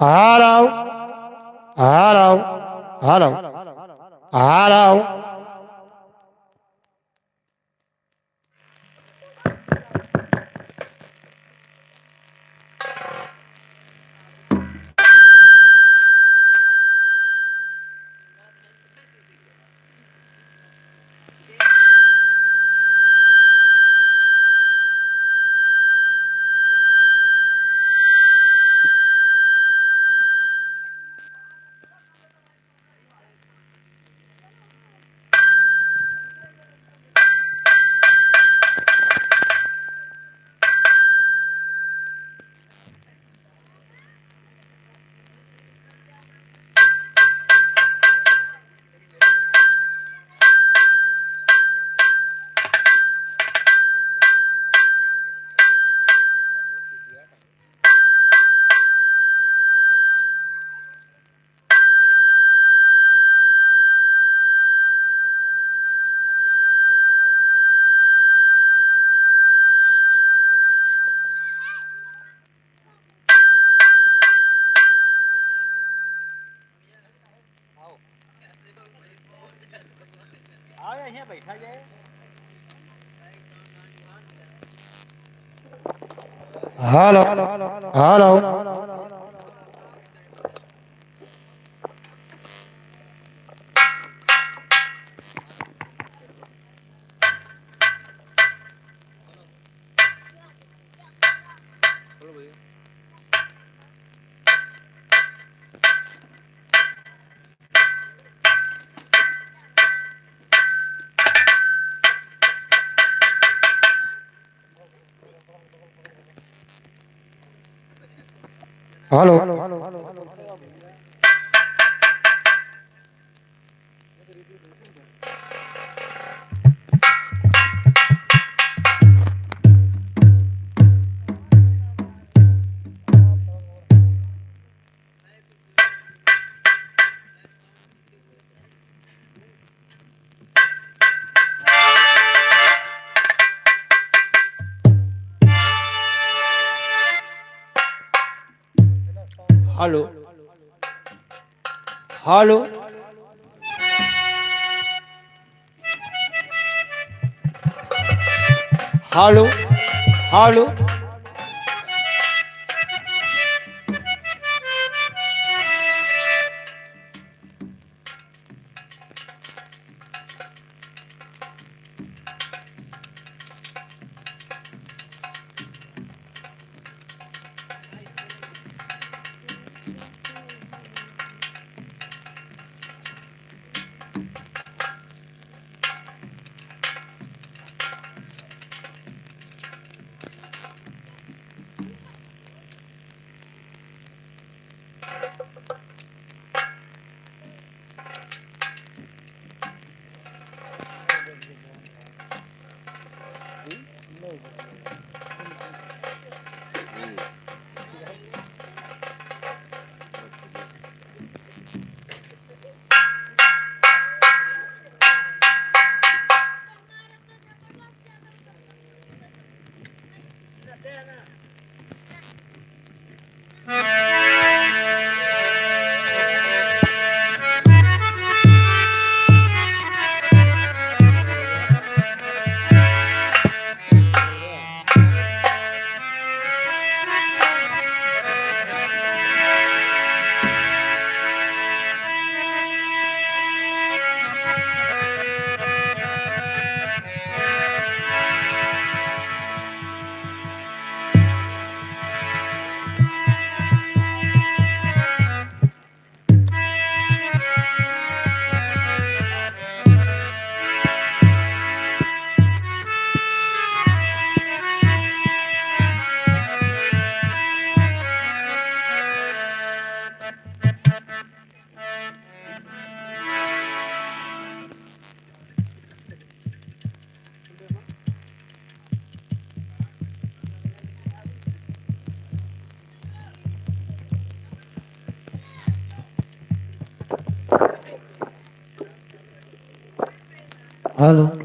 Hello. Hello. Hello. Hello. Hello. Hello. Hello. Hello, hello, hello, hello, Hello.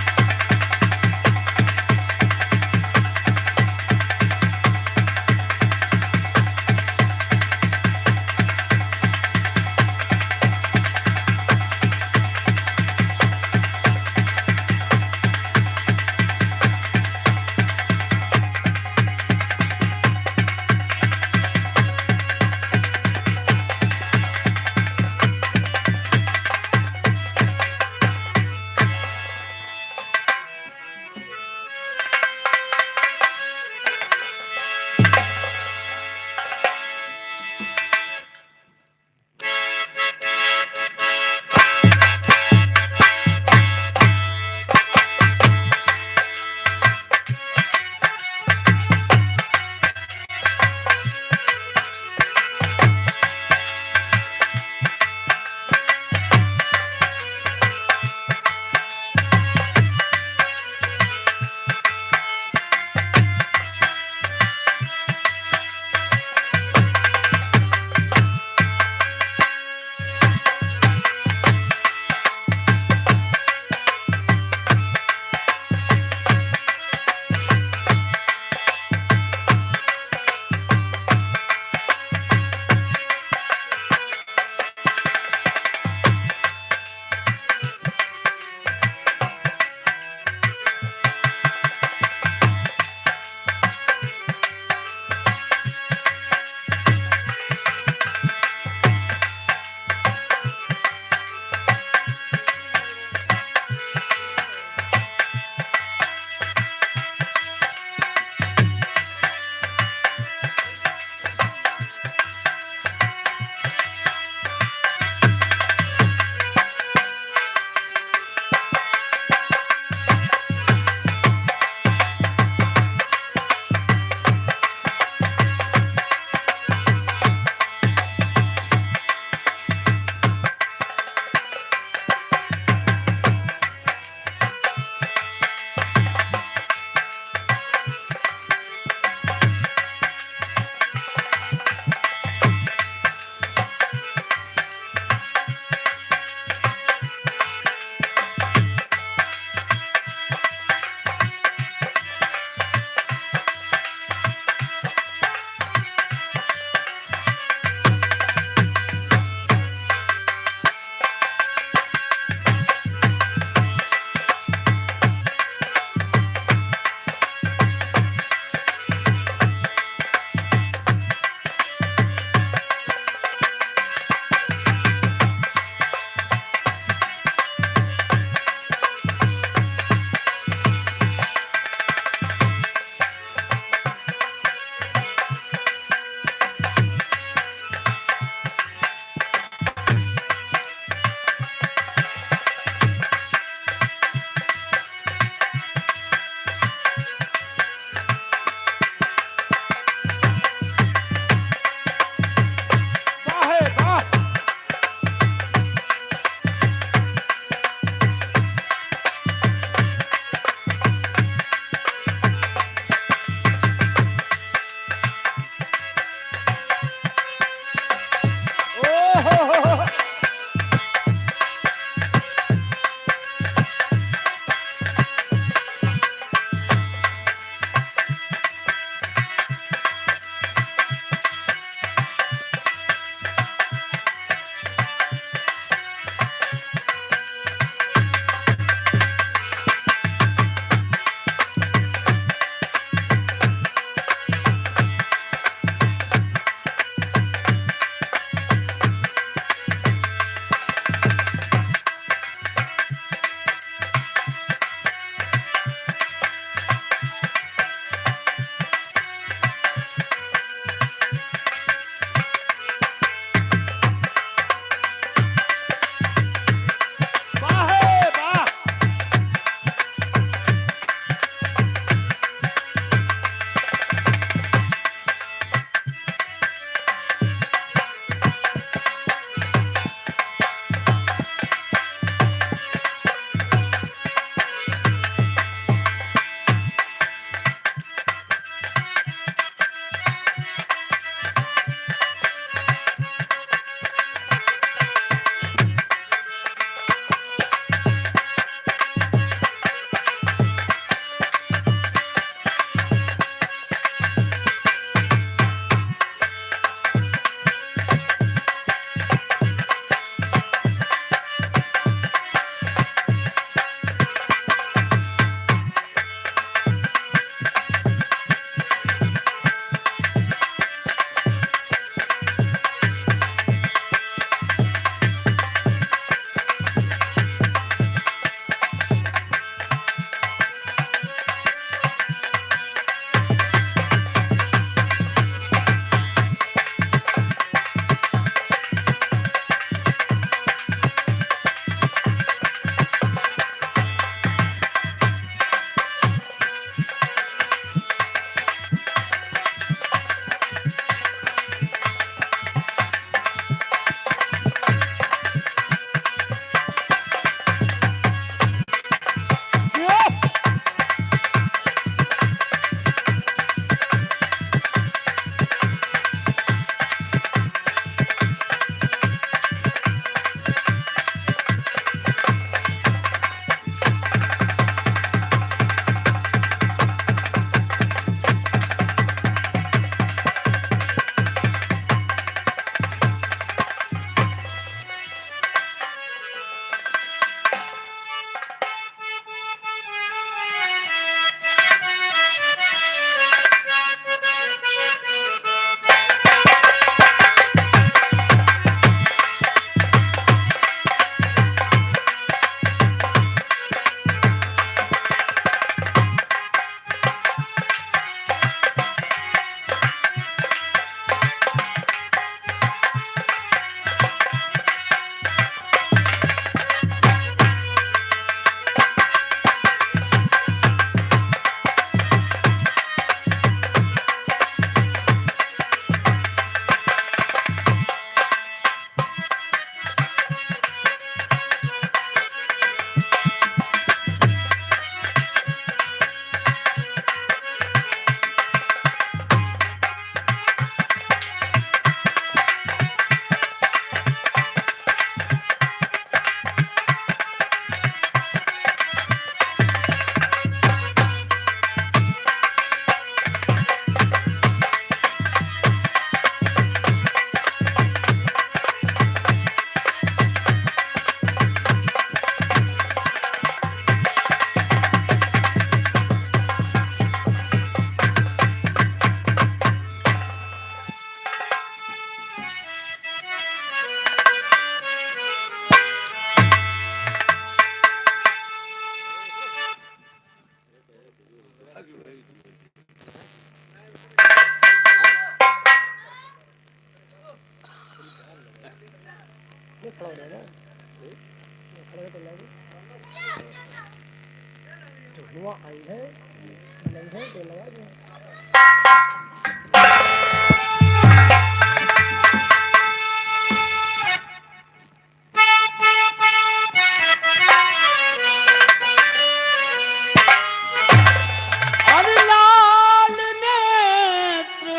अरे लाल नेत्र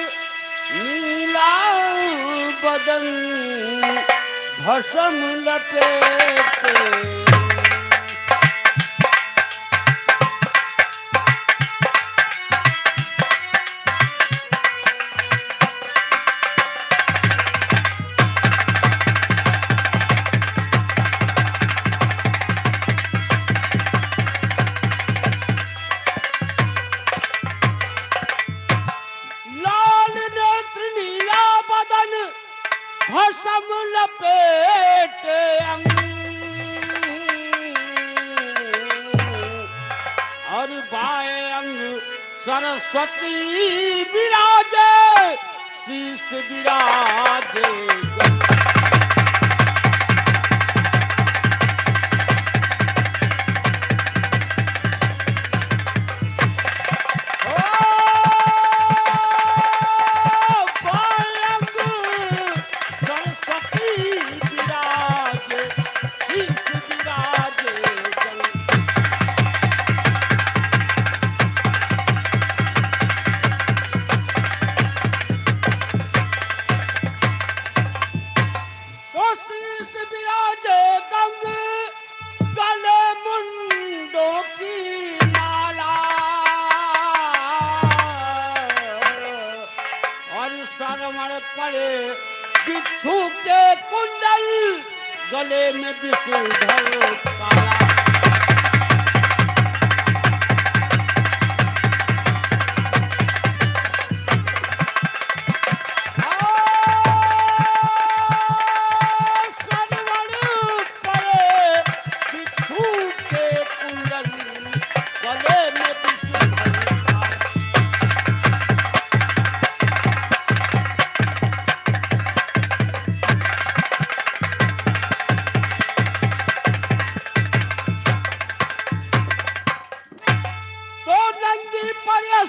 नीला बदन भस्म लपेटे लाल नेत्र नीला बदन भस्म लपेटे अंग और बाए अंग सरस्वती विराजे शीश विराजे सरवण पड़े बिच्छू के कुंडल गले में विषधर काला सरवण पड़े बिच्छू के कुंडल गले में विषधर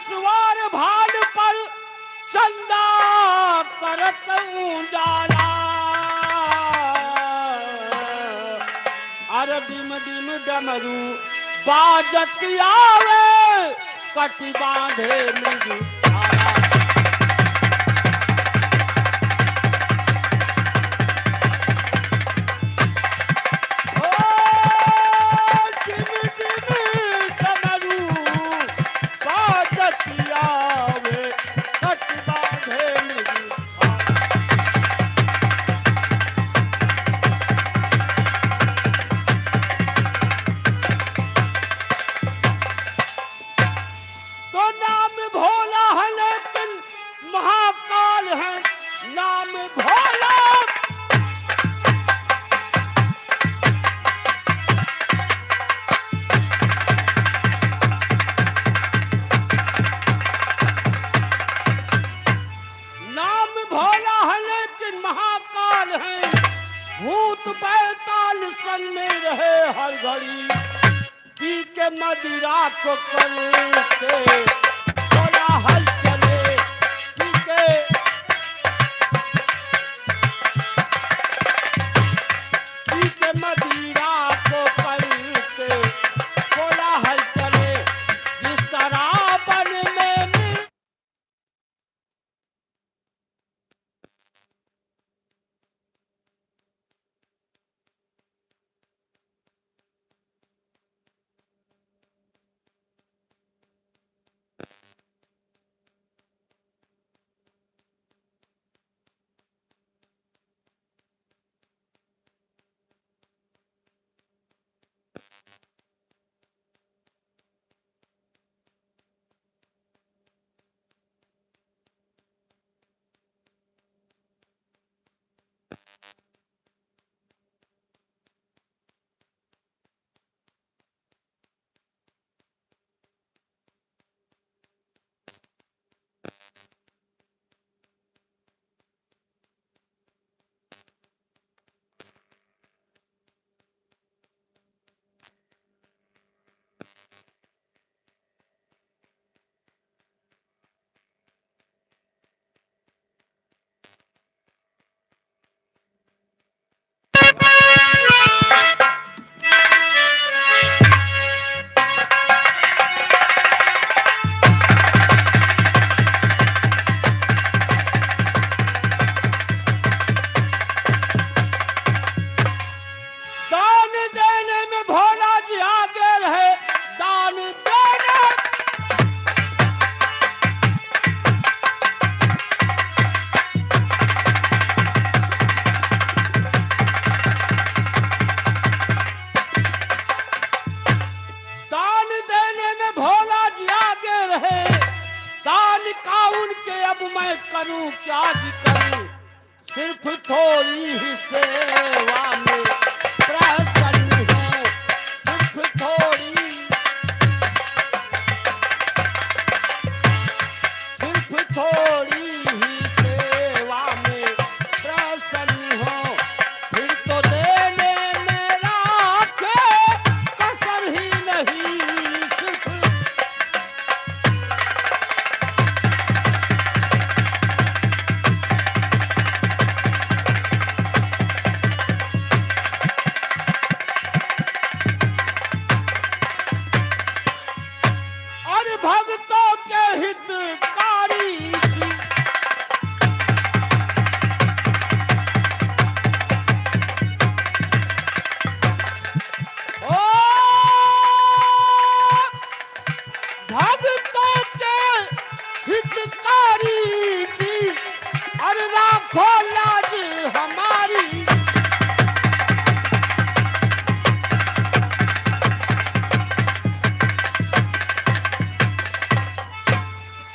सवार भाल पर चंदा करत उजाला अरे डिम डिम डमरू बाजत आवे कटी बांधे मृदु महाकाल है नाम भोला नाम भोला है लेकिन महाकाल है भूत बैताल संग में रहे हर घड़ी पी के मदिरा को करते भोला हल चले पी के मदिरा को करते भोला हल चले जिस तरह बन में जान का उनके अब मैं करूं क्या करूं, सिर्फ थोड़ी ही सेवा में प्रसन्न हूं, सिर्फ थोड़ी, सिर्फ थोड़ी ही सेवा में प्रसन्न हूं, फिर तो देने में राखे कसर ही नहीं, सिर्फ और भक्तों के हितकारी की ओ भक्तों के हितकारी की और राखो लाज हमारी,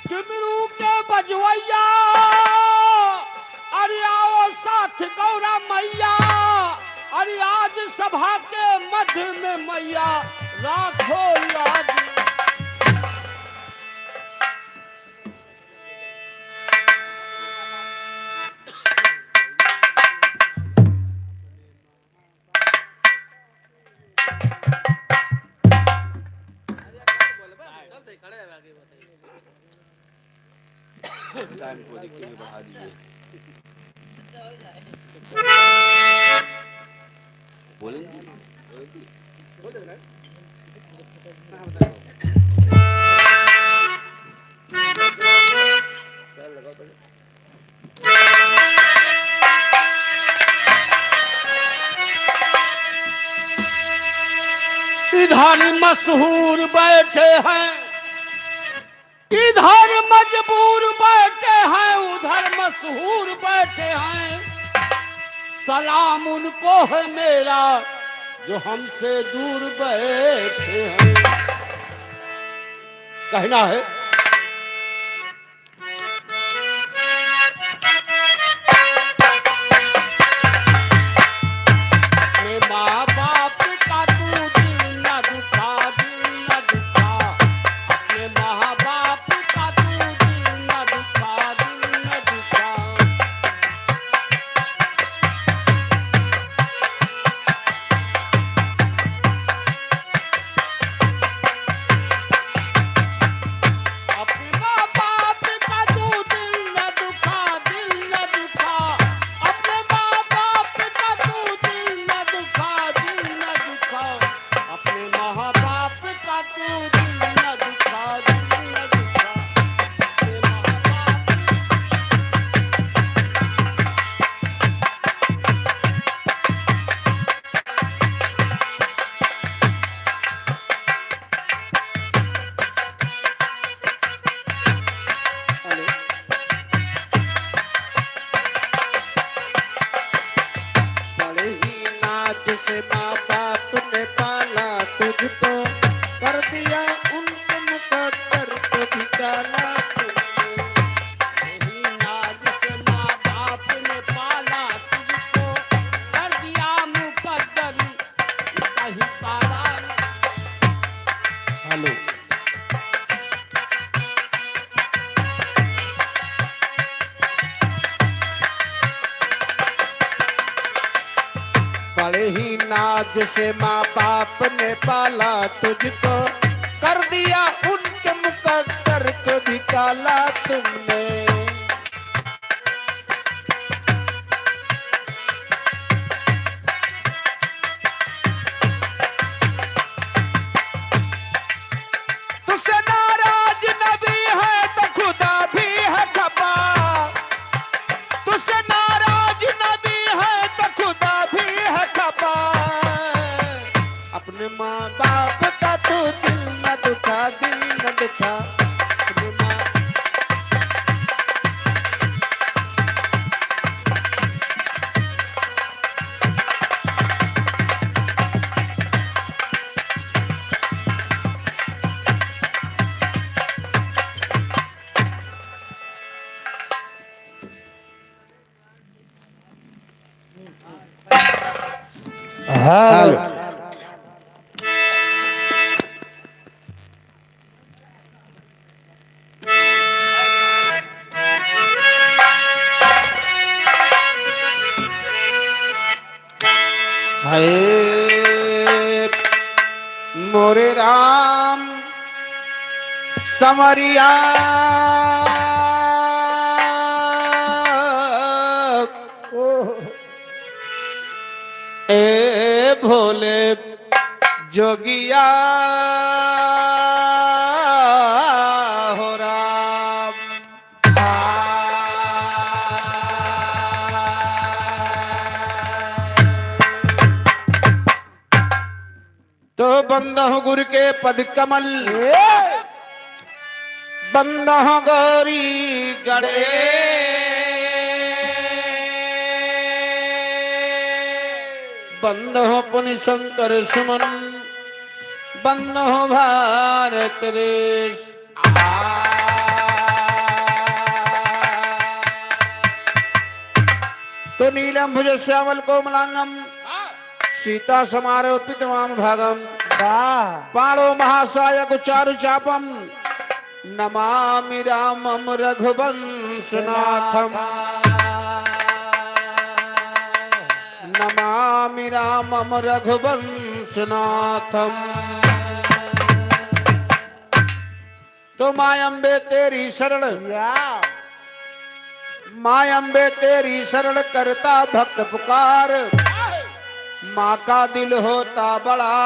डुमरू के बजवैया अरे आओ साथ गौरा मैया, अरे आज सभा के मध्य में मैया राखो लाज। टाइम को देखते हुए बढ़ा दीजिए। बोलेंगे बोल देना ना बताओ क्या लगा पड़े। इधर मशहूर बैठे हैं, इधर मजबूर बैठे हैं, उधर मशहूर बैठे हैं, सलाम उनको है मेरा जो हमसे दूर बैठे हैं। कहना है अपने माँ बाप का तू दिल न दुखा, दिल न दुखा, अपने माँ बाप का तू दिल न दुखा, दिल न दुखा। अपने माँ बाप का तू दिल न दुखा, दिल न दुखा, अपने माँ बाप का तू दिल न दुखा, दिल न दुखा, अपने माँ बाप का तू दिल न दुखा, दिल न दुखा, अपने माँ बाप। बड़े ही नाच से माँ बाप ने पाला तुझको, कर दिया उनके मुकद्दर को ठिकाना तुमने। यही नाज से माँ बाप ने पाला तुझको, कर दिया मुकद्दर कहीं पाला। हेलो बड़े ही नाज से माँ बाप ने पाला तुझको, कर दिया उनके मुकद्दर को भी काला तुमने। तुझसे नाराज नबी है तो खुदा भी है खपा, तुझसे नाराज नबी है तो खुदा भी है खपा। अपने माँ बाप का तू दिल न दुखा, दिल न दुखा, अपने माँ हेलो हाय मोरे राम समरिया ए भोले जोगिया हो राम तो बंद हो गुरु के पद कमल बंद हो गौरी गणे बंद हो पुनि शंकर सुमन बंद हो भारत देश तो नीलम भुज श्यामल कोमलांगम सीता समारोपित वाम भागम पाणो महासायक चारु चापम नमामि रामम रघुवंशनाथम नमामि रामम रघुवंशनाथम तो माय अम्बे तेरी शरण माय अम्बे तेरी शरण करता भक्त पुकार माँ का दिल होता बड़ा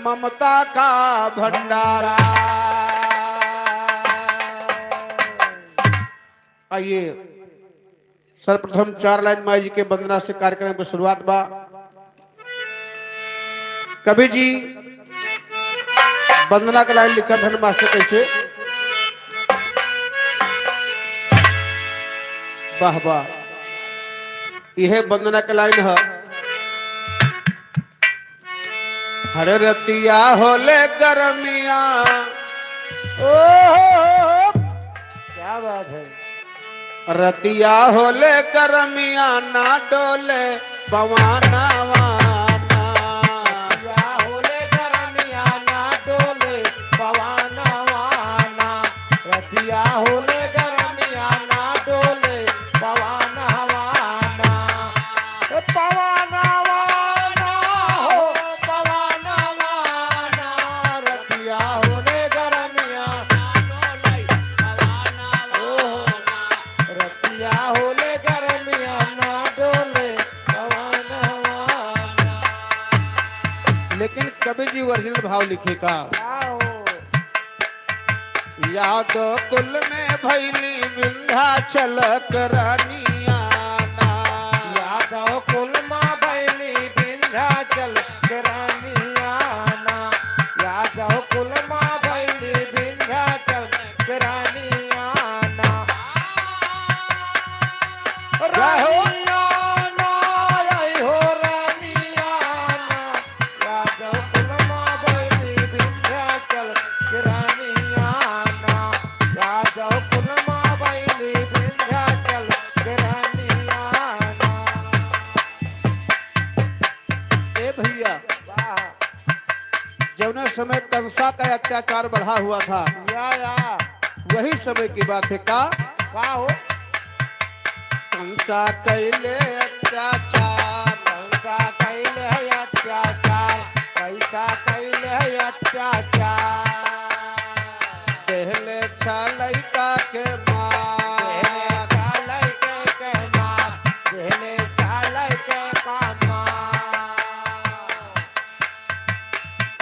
ममता का भंडारा। आइए सर्वप्रथम 4 लाइन माई जी के वंदना से कार्यक्रम की शुरुआत बा। कवि जी वंदना का लाइन लिखा धन मास्टर कैसे वाह वाह यह वंदना का लाइन है। हर रतिया होले गरमिया क्या बात है रतिया होले गरमिया ना डोले पवाना वाना या होले गरमिया ना डोले पवाना वाना रतिया होले गरमिया ना डोले पवाना वाना पवाना वाना हो पवाना वाना रतिया होले गरमिया रतिया होले गरमिया ना डोले पवाना वाना। लेकिन कवि जी ओरिजिनल भाव लिखे का क्या हो याद कुल में भैली विंध्याचल रानिया यादव कुल माँ बैली विंध्याचल रानियाना यादव कुल माँ बैली विंध्याचल रानियाना रानियाना आई हो रानियाना यादव कुल माँ बैली विंध्याचल रानियाना यादव कुल माँ बैली विंध्याचल रानियाना। ए भैया जौने समय कंसा का अत्याचार बढ़ा हुआ था या वही समय की बात है का हो कंसा कैले अत्याचार पैसा कैले है अत्याचार पैसा कैले है अत्याचार पहले छलैका के देहले मार चालै के मार देहले चालै के का मार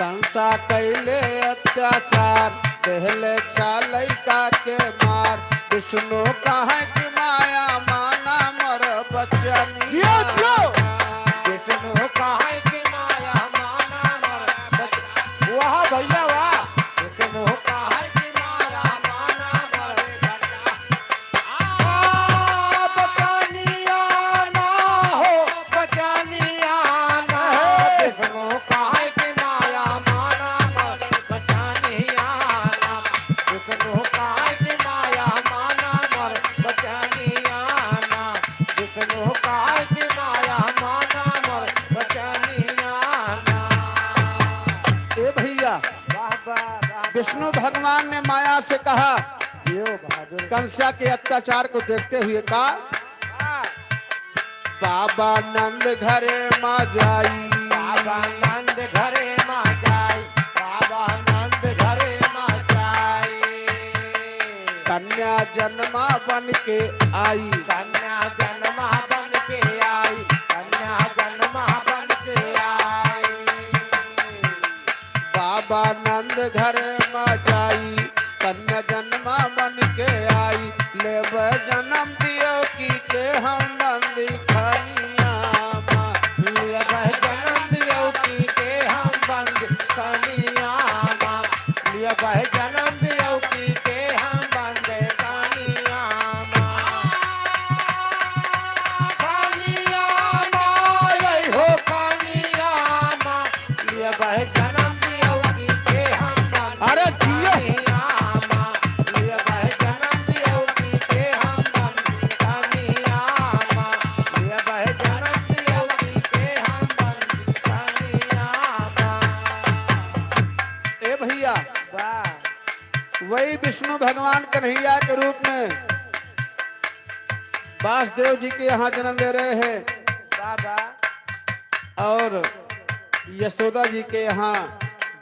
कंसा कैले अत्याचार पहले छलैका के मार विष्णु कहे कि माया माना मर बचनिया विष्णु कहे कि माया माना मर वाह भैया वाह विष्णु कहे कि माया माना मर बचनिया ना हो बचनिया ना विष्णु कहे कि माया माना मर बचनिया ना विष्णु कहे कि माया माना मर बचनिया विष्णु भगवान ने माया से कहा, जियो बहादुर। कंसा के अत्याचार को देखते हुए कहा, हाँ, बाबा नंद घरे माँ जाई, बाबा नंद घरे माँ जाई, बाबा नंद घरे माँ जाई। कन्या जन्मा बन के आई, कन्या जन्मा बन के आई, कन्या जन्मा बन के आई। बाबा नंद घरे माँ जाई, कन्या जन्मा बन के आई। लेब जन्म दियो की के हम बंदी खनिया माँ, लिए बह जन्म दियो की के हम बंद कनिया माँ, लिए बह जन्म दियो की के हम बंद कनिया माँ। कनिया माँ यही हो कनिया माँ, लिए बह जन्म दियो की के हम बंद अरे जियो। कनिया माँ, लिए बह जन्म दियो की के हम बंद कनिया माँ, लिए बह जन्म दियो की के हम बंद कनिया माँ। ए भैया, वाह, वही विष्णु भगवान कन्हैया के रूप में वासुदेव जी के यहाँ जन्म ले रहे हैं वाह वाह, और यशोदा जी के यहाँ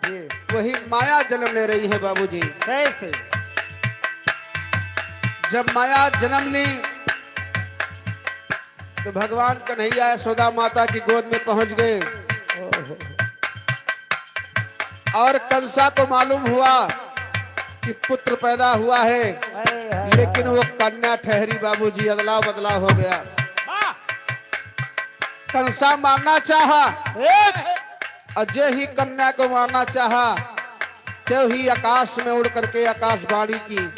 जी वही माया जन्म ले रही है बाबूजी। कैसे? जब माया जन्म ली तो भगवान कन्हैया यशोदा माता की गोद में पहुंच गए ओहो, और कंसा को मालूम हुआ कि पुत्र पैदा हुआ है, लेकिन वो कन्या ठहरी बाबूजी। अदलाव बदलाव हो गया। कंसा मारना चाहा, अजय ही कन्या को मारना चाहा, तो ही आकाश में उड़ करके आकाशवाणी की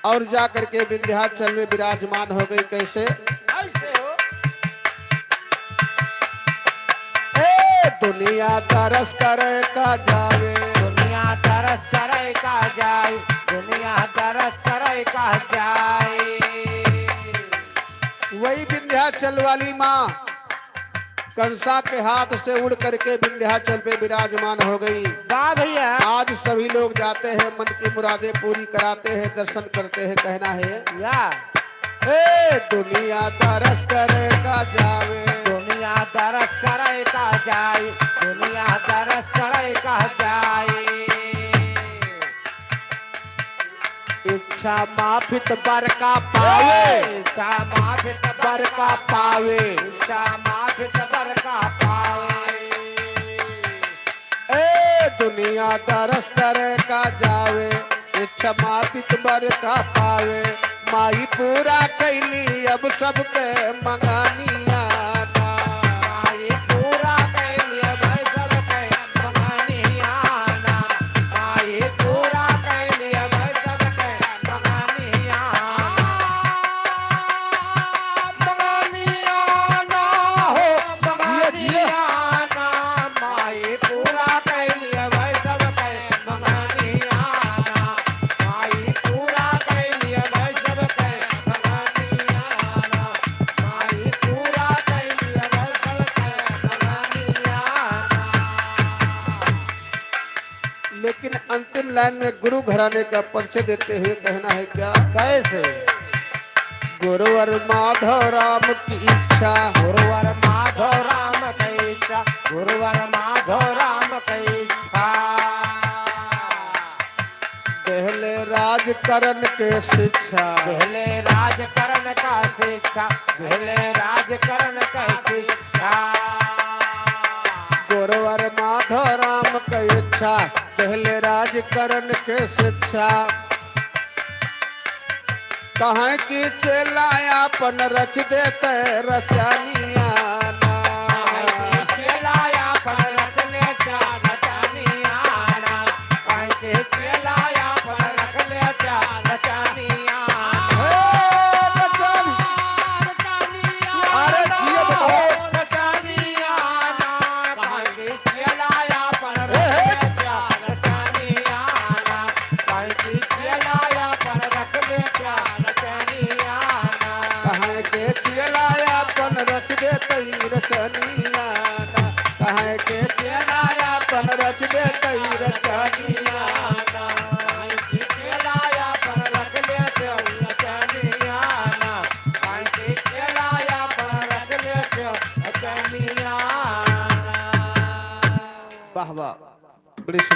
और जा करके विंध्याचल में विराजमान हो गई। कैसे? कैसे हो? ए दुनिया तरस करे का जावे, दुनिया तरस करे का जाए, दुनिया तरस करे का जाए। वही विंध्याचल वाली माँ कंसा के हाथ से उड़ करके विंध्याचल पे विराजमान हो गई। वाह भैया, आज सभी लोग जाते हैं, मन की मुरादें पूरी कराते हैं, दर्शन करते हैं। कहना है, या ए दुनिया तरस करे का जावे, दुनिया तरस करे का जाए, दुनिया तरस करे का जाए। इच्छा माफित बर का पावे, इच्छा माफित बर का पावे, इच्छा माफित बर का पावे। ए दुनिया तरस करे का जावे, इच्छा माफित बर का पावे। माई पूरा कैली अब सबके मंगानिया ना, माई पूरा कैलिए भाई सबके मंगानिया ना, माई पूरा कैलिए भाई सबके मंगानिया ना। मंगानिया ना हो, मंगानिया ना, माई पूरा कैलिए भाई सबके मंगानिया ना, माई पूरा कैलिए भाई सबके मंगानिया ना, माई पूरा कैलिए भाई सबके मंगानिया ना। लेकिन अंतिम लाइन में गुरु घराने का परिचय देते हुए कहना है क्या? कैसे? गुरुवर माधव राम की इच्छा, गुरुवर माधव राम की इच्छा, गुरुवर माधव राम की इच्छा। पहले राज करण के शिक्षा, पहले राजकरण का शिक्षा, पहले राजकरण का शिक्षा। गुरुवर माधव राम की इच्छा, पहले राज करण के शिक्षा। कहाँ की चेलायापन रच देते रचनिया ना, चेलाया पर रख ले जा रचनिया ना, कहीं के चेलाया पर रख ले जा रचनिया ना। रचन अरे जियो बताओ। रचनिया ना, कहीं के चेलाया पर रख ले जा रचनिया ना, कहीं के चेलाया पर रख ले जा रचनिया ना। कहाँ के चेलायापन रच देते रचनिया ना, कहाँ के चेलायापन रच देते रचनिया ना।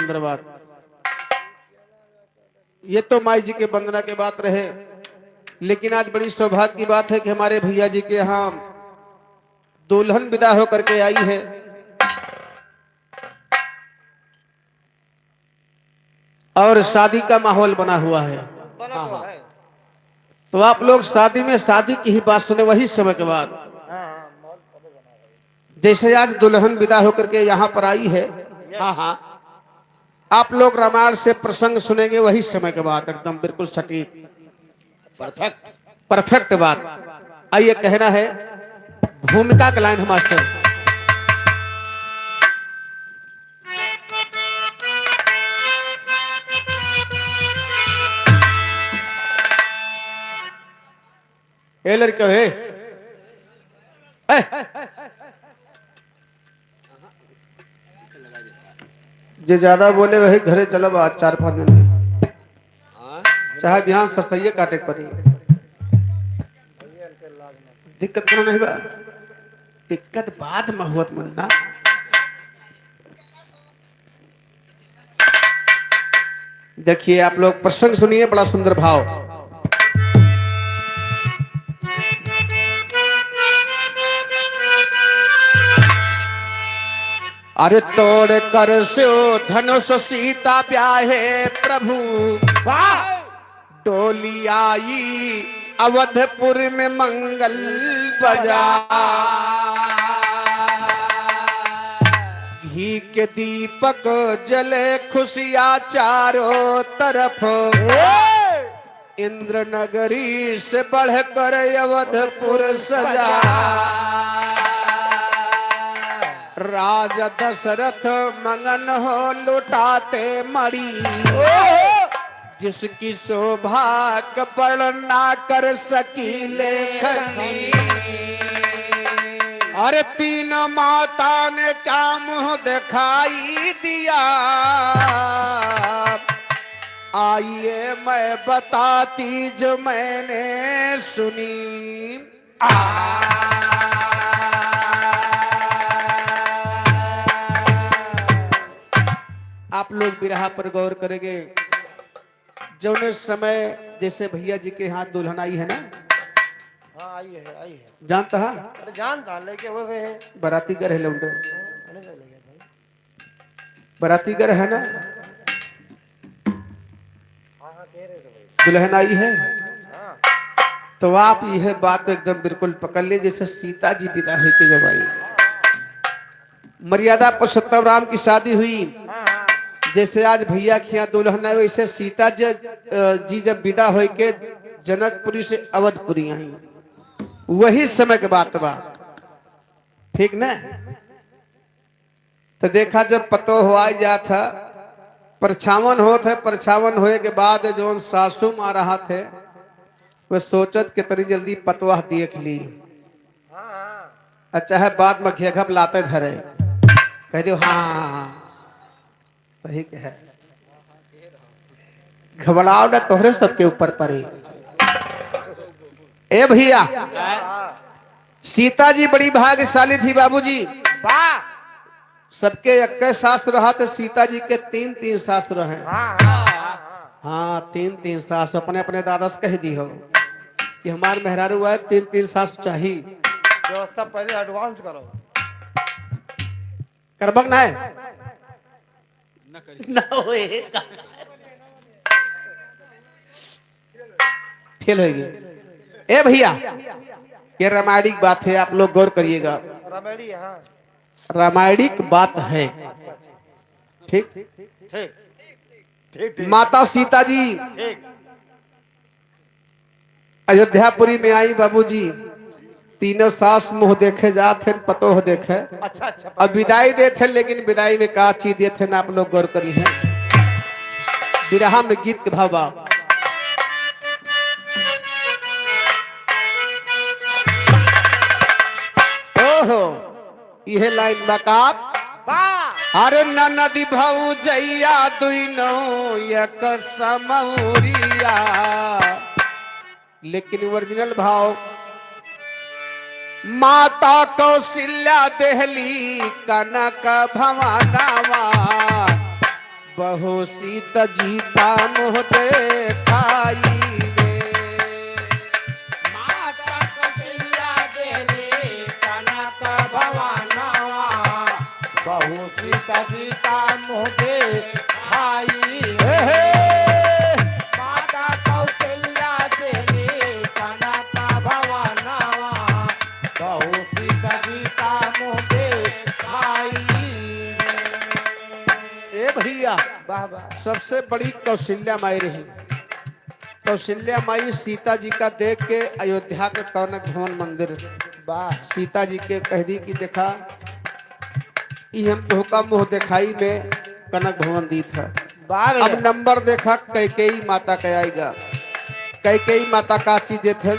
सुंदर बात। ये तो माई जी के वंदना के बात रहे, लेकिन आज बड़ी सौभाग्य की बात है कि हमारे भैया जी के यहाँ दुल्हन विदा होकर के आई है। और शादी का माहौल बना हुआ है। बना तो है। तो आप लोग शादी में शादी की ही बात सुने वही समय के बाद। हाँ हाँ, मॉल कब बना है? जैसे आज दुल्हन विदा होकर के यहाँ पर आई है, हाँ हाँ आप लोग रामायण से प्रसंग सुनेंगे वही समय के बाद, एकदम बिल्कुल सटीक परफेक्ट। परफेक्ट बात। आइए कहना है भूमिका का लाइन है मास्टर। ए लड़के हे ए, जे ज्यादा बोले वही घरे चलब आज 4-5 दिन चाहे बिहान ससैये काटे के पड़ी। दिक्कत क्यों नहीं बा? दिक्कत बाद में हुआ मुन्ना। देखिए आप लोग प्रसंग सुनिए, बड़ा सुंदर भाव। अरे तोड़ कर सो धनुष सीता ब्याहे प्रभु, डोली आई अवधपुर में मंगल बजा। घी के दीपक जले खुशियां चारों तरफ, इंद्र नगरी से बढ़कर अवधपुर सजा। राजा दशरथ मगन हो लुटाते मणि, जिसकी शोभा कपड़ ना कर सकी लेखनी। अरे तीन माता ने क्या मुंह दिखाई दिया, आइए मैं बताती जो मैंने सुनी। आप लोग बिरहा पर गौर करेंगे। जौने समय जैसे भैया जी के हाथ दुल्हन आई है ना, हाँ आई है आई है। जानता है अरे जानता लेके हुए हैं। बाराती घर है लौंडो, अरे चले गए भाई। बाराती घर है ना, हाँ हाँ कह रहे थे भाई। दुल्हन आई है। हाँ तो आप यह बात एकदम बिल्कुल पकड़ ले, जैसे सीता जी विदा हुई के जब आई, मर्यादा पुरुषोत्तम राम की शादी हुई, हाँ हाँ जैसे आज भैया के यहाँ दुल्हन है, वैसे सीता जी जब विदा हो के जनकपुरी से अवधपुरी आई, वही समय के बात बा, ठीक ना। तो देखा जब पतो हुआ जात था, परछावन होत है, परछावन होए के बाद जो सासू आ रहा थे, वह सोचत कितनी जल्दी पतवाह देख ली। हाँ हाँ अच्छा है बाद में घेघप लाते धरे, कह दो हाँ सही कहे, घबराओ ना तोहरे सबके ऊपर पड़ी। ए भैया सीता जी बड़ी भाग्यशाली थी बाबूजी। वाह। सबके 21 सास रहा, तो सीता जी के 3-3 सास रहे। हाँ हाँ हाँ हाँ 3-3 सास अपने अपने दादा से कह दी हो कि हमारे मेहरारू हुआ है 3-3 सास चाहिए। व्यवस्था पहले एडवांस करो। करबक ना है ना होए फेल होगी। ए भैया ये रामायणिक बात है, आप लोग गौर करिएगा, रमेड़ी हाँ रामायणिक बात है। ठीक ठीक ठीक माता सीता जी ठीक। अयोध्यापुरी में आई बाबूजी, तीनों सास मुंह देखे जाते पतो हो देखे। अच्छा अच्छा अब विदाई देते, लेकिन विदाई में का चीज देते ना, आप लोग गौर करी है। विरहा में गीत के भावा, ओहो यह लाइन बकाप। वाह। अरे नदी भौजैया दुनो एक समौरिया, लेकिन ओरिजिनल भाव माता कौशल्या देहली कनक भवानावा, बहु सीत जीता मोह देखाई में। माता कौशल्या देली कनक भवनवा बहु सीता जीता मोहे खाई हे हे। माता कौशल्या देली कनक भवनवा बहु सीता जीता मोहे खाई ए भैया वाह वाह सबसे बड़ी कौशल्या माई रही। कौशल्या माई सीता जी का देख के अयोध्या के कनक भवन मंदिर वाह सीता जी के कह दी कि देखा ई हम तोहका मुँह दिखाई में कनक भवन दी था। वाह अब नंबर देखा कैकेयी माता का आएगा। कैकेयी माता का चीज देते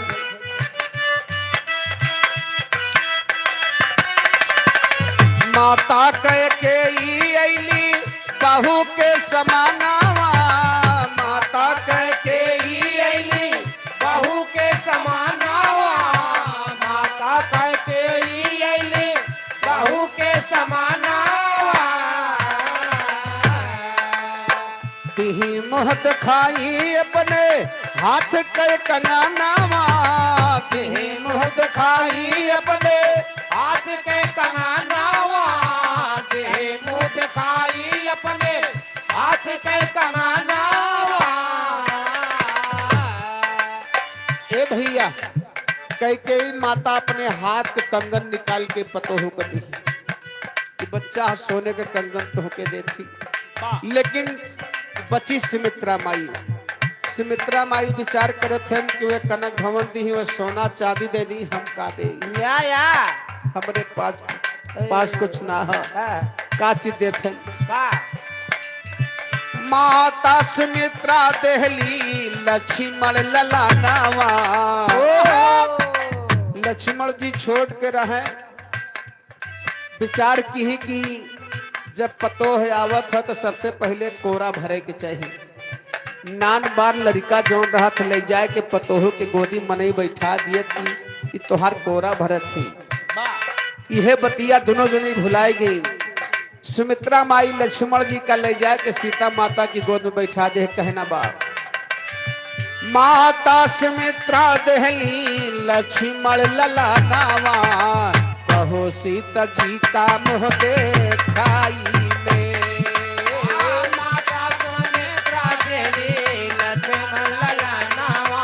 माता कैकेयी अली बहू के समानावा। माता कैकेयी अली बहू के समानावा माता कैकेयी अली बहू के समानावा तिही मुँह दिखाई अपने हाथ के कंगनावा। तिही मुँह दिखाई अपने हाथ के कंगनावा दे मुँह दिखाई अपने हाथ के कंगनावा ए भैया कैकेयी माता अपने हाथ के कंगन निकाल के पतोहू को दी कि बच्चा सोने के कंगन तो होके देती। लेकिन बची सुमित्रा माई। सुमित्रा माई विचार करत हैं कि वे कनक भवन दी वे सोना चांदी दे दी हम का दे या हमारे पास कुछ ना है का चीज देते का माता सुमित्रा देहली लक्ष्मण ललानावा। लक्ष्मण जी छोड़ के रहे विचार की ही कि जब पतोह आवत है तो सबसे पहले कोरा भरे के चाहिए। नान बार लड़का जोन रहा था ले जाए के पतोह के गोदी मनई बैठा दिए कि तोहार कोरा भरत थी। यह बतिया दोनों जनी भुलाई गई। सुमित्रा माई लक्ष्मण जी का ले जाए के सीता माता की गोद में बैठा दे कहना बा माता सुमित्रा देहली लक्ष्मण ललानावा कहो सीता जी का मुँह देखाई में। माता सुमित्रा देली लक्ष्मण ललानावा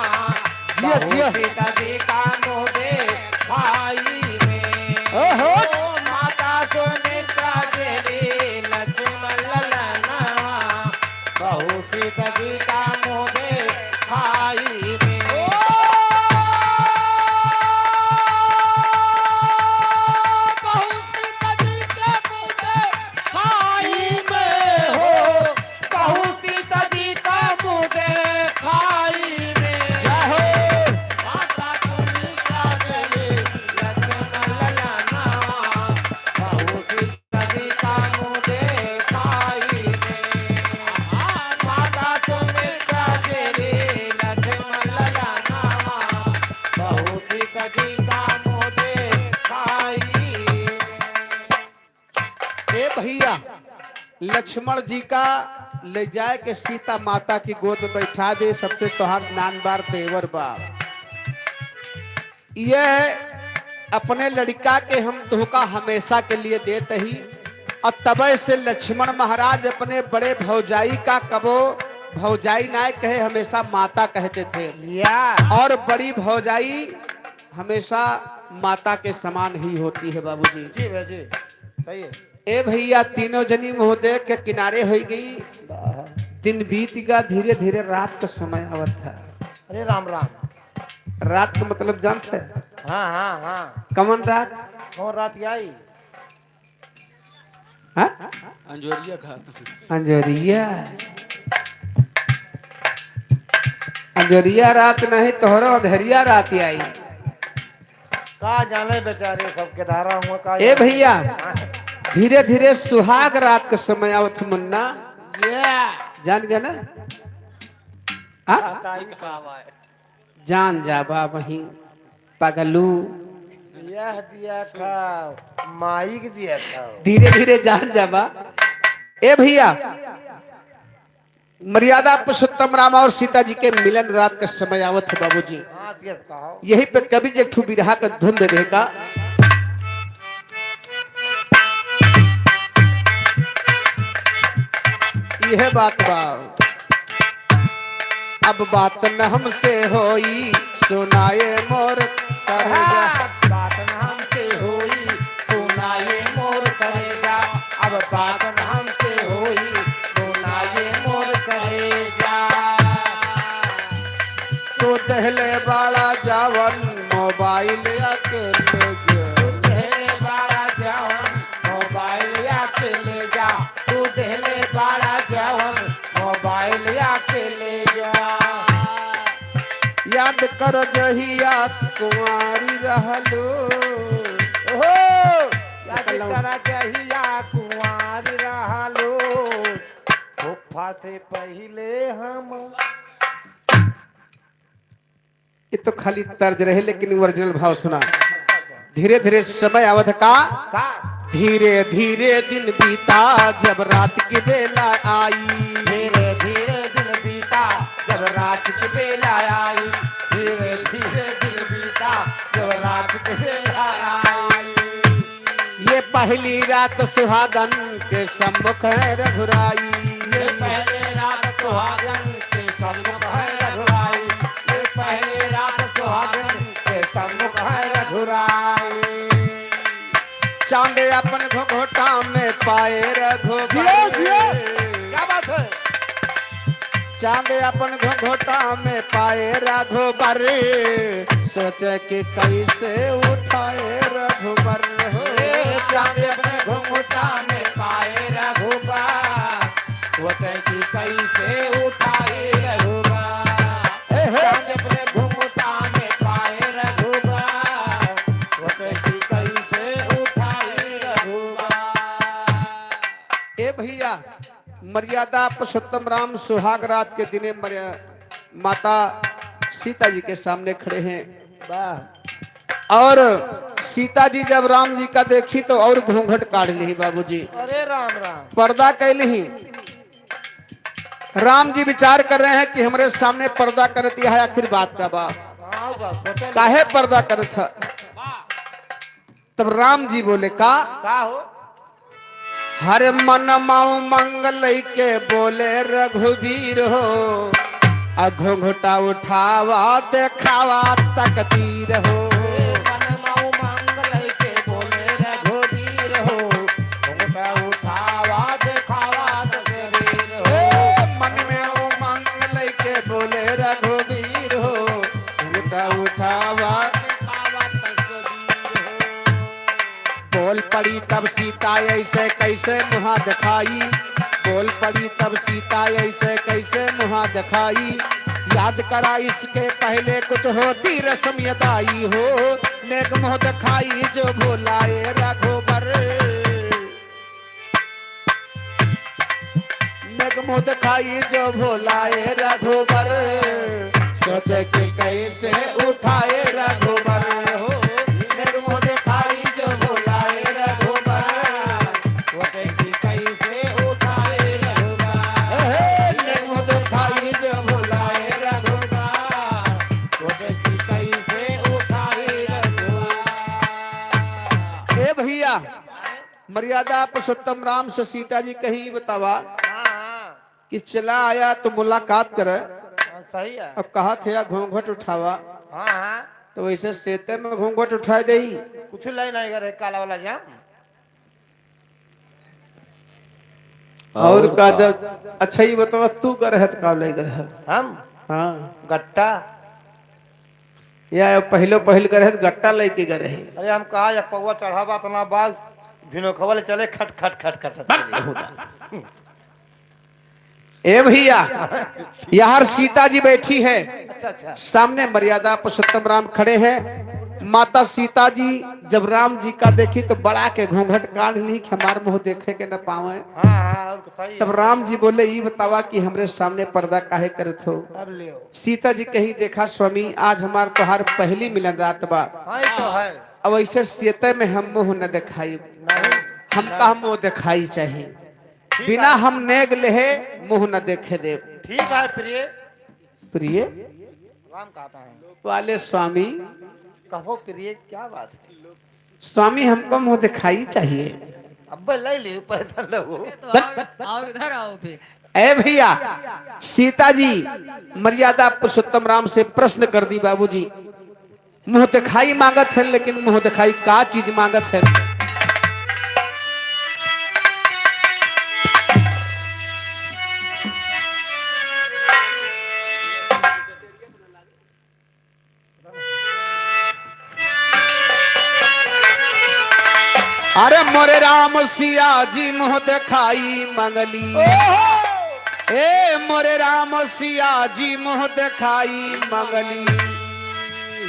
जिया, जिया। सीता जी का मुँह देखाई में ओहो। माता सुमित्रा देली लक्ष्मण ललानावा बहु सीता जी का मुँह देखाई में भैया लक्ष्मण जी का ले जाए के सीता माता की गोद में बैठा दे सबसे तोहार नान बार देवर बा। यह अपने लड़का के हम धोखा हमेशा के लिए देते ही। और तबे से लक्ष्मण महाराज अपने बड़े भौजाई का कबो भौजाई ना कहे हमेशा माता कहते थे और बड़ी भौजाई हमेशा माता के समान ही होती है बाबूजी। जी जी सही है। ए भैया तीनों जनी महोदय के किनारे हो गई। दिन बीत गया धीरे धीरे रात का समय आवत था। अरे राम राम। रात का मतलब जानते हैं? हाँ हाँ हाँ कमन रात? कौन रात आई? हाँ? अंजोरिया खा अंजोरिया अंजोरिया रात नहीं तोहरो अंधेरिया रात आई। का जाने बेचारे सबके धारा हुआ का। ए भैया धीरे धीरे सुहाग रात का समय आवत मुन्ना जान गया ना? हाँ? जान जाबा वही पगलू यह दिया खाओ माइक दिया खाओ। धीरे धीरे जान जाबा। ए भैया मर्यादा पुरुषोत्तम राम और सीता जी के मिलन रात का समय आवत है बाबूजी। हाँ केस कहो। यही पे कवि जे ठू विरहा का धुन दे देगा। यह बात बा अब बात न हमसे होई सुनाए मोर करेजा। हाँ, बात न हमसे होई सुनाए मोर करेजा। अब बात न हमसे होई सुनाए मोर करेजा। तो दहले बाला जावन मोबाइल अकेले तू देहले बाड़ा जवन मोबाइल आके ले जा। तू देहले बाड़ा जवन मोबाइल आके ले जा। याद कर जहिया कुंवारी रहलो। ओहो याद करा जहिया कुंवारी रहलो। फूफा से पहले हम ये तो खाली तर्ज रहे लेकिन ओरिजिनल भाव सुना। धीरे धीरे समय आवत का का धीरे धीरे दिन बीता जब रात की बेला आई। धीरे धीरे दिन बीता जब रात की बेला आई। धीरे धीरे दिन बीता जब रात की बेला आई। ये पहली रात सुहागन के सम्मुख है रघुराई। ये पहले रात सुहागन के सम्मुख है रघुराई। ये पहले रात सुहागन के सम्मुख है रघुराई। चांद अपन घोघोटा में पाए रघुबर। क्या बात है। चांद अपन घोघोटा में पाए रघुबर। सोचे कि कैसे उठाए रघुबर हो। चांद अपने घुंघटा में पाए रघुबर। सोचे कि कैसे उठाए रघुबर। चांद अपने घुंघटा में पाए रघुबर। सोचे कि कैसे उठाए रघुबर। ए भैया मर्यादा पुरुषोत्तम राम सुहाग रात के दिने माता सीता जी के सामने खड़े हैं। वाह। और सीता जी जब राम जी का देखी तो और घूंघट काट ली बाबूजी। अरे राम राम। पर्दा कैली। राम जी विचार कर रहे हैं कि हमारे सामने पर्दा करती है आखिर बात का बात हाँ, होगा, सोचे काहे पर्दा करत है। तब राम जी बोले का का हो। हरे मन माऊ मंगल के बोले रघुवीर हो। घूंघटा उठावा देखावा तकदीर हो। मन माऊ मंगल के बोले रघुवीर हो। घुंघटा उठावा देखावा तकदीर हो। मन में ओ मंगल के बोले रघुवीर हो। घूंघटा उठावा देखावा तकदीर हो। बोल पड़ी तब सीता ऐसे कैसे मुहा दिखाई। बोल पड़ी तब सीता ऐसे कैसे मुहा दिखाई। याद करा इसके पहले कुछ होती रस्म यदाई हो। नेक मुह दिखाई जो भोलाए रघुबर। नेक मुह दिखाई जो भोलाए रघुबर। सोचे कि कैसे उठाए रघुबर हो। नेक मुह दिखाई जो भोलाए रघुबर। सोचे कि कैसे उठाए रघुबर। नेक मुह दिखाई जो भोलाए रघुबर। सोचे कि कैसे उठाए रघुबर। ए भैया मर्यादा पुरुषोत्तम राम से सीता जी कहीं बतावा हाँ हाँ कि चला आया तो मुलाकात करे। हाँ, सही है। अब कहा थे घूंघट उठावा हाँ हाँ तो वैसे सेते में घूंघट उठा दे। कुछ लाई नहीं करे काला वाला जाम। और का जब अच्छा ही बतावा तू कर है तो का ले कर है। हम हाँ गट्टा। या पहले पहल करे तो गट्टा लेके गए है। अरे हम कहा या पौवा चढ़ावा तना बाग भिनो खवल चले खट खट खट खट चले। ए भैया यहाँ सीता जी बैठी है। अच्छा अच्छा। सामने मर्यादा पुरुषोत्तम राम खड़े हैं। माता सीता जी जब राम जी का देखी तो बड़ा के घूंघट काढ़ ली कि हमार मुंह देखे के न पावे। हाँ हाँ और सही तब है। राम जी बोले ये बतावा कि हमरे सामने पर्दा काहे करत हो। अब लियो। सीता जी कहीं देखा स्वामी आज हमार तोहार पहली मिलन रात बा। हाँ ये तो है। अब ऐसे सीते में हम मुंह न दिखाई। नहीं हमका मुंह दिखाई चाहिए। बिना हम नेग लेहे मुंह न देखे देव। ठीक है प्रिय। प्रिय राम कहता है वाले स्वामी, कहो प्रिय क्या बात है। स्वामी हमको मुंह दिखाई चाहिए। अब ले ले पैसा लो। तो आओ इधर आओ फिर। ए भैया, सीता जी मर्यादा पुरुषोत्तम राम से प्रश्न कर दी बाबूजी। मुंह दिखाई मांगत है, लेकिन मुंह दिखाई का चीज मांगत है। अरे मोरे राम सिया जी मुंह दिखाई मंगली। ए मोरे राम सिया जी मुंह दिखाई मंगली।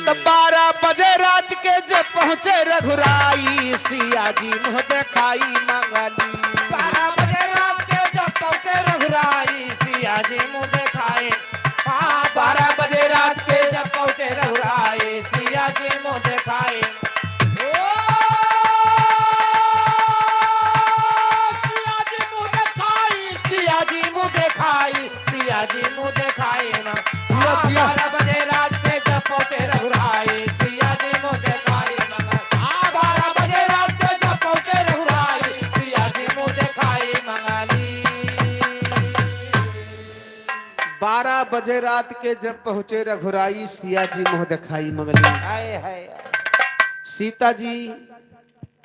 तो 12 बजे रात के जब पहुंचे रघुराई, सिया जी मुंह दिखाई मंगली। 12 बजे रात के जब पहुंचे रघुराई, सिया जी मुंह दिखाए। 12 बजे रात के जब पहुंचे रघुराई, सिया जी मुंह दिखाए। सिया जी मुंह दिखाई, सिया जी मुंह दिखाई ना। 12 बजे रात के जब पहुंचे रघुराई, सिया जी मुंह दिखाई ना। 12 बजे रात के जब पहुंचे रघुराई, सिया जी मुंह दिखाई मंगली। 12 बजे रात के जब पहुंचे रघुराई, सिया जी मुंह दिखाई मंगली। हाय हाय। सीता जी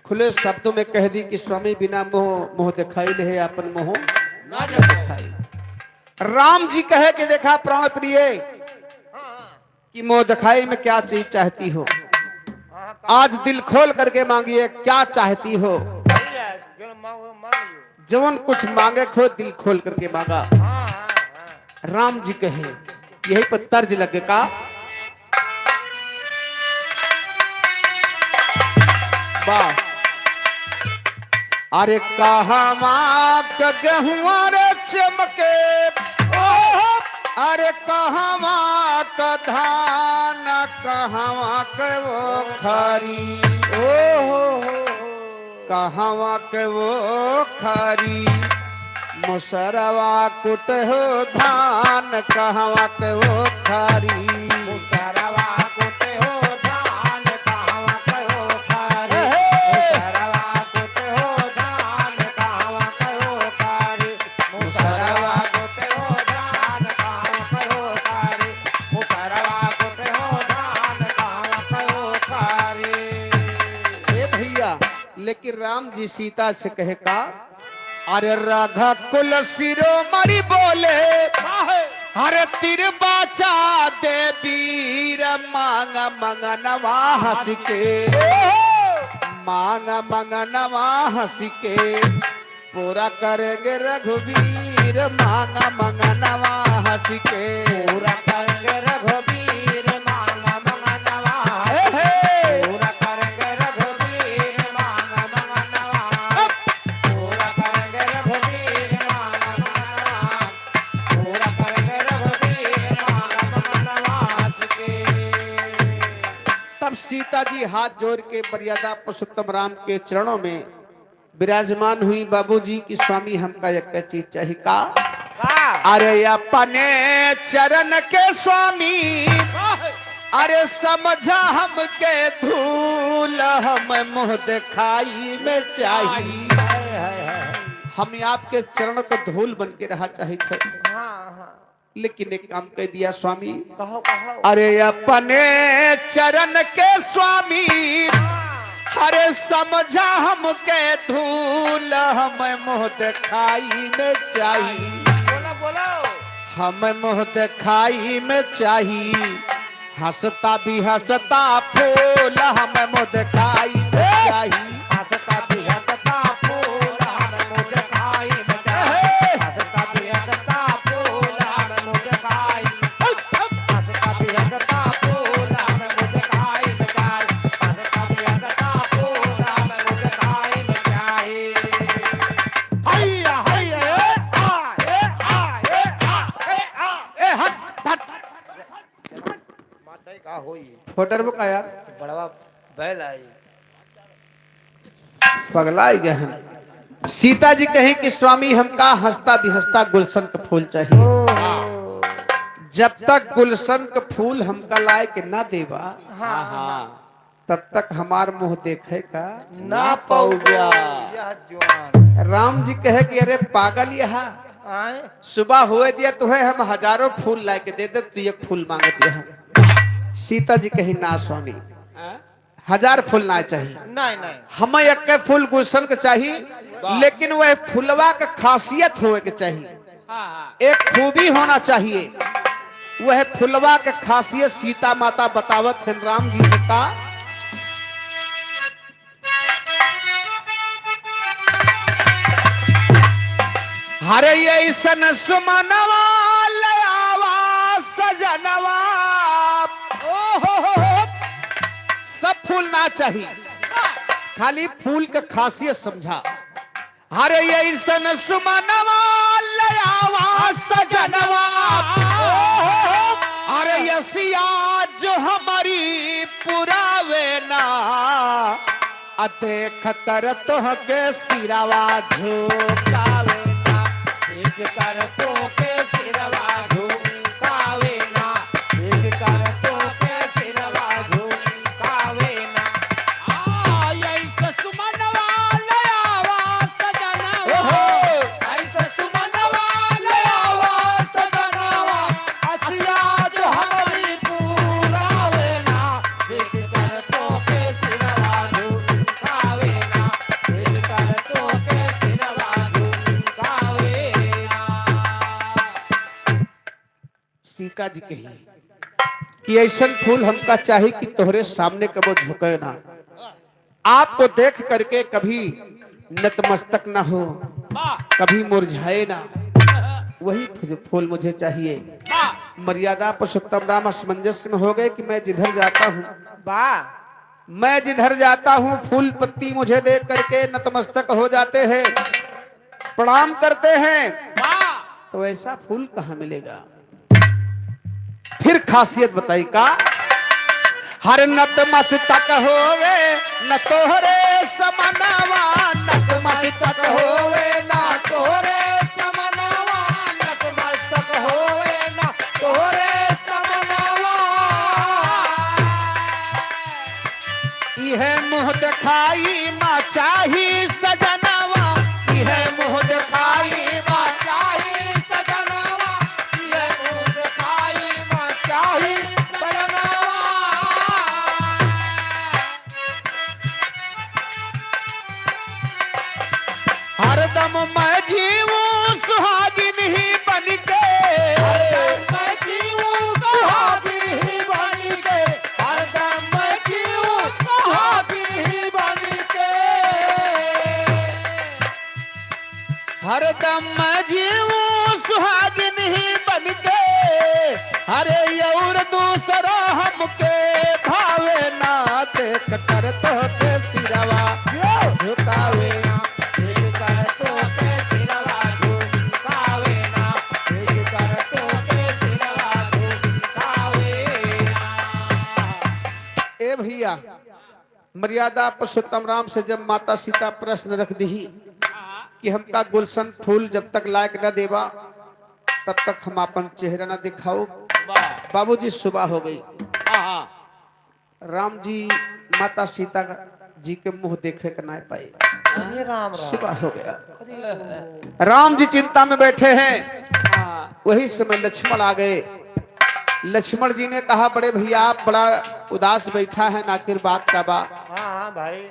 खुले शब्दों में कह दी कि स्वामी बिना मुंह दिखाई ले अपन मुंह ना दिखाई। राम जी कहे कि देखा प्राण प्रिय कि मुंह दिखाई में क्या चीज चाहती हो, आज दिल खोल करके मांगिए क्या चाहती हो। सही है, जो मांग लियो। जवन कुछ मांगे खो दिल खोल करके मांगा। हाँ हाँ हाँ। राम जी कहे, यही पर तर्ज लगे का। वाह। अरे कहवा गेहुआ रे चमके, अरे कहवा का धान, कहवा के वो खरी। कहवा के वो खरी, मुसरवा कुट हो धान, कहवा के वो खरी। मुसरवा कुटे हो धान, कहवा कहो खारी। मुसरवा कुटे हो धान, कहवा कहो खारी। मुसरवा कुटे हो धान, कहवा कहो खारी। मुसरवा कुटे हो धान, कहवा कहो खारी। ए भैया, लेकिन राम जी सीता से कहे का, अरे राघा कुल शिरोमणि बोले, अरे तिर बाचा दे वीर, मांग मंगनवा हंस के। मांग मंगनवा हंस के, पूरा करेंगे रघुवीर, मांग मंगनवा हंस के। पूरा करेंगे रघुवीर, मांग मंगनवा हंस के। पूरा करेंगे रघुवीर, मांग मंगनवा। पूरा करेंगे रघुवीर, मांग मंगनवा। पूरा करेंगे रघुवीर, मांग मंगनवा हंस के। तब सीता जी हाथ जोड़ के मर्यादा पुरुषोत्तम राम के चरणों में विराजमान हुई बाबूजी की स्वामी हमका एक चीज चाहिए का। अरे अपने चरण के स्वामी, अरे समझा हमके धूल, हम मुंह दिखाई में चाहिए। हम आपके चरण को धूल बन के रहा चाहिए थे, हाँ हाँ। लेकिन एक काम कह दिया स्वामी। कहो कहो। अरे अपने चरण के स्वामी, अरे समझा हमके धूल, हमें मुंह दिखाई में चाहिए। बोलो बोलो। हमें मुंह दिखाई में चाहिए, हंसता भी हंसता फूल, हमें मुंह दिखाई में चाहिए। हंसता भी हंसता फूल, हमें मुंह दिखाई में चाहिए। हंसता भी हंसता फूल, हमें मुंह दिखाई। हंसता भी हंसता फूल, हमें मुंह दिखाई में चाहिए। हंसता भी हंसता फूल, हमें मुंह दिखाई में चाहिए। हैया हैया ए हट हट, माता का होई फोटर बुक यार, बड़वा बैल आई। पगला ही गए हैं। सीता जी कहें कि स्वामी हमका हंसता बिहसता गुलशन का फूल चाहिए। जब तक गुलशन का फूल हमका लाए के ना देवा, हाँ हाँ तब तक हमार मुंह देखे का। ना पौजा यह जवान राम जी कहे कि अरे पागल यहाँ आए सुबह हुए दिया तुम्हें हम हजारों फूल ला के दे दे, तू एक फूल मांग दिया। सीता जी कही ना स्वामी, हजार फूल ना चाहिए, नहीं नहीं हमें एक फूल गुलशन के चाहिए, लेकिन वह फुलवा का खासियत होए के चाहिए, एक खूबी होना चाहिए। वह फुलवा के खासियत सीता माता बतावत है राम जी से का। हरे ऐसन सुमनवा लयावा सजनवा, सब फूल ना चाहिए, खाली फूल का खासियत समझा। हरे ऐसन सुमनवा लयावा सजनवा, अरे यसिया जो हमारी पुरावे ना, देख कर तोह के सिरावा झुकावे ना, एक कर तो के सिरवा झुकावे ना, एक कर तो के सिरवा झुकावे ना। ऐसा सुमनवा लयावा सजनवा, ऐसा सुमनवा लयावा सजनवा, असिया जो हमारी पुरावे ना, एक कर तो के सिरवा झुकावे ना, एक कर तो के सिरवा झुकावे ना। सीता जी कही कि ऐसा फूल हमका चाहिए कि तोहरे सामने कबो झुके ना, आपको देख करके कभी नतमस्तक ना हो, कभी मुरझाए ना, वही फूल मुझे चाहिए। मर्यादा पुरुषोत्तम राम असमंजस में हो गए कि मैं जिधर जाता हूँ, मैं जिधर जाता हूँ फूल पत्ती मुझे देख करके नतमस्तक हो जाते हैं, प्रणाम करते हैं, तो ऐसा फूल कहाँ मिलेगा। फिर खासियत बताई का। हर नतमस्तक होवे न तोहरे समनवा, नतमस्तक होवे ना तोरे समनवा, नतमस्तक होवे ना तोरे समनवा। यह मुँह दिखाई माँ चाही सजनवा, यह मुँह दिखाई माँ चाही सजनवा, ये मुँह दिखाई माँ चाही सजनवा। हरदम मैं जीवूं सुहागिन ही बनके, मैं जीऊँ सुहागिन ही बनके, हरदम मैं जीऊँ सुहागिन ही बनके। हरदम मैं जीवूं सुहागिन ही बनके, हरे और दूसरा हमके भावे ना, देख कर तो के सिरवा झुकावे ना। एक कर तो के सिरवा झुकावे ना, एक कर तो के सिरवा झुकावे ना। ए भैया, मर्यादा पुरुषोत्तम राम से जब माता सीता प्रश्न रख दी कि हमका गुलशन फूल जब तक लायक न देवा, तब तक हम अपन चेहरा न दिखाओ। बाबूजी सुबह हो गई, राम जी माता सीता जी के मुंह देखे का ना पाए, अरे राम सुबह हो गया। राम जी चिंता में बैठे हैं, वही समय लक्ष्मण आ गए। लक्ष्मण जी ने कहा बड़े भैया आप बड़ा उदास बैठा है, नाकिर बात का बा। हाँ भाई,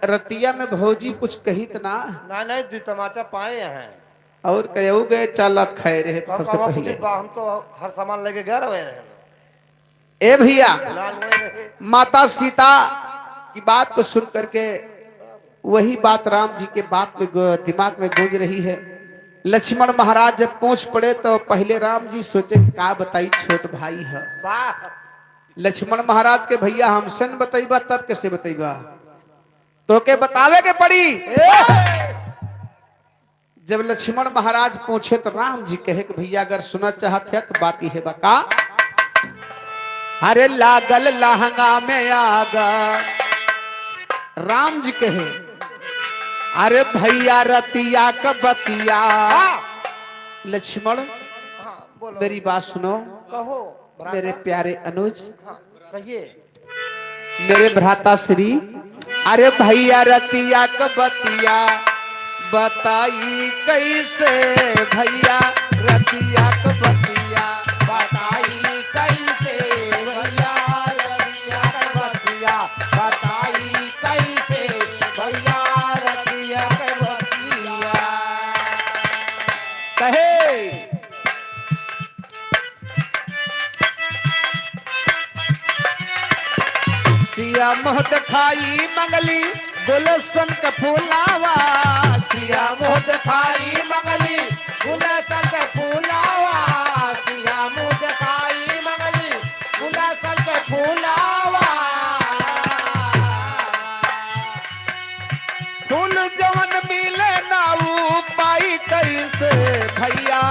रतिया में भौजी कुछ कही तो ना, ना नहीं दू तमाचा पाए हैं। और कहू गए चालत खाए रहे हम सबसे पहले। हम तो हर सामान लेके गए रहे हैं। ए भैया, लाल हुए रहे। माता सीता की बात को सुन करके वही बात राम जी के बात में दिमाग में गूंज रही है। लक्ष्मण महाराज जब पहुंच पड़े तो पहले राम जी सोचे का बताई, छोट भाई है। वाह, लक्ष्मण महाराज के भैया हमसे न बतईबा तब कैसे बतईबा, तो के बतावे के पड़ी। जब लक्ष्मण महाराज पूछे तो राम जी कहे कि भैया अगर सुना चाहते हैं तो बात ही है बका। अरे लागल लहंगा में आगा, राम जी कहे अरे भैया रतिया का बतिया हाँ लक्ष्मण हाँ बोलो मेरी बात सुनो कहो मेरे भ्राता। प्यारे अनुज हाँ कहिए मेरे भ्राता श्री अरे भैया रतिया का बतिया बताई कैसे भैया रतिया का बतिया बताई कैसे भैया रतिया के बतिया बताई कैसे भैया रतिया के बतिया कहे सिया मोह दिखाई मंगली गुलशन का फूलावा सिया मुद खाई मंगली गुलशन के फूलावा सिया मुद खाई मंगली गुलशन के फूलावा फूल जवन मिले नाऊ पाई कैसे भैया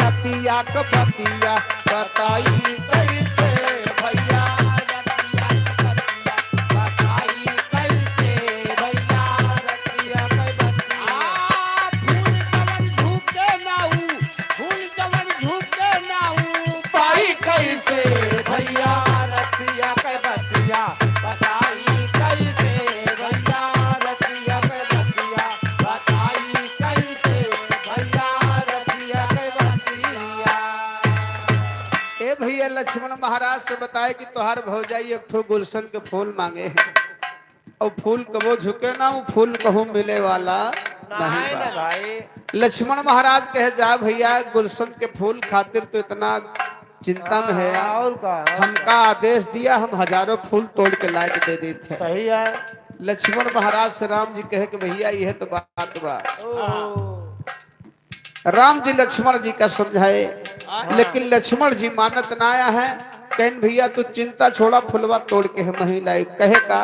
रतिया का बतिया बताई कैसे भैया रतिया के बतिया बताई कैसे भैया रतिया के बतिया फूल जवन झुके नाऊ फूल जवन झुके नाऊ पाई कैसे भैया रतिया के बतिया बताई कैसे भैया रतिया के बतिया बताई कैसे भैया रतिया के बतिया ए भैया लक्ष्मण महाराज से बताए कि तोहार भौजाई एक ठो गुलशन के फूल मांगे हैं और फूल कबो झुके ना वो फूल कहूँ मिले वाला नहीं नहीं ना बा। भाई लक्ष्मण महाराज कहे जा भैया गुलशन के फूल खातिर तो इतना चिंता में है और का हमका आदेश दिया हम हजारों फूल तोड़ के ला के दे दी थे सही है लक्ष्मण महाराज से राम जी कहे कि भैया यह तो बात बा राम जी लक्ष्मण जी का समझाए लेकिन लक्ष्मण जी मानत ना आया है कहन भैया तू चिंता छोड़ा फुलवा तोड़ के है महिला कहे का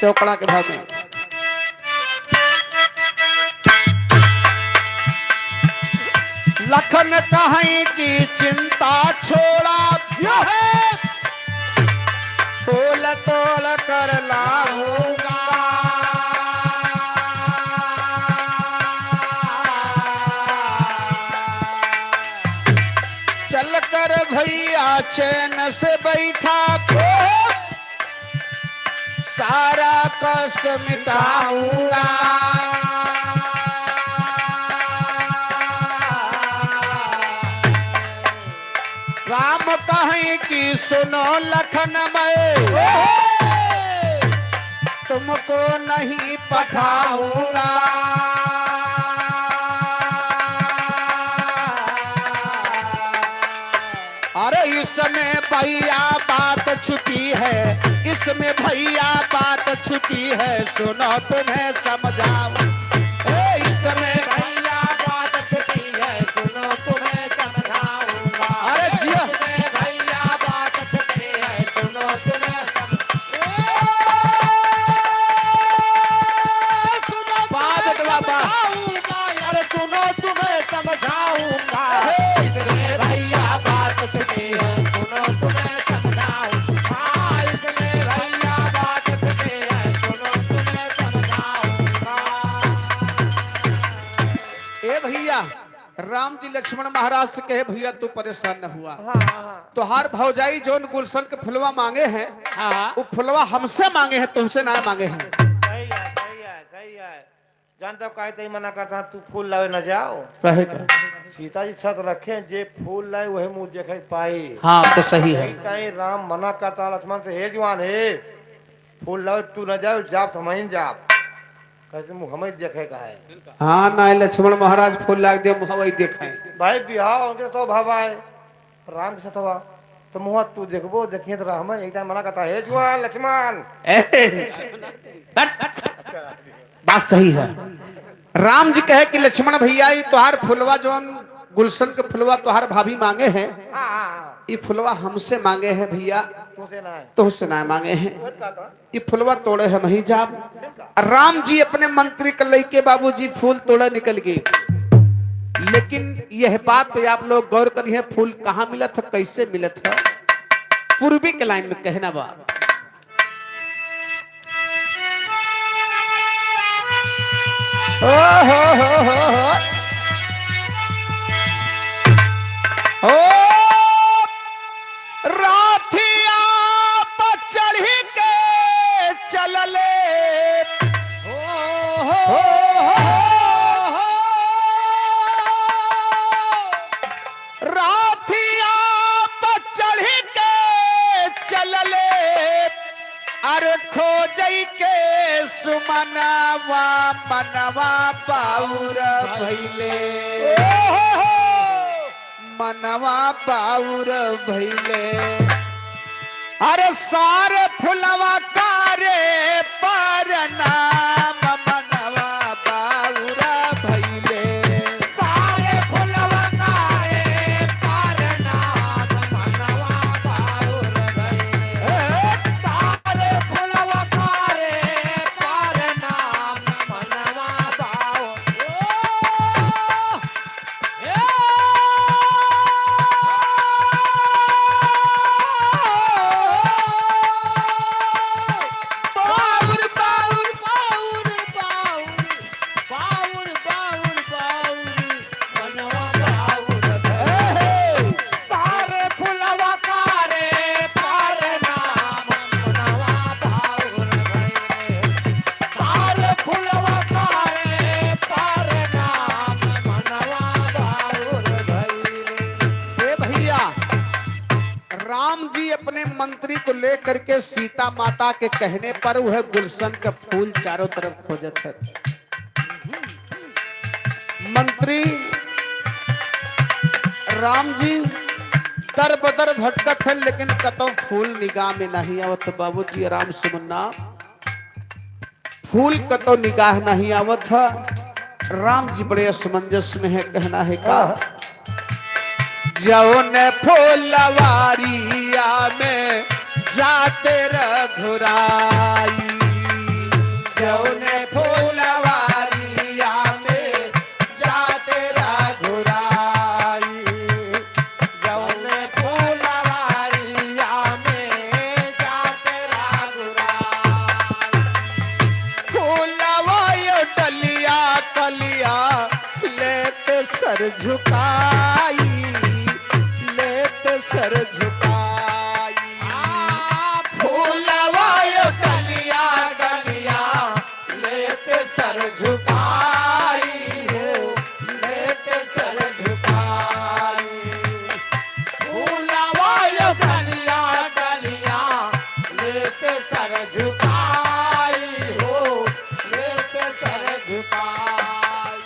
चौकड़ा के भाव में लखन कहीं की चिंता छोड़ा फूल तोड़ कर लाऊंगा चल कर भैया चैन से बैठा सारा कष्ट मिटाऊंगा राम कहें कि सुनो लखन मैं तुमको नहीं पठाऊंगा अरे इसमें भैया बात छुपी है इसमें भैया बात छुपी है सुनो तुम्हें समझाऊं इसमें भैया बात छुपी है सुनो तुम्हें समझाऊंगा अरे जिया इसमें भैया बात छुपी है सुनो तुम्हें बात बाबा अरे सुनो तुम्हें समझाऊंगा इसमें भैया बात छुपी है सुनो तुम्हें समझाऊंगा इसमें भैया बात छुपी है सुनो तुम्हें समझाऊंगा ए भैया राम जी लक्ष्मण महाराज से कहे भैया तू परेशान न हुआ हाँ हाँ तो हर भौजाई जोन गुलशन के फुलवा मांगे हैं वो फुलवा हमसे मांगे हैं तुमसे ना मांगे हैं सही है सही है सही है जानता कहते ही मना करता तू फूल लावे न जाओ कहे का सीता जी सत रखे जे फूल लाए वही मुंह देखे पाई हाँ तो सही है कहीं राम मना करता लक्ष्मण से हे जवान हे फूल लावे तू न जाओ जाप तो हम जाप कहते मुँह हमें देखे का है हाँ ना लक्ष्मण महाराज फूल लाग दे मुँह वही देखाए भाई बिहाव उनके तो भाव आए राम के साथ तो मुँह तू देखबो देखिए तो राम एक टाइम मना करता हे जवान लक्ष्मण बात सही है राम जी कहे कि लक्ष्मण भैया ये तोहार फुलवा जोन गुलशन के फुलवा तोहार भाभी मांगे हैं हाँ हाँ ये फुलवा हमसे मांगे हैं भैया तुझसे ना है तुमसे ना मांगे हैं ये फुलवा तोड़े है वही जाब राम जी अपने मंत्री के लेके बाबूजी फूल तोड़े निकल गए लेकिन यह बात पे आप लोग गौर करिए फूल कहाँ मिला था कैसे मिला था पूर्वी के लाइन में कहना बा ओ हो ओ राथिया पर चढ़ी के चलले हो राथिया पर चढ़ी के चलले अरे खोजई के सुमनवा मनवा पाउर भैले मनवा पाउर भैले अरे सारे फुलवा कारे पर नाम मनवा पाउर भैले सारे फुलवा कारे पर नाम मनवा बाउर भइले सारे फुलवा कारे पर नाम मनवा बाउर पाउर पाउर मनवा बाउर भइले सारे फुलवा कारे पर नाम मनवा बाउर भइले सारे फुलवा कारे पर नाम मनवा बाउर भइले ए भैया राम जी अपने मंत्री को लेकर के सीता माता के कहने पर वह गुलशन का फूल चारों तरफ खोजत है। मंत्री राम जी दर बदर भटकत है लेकिन कतो फूल निगाह में नहीं आवत। बाबूजी आराम से मुन्ना फूल कतो निगाह नहीं आवत है। राम जी बड़े असमंजस में है। कहना है का जौन फूलवारिया में जाते रघुराई जौन फूलवारिया में जाते रघुराई जौन फूलवारिया में जाते रागुराई फूलवायो डलिया कलिया लेते सर झुकाई लेते सर झुकाई फूलवायो डलिया डलिया लेते सर झुकाई हो लेते सर झुकाई फूलवायो डलिया डलिया लेते सर झुकाई हो लेते सर झुकाई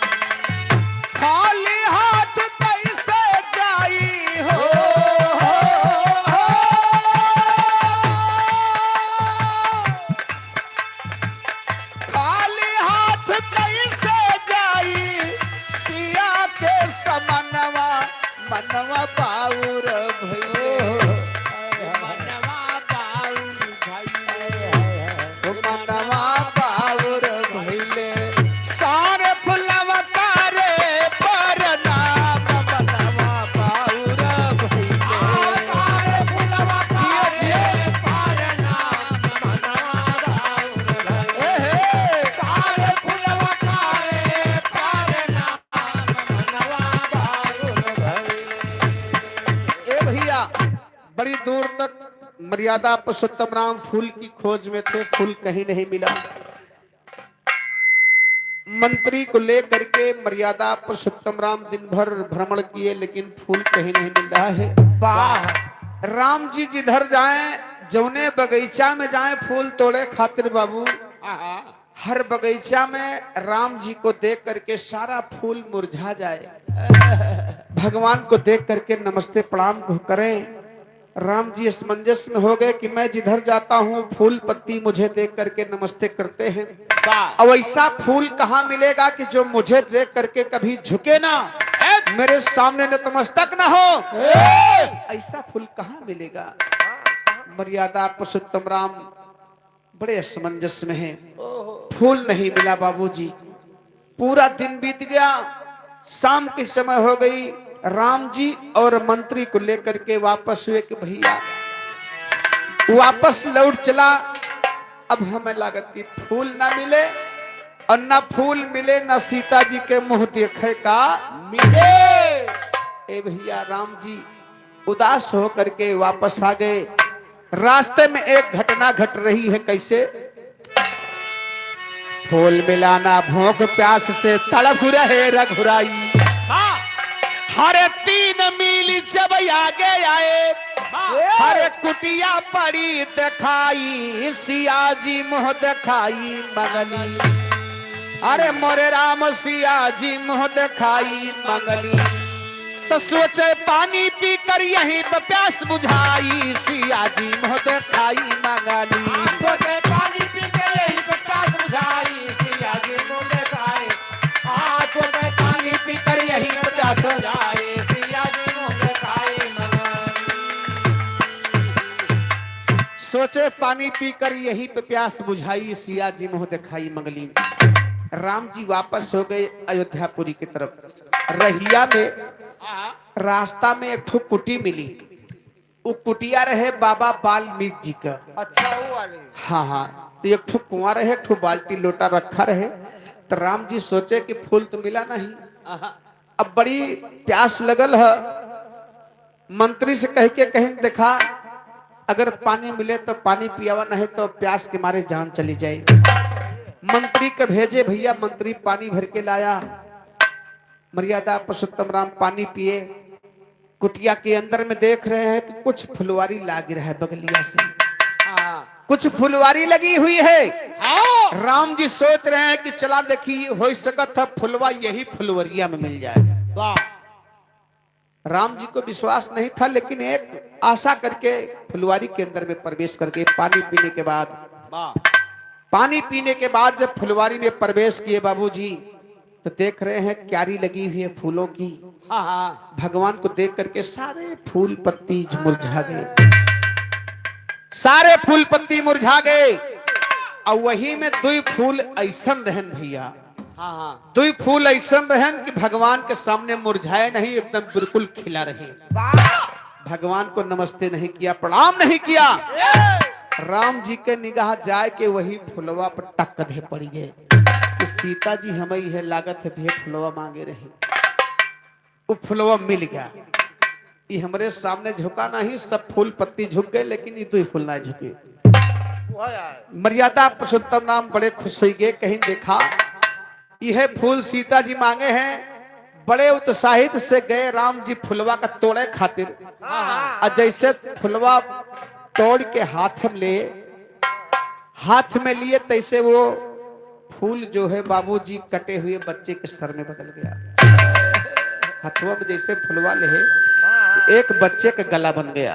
खाली हाथ कैसे जाई हो खाली हाथ कैसे जाई सिया के समनवा मनवा पाउर भइले मनवा बाउर भइले मनवा पाउर भइले सारे फुलवा कारे पर नाम मनवा पाउर भइले सारे फुलवा जिया, जिया। पर नाम मनवा बाउर भइले सारे फुलवा कारे पर नाम मनवा बाउर भइले ए भैया बड़ी दूर तक मर्यादा पुरुषोत्तम राम फूल की खोज में थे। फूल कहीं नहीं मिला। मंत्री को लेकर के मर्यादा पुरुषोत्तम राम दिन भर भ्रमण किए लेकिन फूल कहीं नहीं मिल रहा है। वाह राम जी जिधर जाएं जौने बगीचा में जाएं फूल तोड़े खातिर बाबू हर बगीचा में राम जी को देख करके सारा फूल मुरझा जाए। भगवान को देख करके नमस्ते प्रणाम को करें। राम जी असमंजस में हो गए कि मैं जिधर जाता हूँ फूल पत्ती मुझे देख करके नमस्ते करते हैं। अब ऐसा फूल कहाँ मिलेगा कि जो मुझे देख करके कभी झुके ना, मेरे सामने नतमस्तक ना हो। ऐसा फूल कहाँ मिलेगा। मर्यादा पुरुषोत्तम राम बड़े असमंजस में हैं। फूल नहीं मिला बाबूजी। पूरा दिन बीत गया। शाम के समय हो गई। राम जी और मंत्री को लेकर के वापस हुए कि भैया वापस लौट चला। अब हमें लागत कि फूल ना मिले और न फूल मिले न सीता जी के मुंह देखे का मिले। ए भैया राम जी उदास होकर के वापस आ गए। रास्ते में एक घटना घट रही है, कैसे? फूल मिलाना भूख प्यास से तड़प रहे रघुराई। वाह हरे 3 मील जब आगे आए, वाह हरे कुटिया पड़ी दिखाई, सिया जी मुंह दिखाई मंगली। अरे मोरे राम सिया जी मुंह दिखाई मंगली। तो सोचे पानी पी कर यहीं पे प्यास बुझाई, सिया जी मुंह दिखाई मंगली। सोचे पानी पी के यही पे प्यास बुझाई, सिया जी मुंह दिखाए। सोचे पानी पी कर यही पे प्यास बुझाए, सिया जी मुंह दिखाए सोचे पानी पीकर यहीं पे प्यास बुझाई, सिया जी मुंह दिखाई मंगली। राम जी वापस हो गए अयोध्यापुरी की तरफ। रहिया में रास्ता में एक ठो कुटी मिली। वो कुटिया रहे बाबा वाल्मीकि जी का। अच्छा वो वाले हाँ हाँ, तो एक ठो कुआं रहे, ठो बाल्टी लोटा रखा रहे। तो राम जी सोचे कि फूल तो मिला नहीं, अब बड़ी प्यास लगल है। मंत्री से कह के कहीं देखा अगर पानी मिले तो पानी पियावा, नहीं तो प्यास के मारे जान चली जाए। मंत्री के भेजे भैया, मंत्री पानी भर के लाया। मर्यादा पुरुषोत्तम राम पानी पिए। कुटिया के अंदर में देख रहे हैं कि कुछ फुलवारी लाग रहा है बगलिया से, कुछ फुलवारी लगी हुई है। राम जी सोच रहे हैं कि चला देखिए हो सकत है फुलवा यही फुलवरिया में मिल जाए। वाह राम जी को विश्वास नहीं था, लेकिन एक आशा करके फुलवारी के अंदर में प्रवेश करके पानी पीने के बाद, पानी पीने के बाद जब फुलवारी में प्रवेश किए बाबूजी, तो देख रहे हैं क्यारी लगी हुई है फूलों की। भगवान को देख करके सारे फूल पत्ती मुरझा गए, सारे फूल पत्ती मुरझा गए। और वही में 2 फूल ऐसन रहन भैया, 2 फूल ऐसन रहन कि भगवान के सामने मुरझाए नहीं, एकदम बिल्कुल खिला रहे। भगवान को नमस्ते नहीं किया, प्रणाम नहीं किया। राम जी के निगाह जाए के वही फुलवा पर टक दे पड़ी गए कि सीता जी हमें है लागत है भी फुलवा मांगे रहे। वो फुलवा मिल गया। ये हमारे सामने झुका नहीं, सब फूल पत्ती झुक गए, लेकिन ये 2 फूल ना झुके। मर्यादा पुरुषोत्तम राम बड़े खुश हो गए। कहीं देखा यह फूल सीता जी मांगे हैं। बड़े उत्साहित से गए राम जी फुलवा का तोड़े खातिर। और जैसे फुलवा तोड़ के हाथ में लिए, तैसे वो फूल जो है बाबूजी कटे हुए बच्चे के सर में बदल गया। हथुआ में जैसे फुलवा ले एक बच्चे का गला बन गया,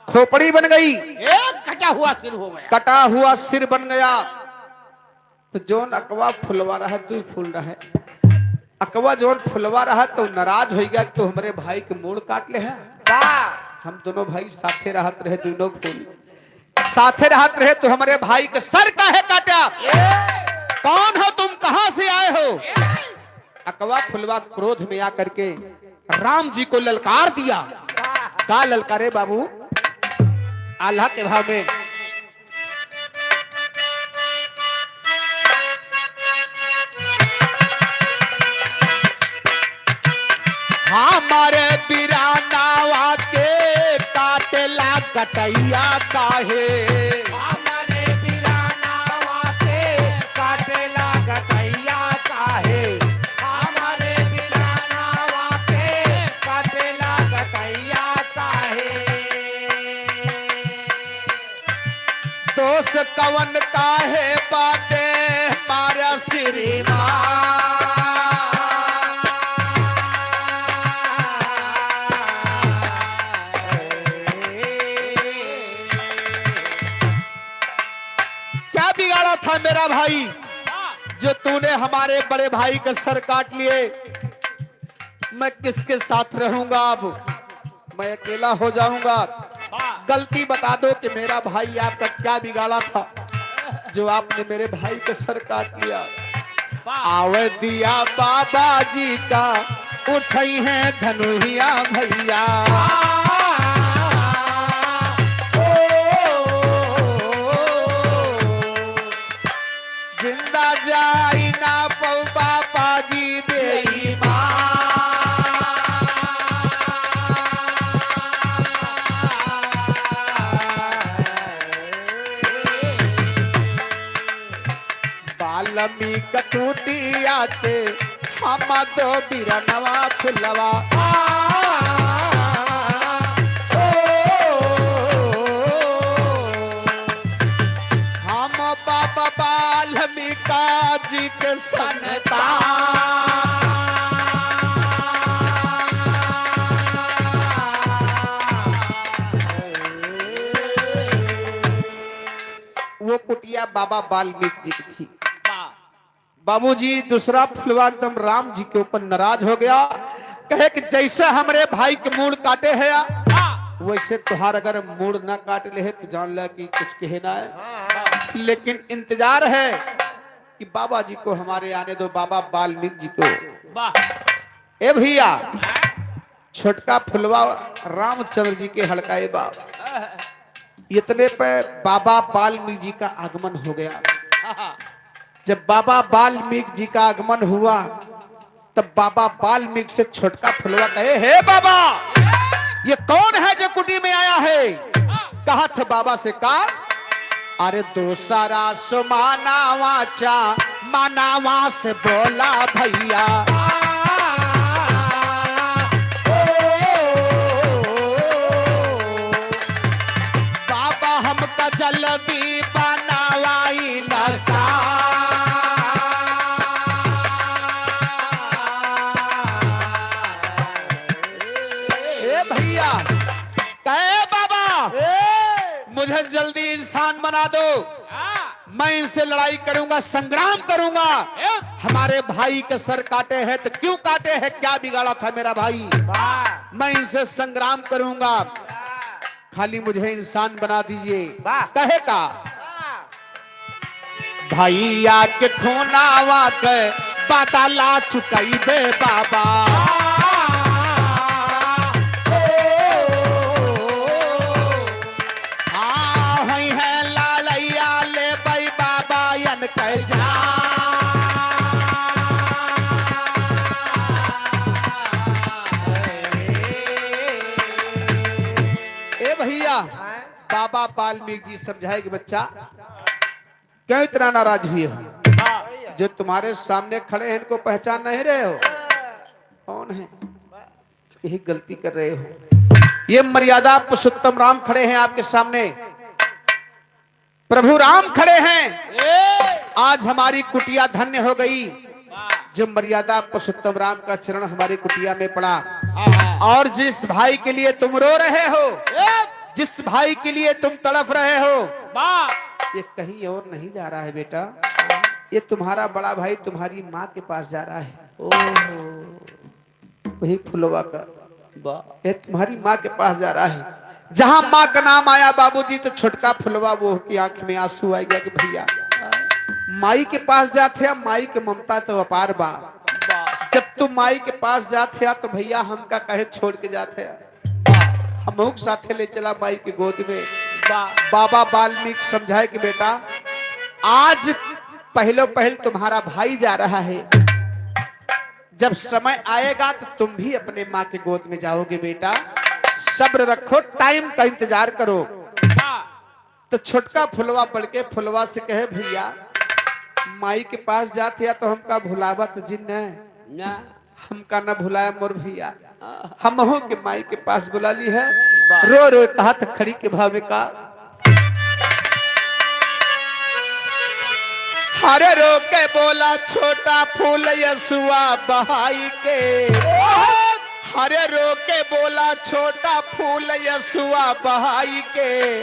खोपड़ी बन गई, एक कटा हुआ सिर हो गया। कटा हुआ सिर बन गया। तो जोन अकवा फुलवा रहा 2 फूल रहे, अकवा जोन फुलवा रहा तो नाराज हो गया तो हमारे भाई के मूड़ काट ले है। हम दोनों भाई साथे रहत रहे, दोनों फूल साथे रहत रहे, तो हमारे भाई के सर काहे काटा? कौन हो तुम, कहां से आए हो? अकवा फुलवा क्रोध में आकर के राम जी को ललकार दिया। का ललकारे बाबू? आल्हा के भाव में हमारे बिरानावा के काटेला कटैया काहे, हमारे बिरानावा के काटेला गटैया काहे, हमारे बिरानावा के काटेला गटैया काहे। दोष कवन काहे बाते मारा श्रीमान। क्या बिगाड़ा था मेरा भाई जो तूने हमारे बड़े भाई का सर काट लिए? मैं किसके साथ रहूंगा? अब मैं अकेला हो जाऊंगा। गलती बता दो कि मेरा भाई आपका क्या बिगाड़ा था जो आपने मेरे भाई का सर काट लिया? आवे दिया बाबा जी का उठई है धनुहिया भैया। जिंदा जा वाल्मीकि कुटिया के हम दो बिरनवा फुलवा हम बाबा वाल्मीकि जी के संतान वो कुटिया बाबा वाल्मीकि जी की थी। बाबूजी दूसरा फुलवा एकदम राम जी के ऊपर नाराज हो गया, कहे कि जैसे हमरे भाई के मूड काटे है वैसे तुहार अगर मूड ना काट ले है तो जान ला कि कुछ कहे ना है, लेकिन इंतजार है कि बाबा जी को हमारे आने दो, बाबा वाल्मीकि जी को। ए भैया छोटका फुलवा रामचंद्र जी के हड़काए बाप, इतने पे बाबा वाल्मीकि जी का आगमन हो गया। जब बाबा वाल्मीकि जी का आगमन हुआ तब बाबा वाल्मीकि से छोटका फुलवा कहे, हे बाबा ये कौन है जो कुटी में आया है? कहा था बाबा से का, अरे दोसारा सुमाना वाचा मानावा से बोला भैया, बाबा हमका जल्दी बनावाई नसा। भैया कहे बाबा मुझे जल्दी इंसान बना दो, मैं इनसे लड़ाई करूंगा, संग्राम करूंगा। हमारे भाई के सर काटे हैं तो क्यों काटे हैं, क्या बिगाड़ा था मेरा भाई, मैं इनसे संग्राम करूंगा, खाली मुझे इंसान बना दीजिए। कहे का भैया के खूनावा के बाताला चुकाई बे बाबा, बाबा वाल्मीकि जी समझाए कि बच्चा क्यों इतना नाराज हुए हो, जो तुम्हारे सामने खड़े हैं इनको पहचान नहीं रहे हो, कौन है, यही गलती कर रहे हो। ये मर्यादा पुरुषोत्तम राम खड़े हैं आपके सामने, प्रभु राम खड़े हैं, आज हमारी कुटिया धन्य हो गई। जो मर्यादा पुरुषोत्तम राम का चरण हमारी कुटिया में पड़ा, और जिस भाई के लिए तुम रो रहे हो, जिस भाई के लिए तुम तड़फ रहे हो, ये कहीं और नहीं जा रहा है बेटा, ये तुम्हारा बड़ा भाई तुम्हारी माँ के पास जा रहा है। वही फुलवा का ये तुम्हारी माँ के पास जा रहा है। जहां माँ का नाम आया बाबूजी तो छोटका फुलवा वो की आंख में आंसू आ गया कि भैया माई के पास जाते, माई के ममता तो अपार बा, जब तुम माई के पास जाते तो भैया हमका कहे छोड़ के जाते, हम साथे ले चला माई की गोद में। बाबा वाल्मीकि समझाए कि बेटा आज पहलो पहल तुम्हारा भाई जा रहा है, जब समय आएगा तो तुम भी अपने माँ के गोद में जाओगे बेटा, सब्र रखो, टाइम का इंतजार करो। तो छोटका फुलवा बढ़ के फुलवा से कहे भैया माई के पास जाते तो हमका भुलावा तो जिन हमका न भुलाया मोर भैया, हम हो के माई के पास बुला ली है। रो रो कहा तो खड़ी के भाव का हरे रो के बोला छोटा फूल यसुआ बहाई के, हरे रो के बोला छोटा फूल यसुआ बहाई के,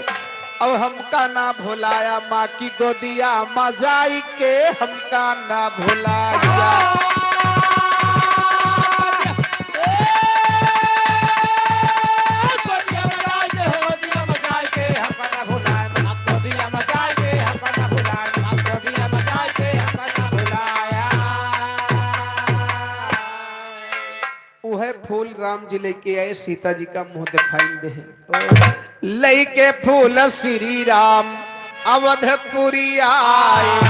अब हमका ना भुलाया माँ की गोदिया मजाई के, हमका ना भुलाया। फूल राम जी लेके आए, सीता जी का मुंह दिखाई दे, लेके फूल श्री राम अवधपुरी आए,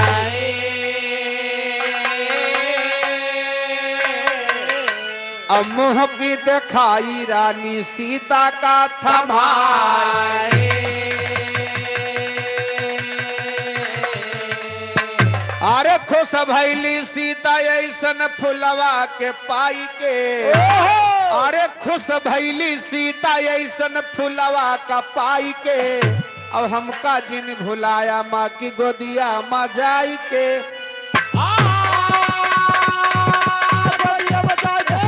अब मुंह की दिखाई रानी सीता का थमाए, अरे खुश खुश भैली सीता ऐसन फुलवा के पाई के। अरे खुश भैली सीता ऐसन फुलवा का पाई के। अब हमका जिन भुलाया माँ की गोदिया माँ जाई के। गोदिया बजा दे,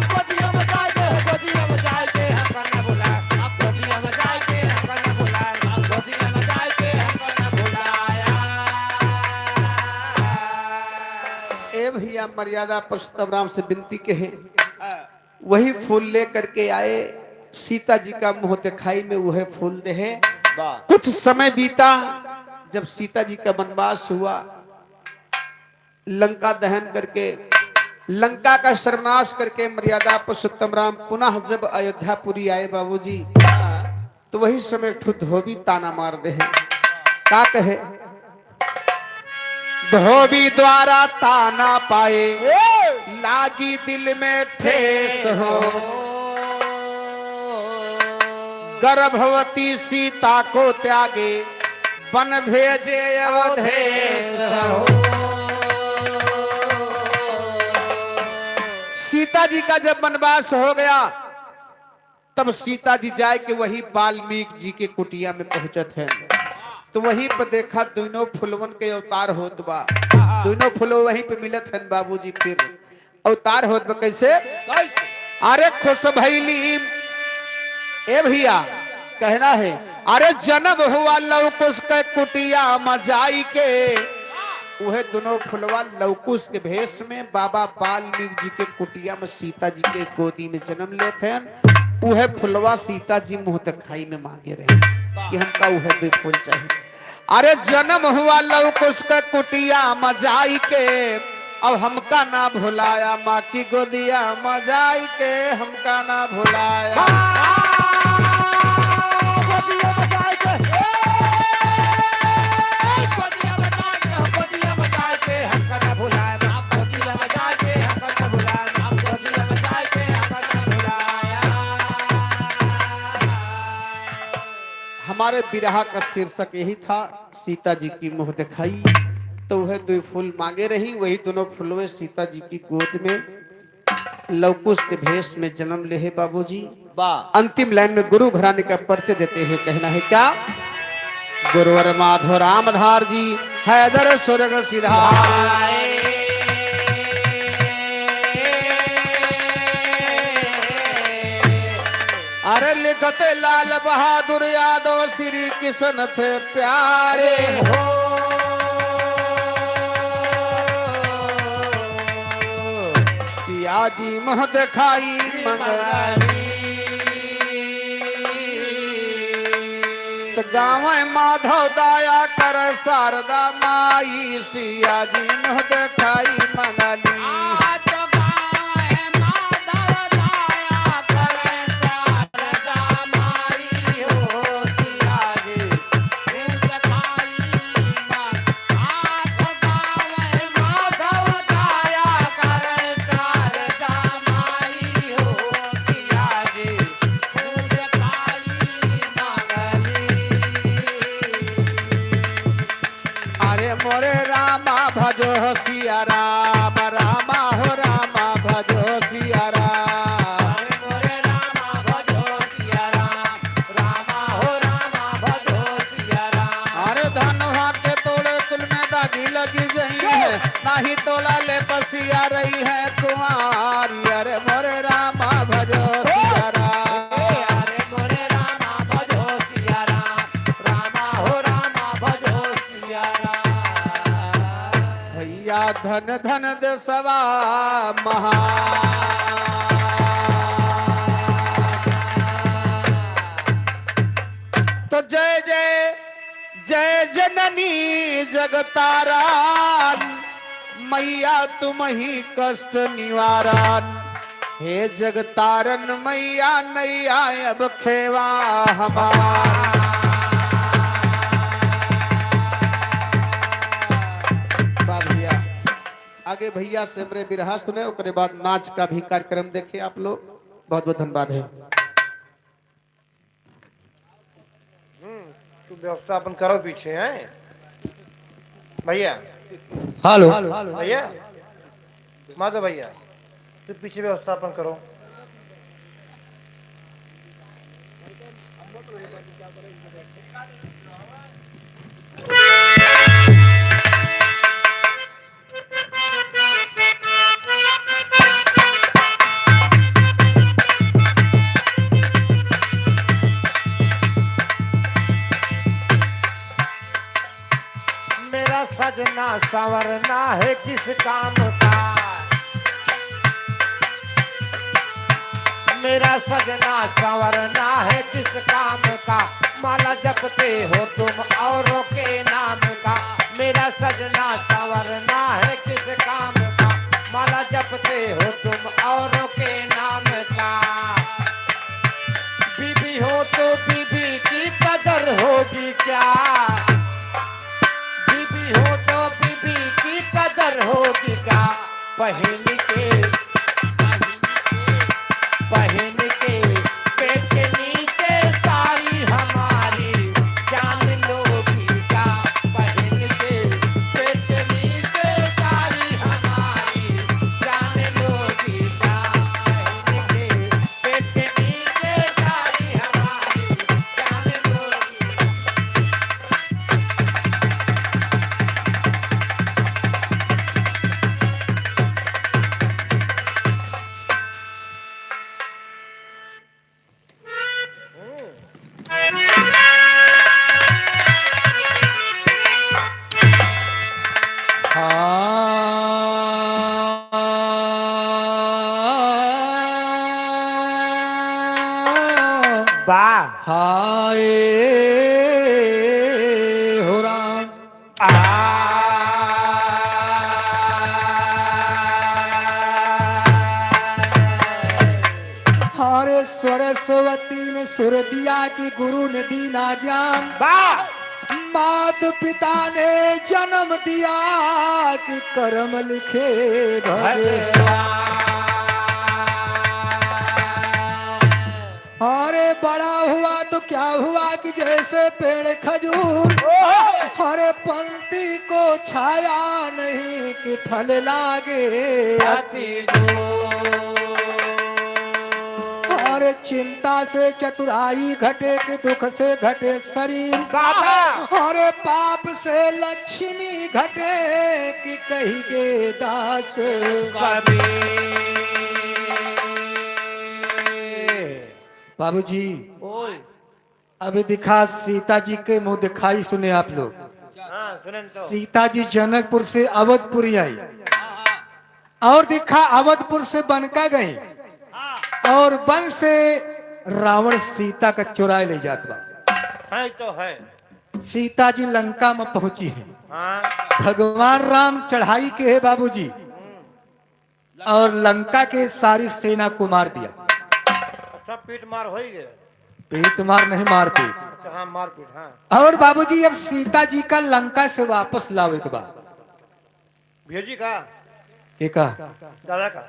गोदिया बजा दे, गोदिया बजा दे, हमका न भुलाया। गोदिया बजा दे, हमका न भुलाया। गोदिया बजा दे, हमका न भुलाया। ए भैया मर्यादा पुरुषोत्तम राम से विनती के हैं, वही फूल ले करके आए। सीता जी का मुंह दिखाई में वह फूल दे। कुछ समय बीता, जब सीता जी का वनवास हुआ, लंका दहन करके, लंका का सर्वनाश करके मर्यादा पुरुषोत्तम राम पुनः जब अयोध्यापुरी आए बाबूजी, तो वही समय धोबी ताना मार दे। का कहे? धोबी द्वारा ताना पाए, लागी दिल में ठेस हो। गर्भवती सीता को त्यागे, वन भेजे अवधेश हो। सीता जी का जब वनवास हो गया, तब सीता जी जाए कि वही वाल्मीकि जी के कुटिया में पहुंचत है। तो वहीं पर देखा दोनों फुलवन के अवतार होत बा। दोनों फुलो वहीं पे मिलत हैं बाबूजी। फिर अवतार होत बा कैसे? अरे खुश भैली ए भैया कहना है, अरे जन्म हुआ लवकुश के कुटिया मजाई के। वह दोनों फुलवा लवकुश के भेष में बाबा वाल्मीकि जी के कुटिया में सीता जी के गोदी में जन्म लेते हैं। वह फुलवा सीता जी मुंह दिखाई में मांगे रहे कि हमका वह दे फूल चाहिए। अरे जन्म हुआ लवकुश के कुटिया मजाई के। अब हमका ना भुलाया माँ की गोदिया मजाई के। हमका ना भुलाया। गोदिया बजा दे, गोदिया बजा दे, गोदिया बजा दे, हमका न भुलाया। गोदिया बजा दे, हमका न भुलाया। गोदिया बजा दे, हमका न भुलाया। हमारे विरह का शीर्षक यही था, सीता जी की मुंह दिखाई। तो वह दो फूल मांगे रही, वही दोनों फूलवे सीता जी की गोद में लवकुश के भेष में जन्म ले है बाबूजी। अंतिम लाइन में गुरु घराने का परिचय देते हुए कहना है क्या? गुरुवर माधव रामधार जी हैदर स्वर्ग सिधाए। अरे लिखते लाल बहादुर यादव श्री किशन थे प्यारे हो। सिया जी मुँह दिखाई मंगली। गाँव माधव दाया कर शारदा माई। सिया जी मुँह दिखाई मंगली। मोरे रामा भजो सिया राम, रामा हो रामा भजो सिया राम। मोरे रामा भजो सिया राम, रामा हो रामा भजो सिया राम। अरे धनुहा के तोड़े कुल में दागी लगी जई है, नाही तोला ले पसिया रही है कुमारी। अरे मोरे रामा भजो सिया राम। अरे मोरे रामा भजो सिया राम, रामा हो रामा भजो सिया राम। भैया धन धन देसवा महा। तो जय जय जय जननी जगतारा। मैया तुम ही कष्ट निवारण। हे जगतारन मैया नैया अब खेवा हमार। आगे भैया से मेरे बिरहा सुने, उसके बाद नाच का भी कार्यक्रम देखे आप लोग। बहुत बहुत धन्यवाद है। तू व्यवस्था अपन करो पीछे है। भैया हेलो भैया माधव भैया तो पीछे व्यवस्थापन करो। मेरा सजना संवरना है किस काम का, मेरा सजना संवरना है किस काम का, माला जपते हो तुम औरों के नाम का। मेरा सजना संवरना है किस काम का, माला जपते हो तुम औरों के नाम का। बीबी हो तो बीबी की कदर होगी क्या, बीबी हो तो बीबी की कदर होगी क्या। पहन के पेट के नीचे साड़ी हमारी जान लोगी क्या। पहन के पेट के नीचे साड़ी हमारी जान लोगी क्या। पहन के पेट के नीचे साड़ी हमारी जान लोगी क्या। वाह हाय हो राम हरे सरस्वती ने सुर दिया कि गुरु ने दीना ज्ञान, वाह मात पिता ने जन्म दिया कि कर्म लिखे भगवान। अरे बड़ा हुआ तो क्या हुआ कि जैसे पेड़ खजूर, हरे पंक्ति को छाया नहीं कि फल लागे अति दूर। अरे चिंता से चतुराई घटे कि दुख से घटे शरीर, बाबा अरे पाप से लक्ष्मी घटे कि कही के दास बाबूजी। अभी दिखा सीता जी के मुंह दिखाई सुने आप लोग। हाँ सुने तो। सीता जी जनकपुर से अवधपुरी आई और दिखा अवधपुर से बनका गई और वन से रावण सीता का चुराए ले जाता है तो है। सीता जी लंका में पहुंची है। हाँ भगवान राम चढ़ाई के है बाबूजी और लंका के सारी सेना को मार दिया। अच्छा पीट मार हो ही गया। पीट मार नहीं मार पीट। अच्छा हाँ मार पीट हाँ। और बाबूजी अब सीता जी का लंका से वापस लाओ एक बार। भेजी का एक का दादा का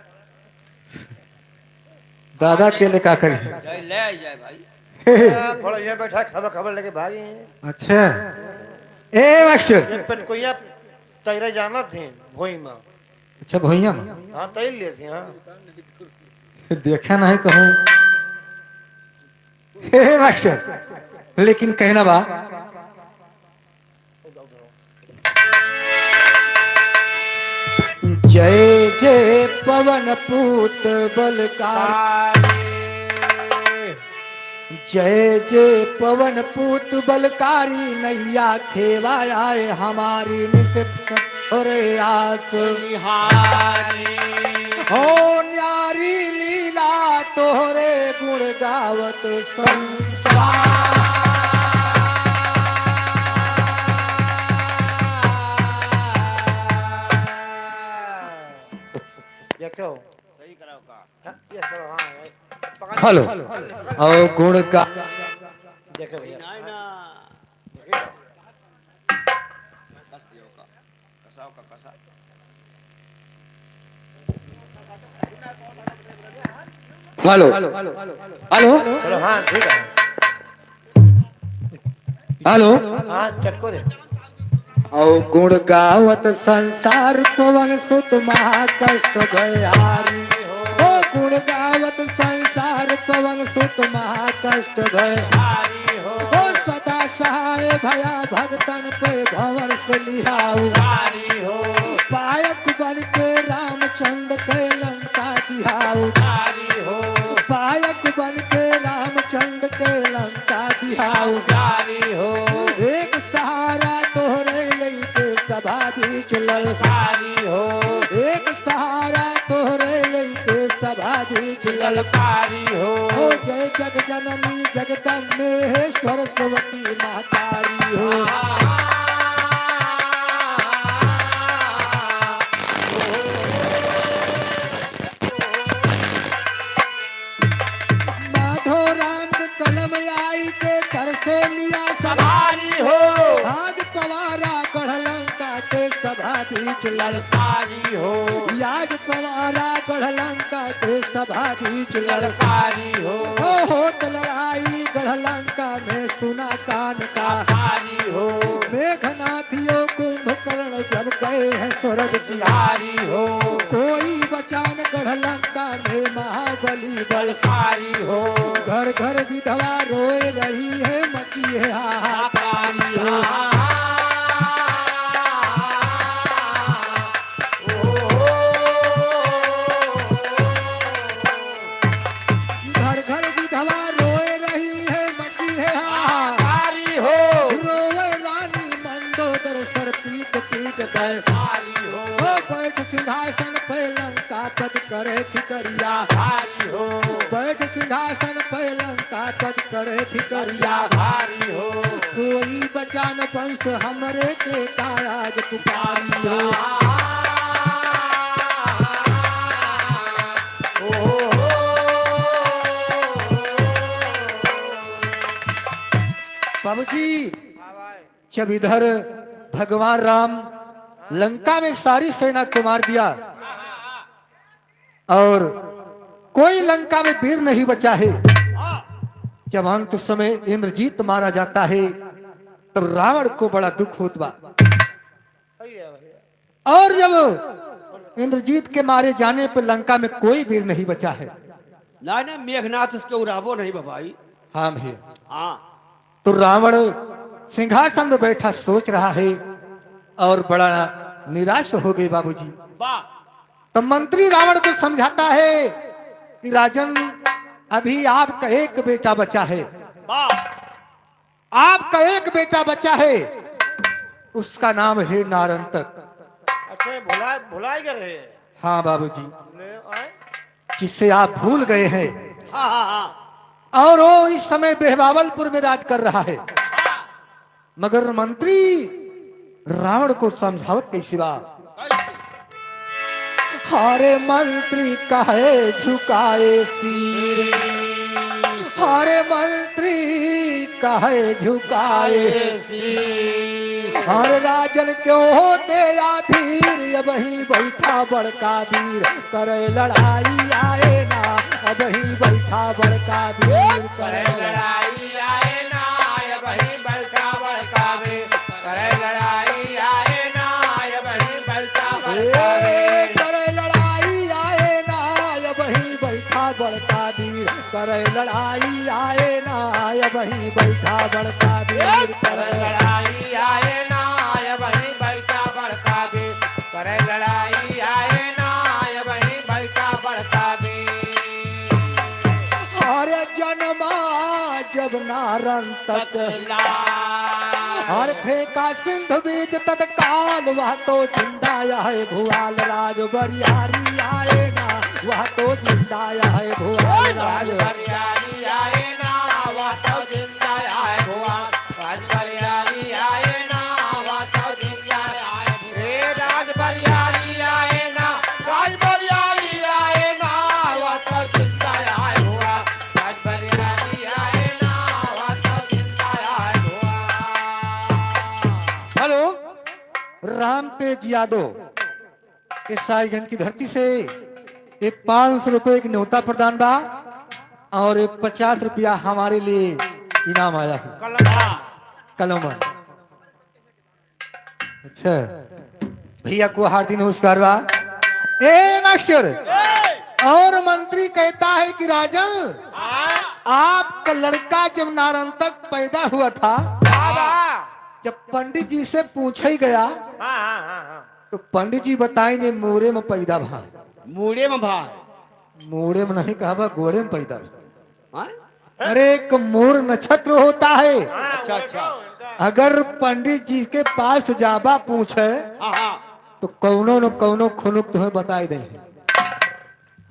दादा के लिए का करी ले आई जाए भाई। थोड़ा ये बैठा खबर खबर लेके भागी हैं। अच्छा ए मास्टर ये पेटकोइया तैरे जाना थी भोई में। अच्छा भैया में हाँ तैर लिए थी हाँ। देखा नहीं तो हूँ ए मास्टर लेकिन कहना बा जय जय पवन पूत बलकार, जय जय पवन पूत बलकारी नैया खेवा आए हमारी निशित आस हो न्यारी लीला तोहरे गुण गावत संसार। देखो सही कराओ का। हाँ, ये करो हाँ पकड़ हेलो और गुण का देखो भैया नहीं ना देखिए। कस दियो का कसाओ का कसा। हेलो हेलो चलो हाँ ठीक है। हेलो हाँ चटको दे और गुण गावत संसार पवन सुत महा कष्ट भयारी ओ गुण गावत संसार पवन सुत महा कष्ट भयारी ओ सदा सहाय भया भगतन पे भंवर से लिहाऊ पायक बन के रामचंद्र के लंका दिहाऊ पायक बन के रामचंद्र के लंका दिहाऊ एक सहारा तोहरे लेके सभा बीच ललकारी हो एक सहारा तोहरे लेके सभा बीच ललकारी हो ओ जय जग जननी जगदम्बे सरस्वती महतारी हो माधो राम के कलम आई के कर से लिया सवारी हो आज पवारा गढ़लंका के सभा बीच ललकारी हो आज पवारा गढ़लंका के सभा बीच ललकारी हो होत लड़ाई गढ़लंका में सुना कान का हो मेघनाथियों कुंभकर्ण जब गए हैं स्वर्ग सिहारी हो कोई बचान गढ़लंका में महाबली बलकारी हो घर घर विधवा रोए रही है मची है हाहाकारी हो घर घर विधवा रोए रही है मची है हाहाकारी हो रोवे रानी मंदोदर सर पीट पीट गए हो बैठ सिंहासन पे लंका पद करे फिकरिया हो बैठ सिंहासन पे लंका पद करे फिकरिया हो कोई बचान वंश हमरे के कायाज पुकारी हो बाबूजी जब इधर भगवान राम लंका में सारी सेना को मार दिया और कोई लंका में वीर नहीं बचा है जब अंत समय इंद्रजीत मारा जाता है तब रावण को बड़ा दुख होता और जब इंद्रजीत के मारे जाने पर लंका में कोई वीर नहीं बचा है ना ना मेघनाथ उसके उड़ावो नहीं भाई हाँ भैया हाँ तो रावण सिंहासन में बैठा सोच रहा है और बड़ा निराश हो गए बाबूजी वाह तो मंत्री रावण को समझाता है कि राजन अभी आपका एक बेटा बचा है वाह आपका एक बेटा बचा है उसका नाम है नारंतक अच्छा भुलाई गए हाँ बाबूजी जिससे आप भूल गए हैं हाँ हाँ हाँ और वो इस समय बेहबावलपुर में राज कर रहा है मगर मंत्री रावण को समझावत कैसी बात हरे मंत्री कहे झुकाए सिर हरे मंत्री कहे झुकाए हर राजन क्यों होते आधीर अब ही बैठा बड़का वीर करे लड़ाई आए ना अब ही बैठा बड़का वीर करे लड़ाई आए ना अब ही बैठा बड़का वीर करे लड़ाई आए ना अब ही बैठा बड़का वीर करे लड़ाई आए ना अब ही बैठा बड़का वीर करे लड़ाई आए ना अब ही बैठा बड़का वीर करे लड़ाई आए ना अब ही बैठा बड़का वीर करे लड़ाई आए ना अब ही बैठा बड़का वीर अरे जन्मा जब नारन तक हर फेंका सिंध बीज तत्काल वह तो जिंदा है भुआल राज बरियारी आए ना वह तो जिंदा है भुआल राज बरियारी आए ना वह तो जिंदा है भुआल राज बरियारी आए ना वह तो जिंदा है हे राज बरियारी आए ना राज बरियारी आए ना वह तो जिंदा है भुआल राज बरियारी आए ना वह तो जिंदा है भुआल। हेलो राम तेज यादव के साईगंज की धरती से ये 500 रुपए की न्योता प्रदान बा और 50 रुपया हमारे लिए इनाम आया है कलम अच्छा भैया को हार्दिक नमस्कार बा। ए मास्टर, और मंत्री कहता है कि राजन आपका लड़का जब नारंतक पैदा हुआ था, जब पंडित जी से पूछा ही गया तो पंडित जी बताएंगे मोरे में पैदा भा। मूड़े में भाई मोरे में नहीं कहा बा, गोरे में पैदा भा। हाँ? अरे एक मोर नक्षत्र होता है। अच्छा अच्छा अगर पंडित जी के पास जाबा पूछे हाँ हाँ तो कौनो न कौनो खुनुक तुम्हें बताई देंगे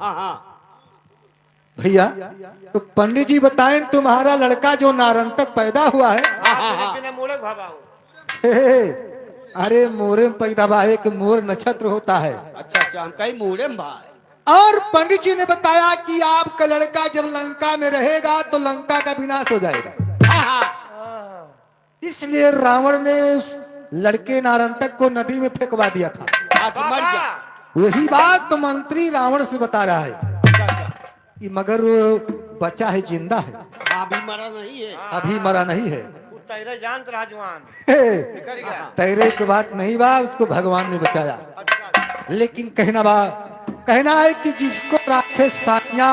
हाँ हाँ भैया। तो पंडित जी बताएं तुम्हारा लड़का जो नारंतक पैदा हुआ है, हे, अरे मोरे में पैदा हुआ है, एक मोर नक्षत्र होता है। अच्छा अच्छा हम कहीं मूड़े में भाई और पंडित जी ने बताया कि आपका लड़का जब लंका में रहेगा तो लंका का विनाश हो जाएगा। हाँ हाँ इसलिए रावण ने उस लड़के नारंतक को नदी में फेंकवा दिया था। हाँ, तो मर गया वही बात तो मंत्री रावण से बता रहा है अच्छा अच्छा कि मगर वो बच्चा है, जिंदा है, हाँ अभी मरा नहीं है अभी मरा नहीं है। तेरे जान तो राजवान हे, निकल गया। तेरे की बात नहीं बा, उसको भगवान ने बचाया। लेकिन कहना है कि जिसको राखे साया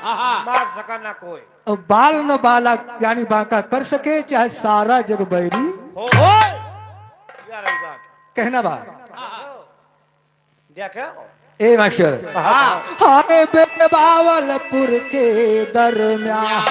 हाँ हाँ मार सका ना कोई और बाल न बाला यानी बांका कर सके, चाहे सारा जग बैरी हो ओए! क्या रही बात कहना बा। देखो ए मास्टर, हाय बावलपुर के दरमियान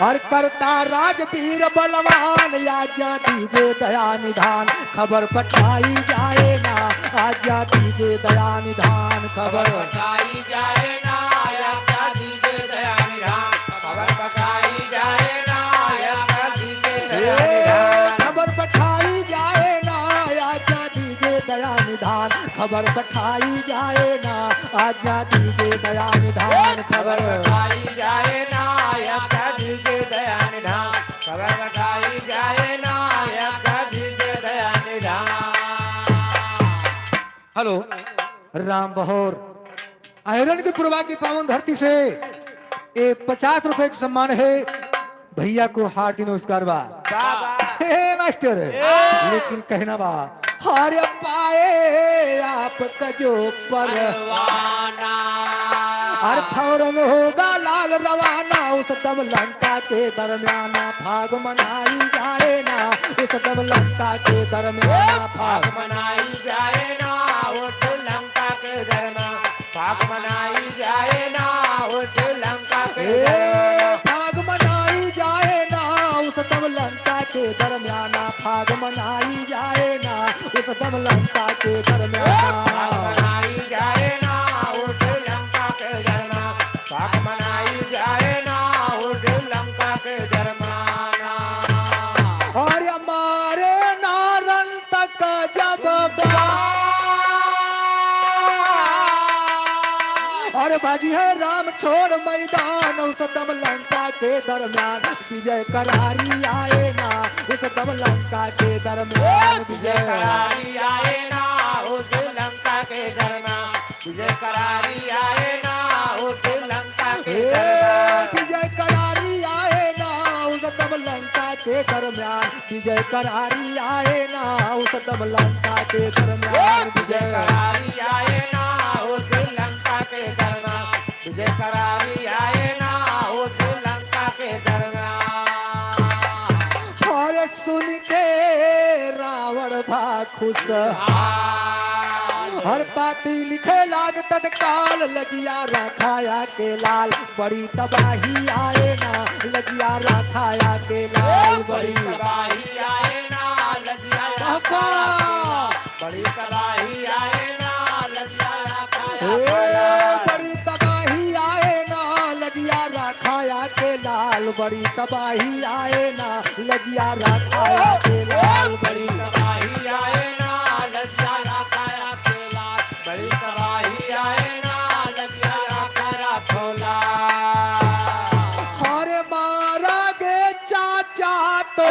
हर करता राजवीर बलवान, आज्ञा दीजिए दया निधान, खबर पठाई जाए ना, आज्ञा दीजिए दया निधान, खबर बताई जाए ना या क्या दीजिए दया निधान, खबर बताई जाए ना या क्या दीजिए दया निधान, खबर पठाई जाए ना, आज्ञा दीजिए दया निधान, खबर पठाई जाए ना, आज्ञा दीजिए दया निधान, खबर बताई जाए ना या क्या दीजिए दया निधान, खबर बताई जाए ना या क्या दीजिए दया निधान। हेलो राम बहोर आयरन की पुरवा की पावन धरती से ये 50 रुपए का सम्मान है। भैया को हार्दिक नमस्कार बा। हे मास्टर, लेकिन कहना बा हार पाए आपका जो परवाना, हर फौरन होगा लाल रवाना, उस दम लंका के दरमियाना भाग मनाई जाए ना, उस दम लंका के दरमियाना भाग मनाई जाए ना उठ लंका के दरमियान, भाग मनाई जाए ना उठ लंका के दरमियान, भाग मनाई जाए ना, उस दम लंका के दरमियाना भाग मनाई जाए ना, उस दम लंका के दरमियाना भाग मनाई जाए ना उठ लंका के दरमियान, भाग मनाई जाए ना उठ लंका के दरमियान। और हमारे नारन तक जब और भागी है राम छोड़ मैदान, उस दम लंका के दरमियान विजय करारी आए ना, उस दम लंका के दरमियान विजय करारी आए ना उठ लंका के दरमियान, विजय करारी आए ना उठ लंका के दरमियान, विजय करारी आए ना, उस दम लंका के दरमियान विजय करारी आए ना, उस दम लंका के दरमियान विजय करारी आए ना उठ लंका के दरमियान, विजय करारी आए ना उठ लंका के दरमियान। और सुन के रावण भा खुश, हर पाती लिखे लाग तत्काल, लगिया रखाया के लाल, बड़ी तबाही आए ना, लगिया रखाया के लाल, बड़ी तबाही आए ना लगिया बड़ी तबाही आए ना लगिया बड़ी तबाही आए ना, लगिया रखाया के लाल, बड़ी तबाही आए ना, लगिया रखाया के लाल, बड़ी तबाही आए ना लगिया रखाया के लाल, बड़ी तबाही आए ना लगिया रखाया खोला। अरे मारा गे चाचा तो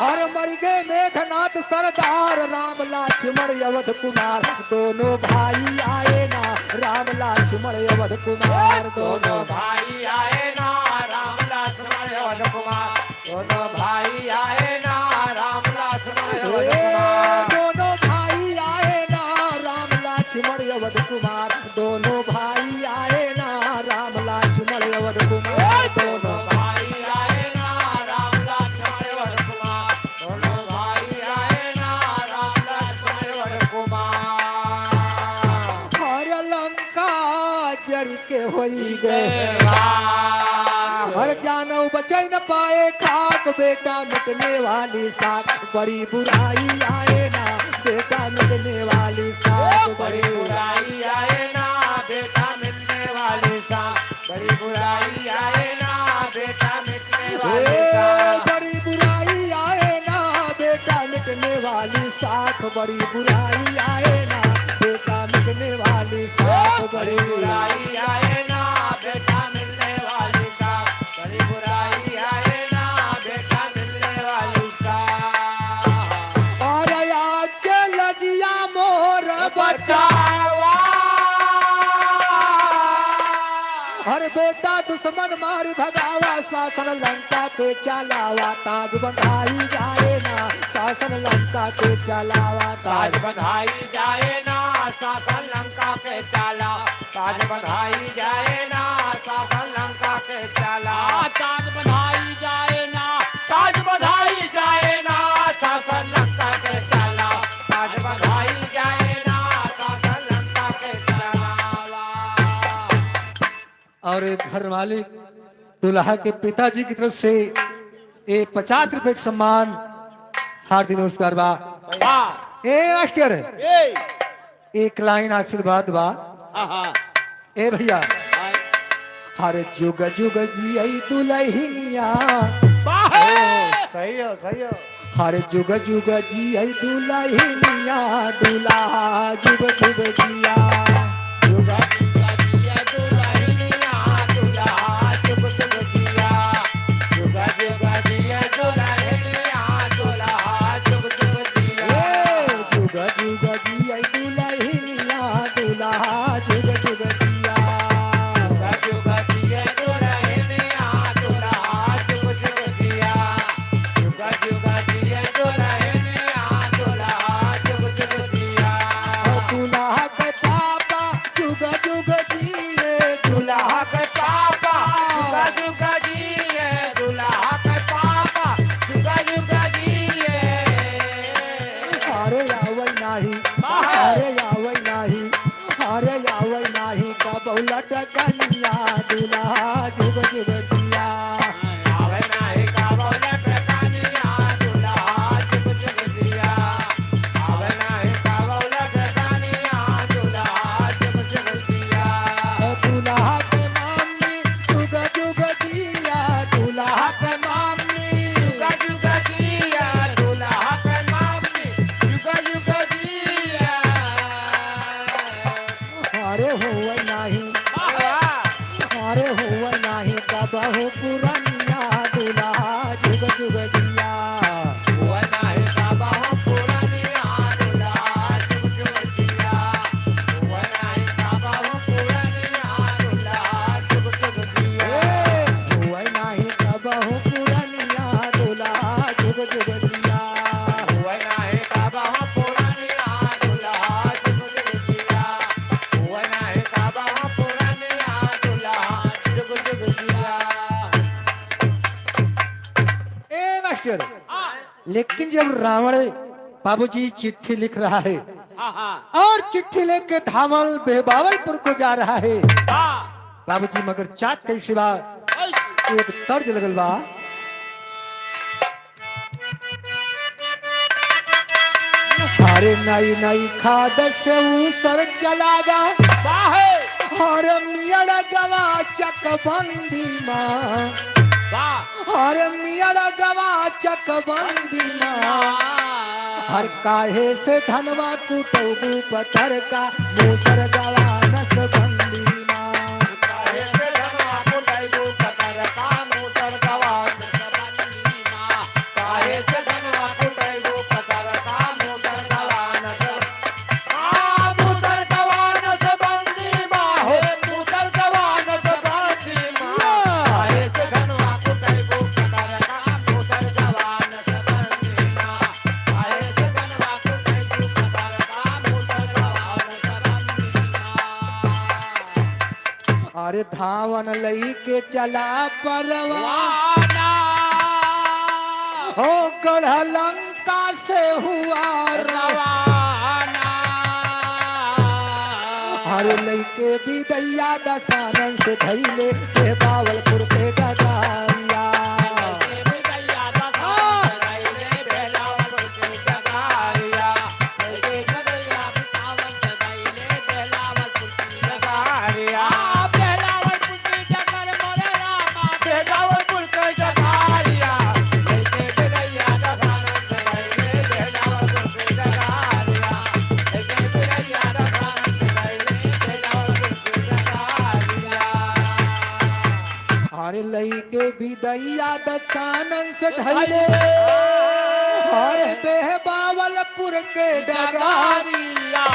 अरे मर गए मेघनाथ सरदार, राम लक्ष्मण अवध कुमार, दोनों भाई आए ना, राम लक्ष्मण अवध कुमार, दोनों भाई आए ना राम लक्ष्मण अवध कुमार, दोनों भाई आए ना राम लक्ष्मण ए, अवध कुमार। दोनों भाई आए ना राम लक्ष्मण अवध कुमार, दोनों भाई आए ना राम लक्ष्मण अवध कुमार, दोनों भाई आए ना राम लक्ष्मण अवध कुमार। दोनों भाई आए ना राम लक्ष्मण अवध कुमार। हर लंका जर के होई गए, हर जानव बचे न पाए खाक, बेटा मिटने वाली साख, बड़ी बुराई आए ना बेटा मिटने वाली साख, बड़ी बुराई आए ना बेटा मिटने वाली सा। बड़ी बुराई आए ना बेटा मिटने वाली सा। बड़ी बुराई आए ना बेटा मिटने वाली साख, बड़ी बुराई आए ना बेटा मिटने वाली साख, बड़ी बड़ी बुराई आए ना बेटा मिलने वाली सा। बड़ी बुराई आए ना बेटा मिलने वाली सा। और आगे लगिया मोर बचावा हर बेटा दुश्मन मार भगावा, शासन लंका के चलावा, ताज बंधाई जाए ना शासन लंका के चलावा, ताज बधाई जाए ना शासन लंका के चाला। ताज बधाई जाए ना शासन लंका के चाला। ताज बधाई जाए ना ताज बधाई जाए ना शासन लंका के चाला। ताज बधाई जाए ना शासन लंका के चाला। और घर मालिक दुल्हा के पिताजी की तरफ से ये 50 रुपए का सम्मान, हार्दिक नमस्कार बा। वाह ए मास्टर ए एक लाइन आशीर्वाद बा। आहा ए भैया हाय हर जुग जुग जियई दुल्हनिया, वाह सही हो सही हो। हर जुग जुग जियई दुल्हनिया, दुल्हा जुग जुग जिया, जुगा जुगा जिया दुल्हनिया, दुल्हा जुग जुग जिया। जुगा जुगा जिया दुल्हनिया, दुल्हा जुग जुग जिया। ए जुग जुग जियई दुल्हनिया, दुल्हा जुग जुग जिया, जुगा जुगा जिया दुल्हनिया, दुल्हा जुग जुग जिया। जुगा जुगा जिया दुल्हनिया, दुल्हा जुग जुग जिया। दुल्हा के पापा जुग जुग जिए, दुल्हा के पापा जुगा जुगा जिए। दुल्हा के पापा जुगा जुगा जिए। अरे आवै नाही, अरे आवै नाही, अरे आवै नाही का बहुलट कनिया, दुल्हा जुग जुग जिया, आवे नाही का बोलत कनिया, दुल्हा जुग जुग जिया। आवे नाही का बोलत कनिया, दुल्हा जुग जुग जिया। दुल्हा के मामी जुग जुग जिया, दुल्हा के मामी जुगा जुगा जिया, दुल्हा के मामी जुगा जुगा जिया। अरे होवै नाही, अरे होवै नाही का बहु पुरनिया, दुल्हा जुग जुग जिया, हुआ नाही का बहु पुरनिया, दुल्हा जुग जुग जिया। हुआ नाही का बहु पुरनिया, दुल्हा जुग जुग जिया। होवै नाही का बहु पुरनिया, दुल्हा जुग जुग जिया, हुआ नाही का बहु पुरनिया, दुल्हा जुग जुग जिया। हुआ नाही का बहु पुरनिया, दुल्हा जुग जुग जिया। ए मास्टर लेकिन जब रावण बाबूजी चिट्ठी लिख रहा है आहा और चिट्ठी लेके धामल बेबावलपुर को जा रहा है, वाह बाबूजी मगर चाट कैसे बा ऐसे एक तर्ज लगल बा। अरे नई नई खाद से ऊसर चलागा, वाह और मियड़ गवा चकबंदी माँ, वाह और मियड़ गवा चकबंदी माँ, हर काहे से धनवा कुटबू पत्थर का, मूसर गवा नसबंदी माँ, काहे से धनवा कुटैबू पतर का, मूसर गवा नसबंदी माँ। काहे से धनवा कुटैबू पतर का, मूसर गवा मूसर गवा नसबंदी माँ। हो मूसर गवा नसबंदी माँ। काहे से धनवा कुटैबू पतर का, मूसर अरे धावन लई के चला परवा हो गढ़ लंका से हुआ रवाना हर लइके विदैया दशानन से धैले के बावलपुर के डगारिया हर लइके विदैया दशानन से धैले हर बेह बावलपुर के डगारिया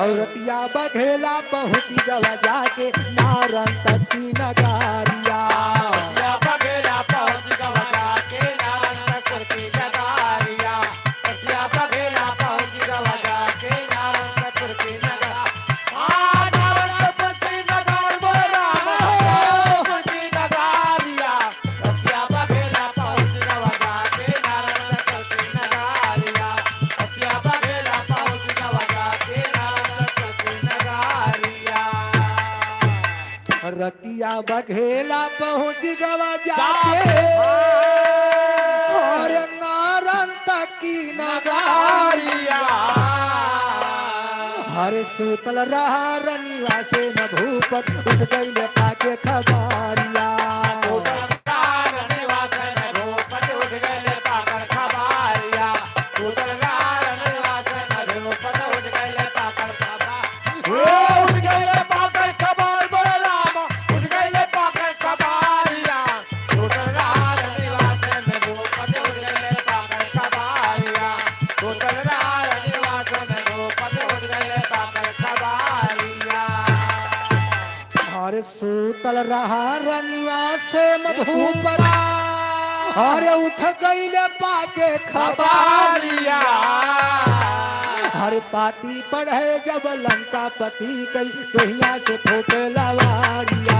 औरतिया बघेला पहुंची गवा जाके नारन तक की नगारिया रतिया बघेला पहुंच गवा जाके और नारन तक की नगारिया हर सूतल रहा रनिवा से न भूपत उठ गई पाके खबारिया सूतल रहा रनिवा से मधुपर अरे उठ गईले पाके खबारिया हर पाती पढ़े जब लंका पति कई दुहिया से फोटे लवारिया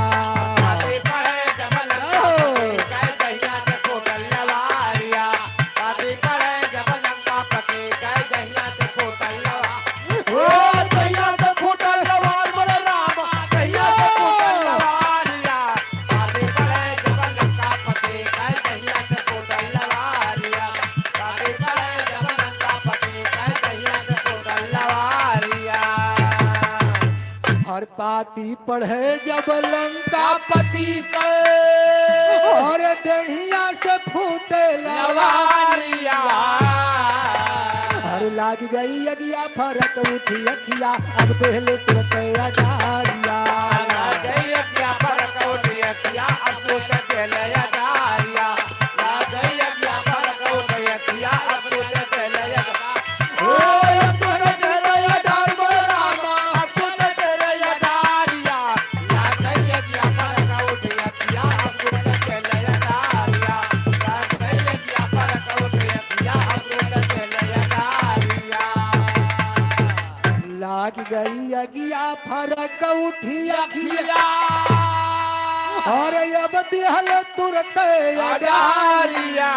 पाती पढ़े जब लंका पति और दहिया से फूटे लवारिया हर लाग गई अगिया फरक उठी अखिया अब पहले तुरंत अजारिया गई अगिया फरक उठी अखिया और अब दिहल तुरंत अडारिया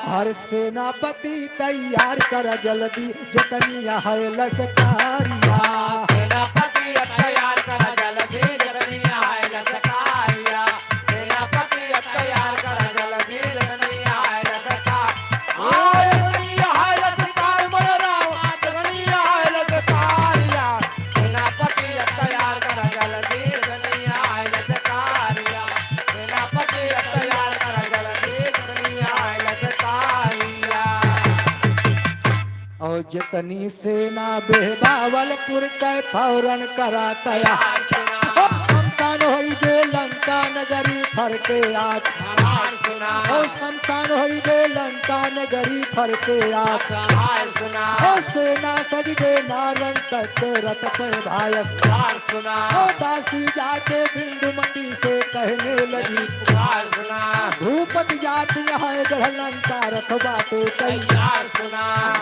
हर सेनापति तैयार कर जल्दी जतनिया है लसकारिया सेनापति तैयार कर जल्दी जतनिया है लसकारिया सेनापति तैयार कर जल्दी जतनिया है लसकारिया और जितनी सेना बेबावलपुर के फौरन करा तैयार शमशान होई गे लंका नगरी फरके आप शमशान होई गे लंका नगरी फरके आप सेना सज गे नारन तक रथ पे भायस दासी जाके बिंदुमती से कहने लगी भूपति जाति है गढ़ लंका रथ बाटे कई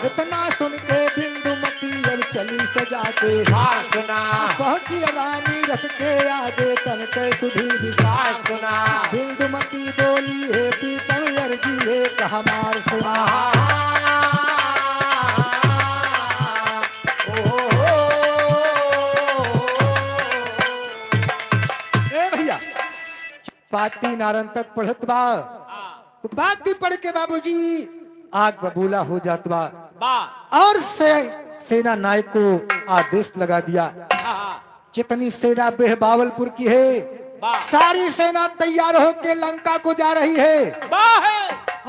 इतना सुन के बिंदुमती अब चली सजा के हार सुना पहुंची रानी रख के आगे तन के सुधी हार विकास सुना बिंदुमती बोली है प्रीतम अर्जी है हमार सुना ए भैया पाती नारन तक पढ़त बा तो बाती पढ़ के बाबूजी आग बबूला हो जात बा और सेना नायक को आदेश लगा दिया जितनी सेना बेहबावलपुर की है सारी सेना तैयार होके लंका को जा रही है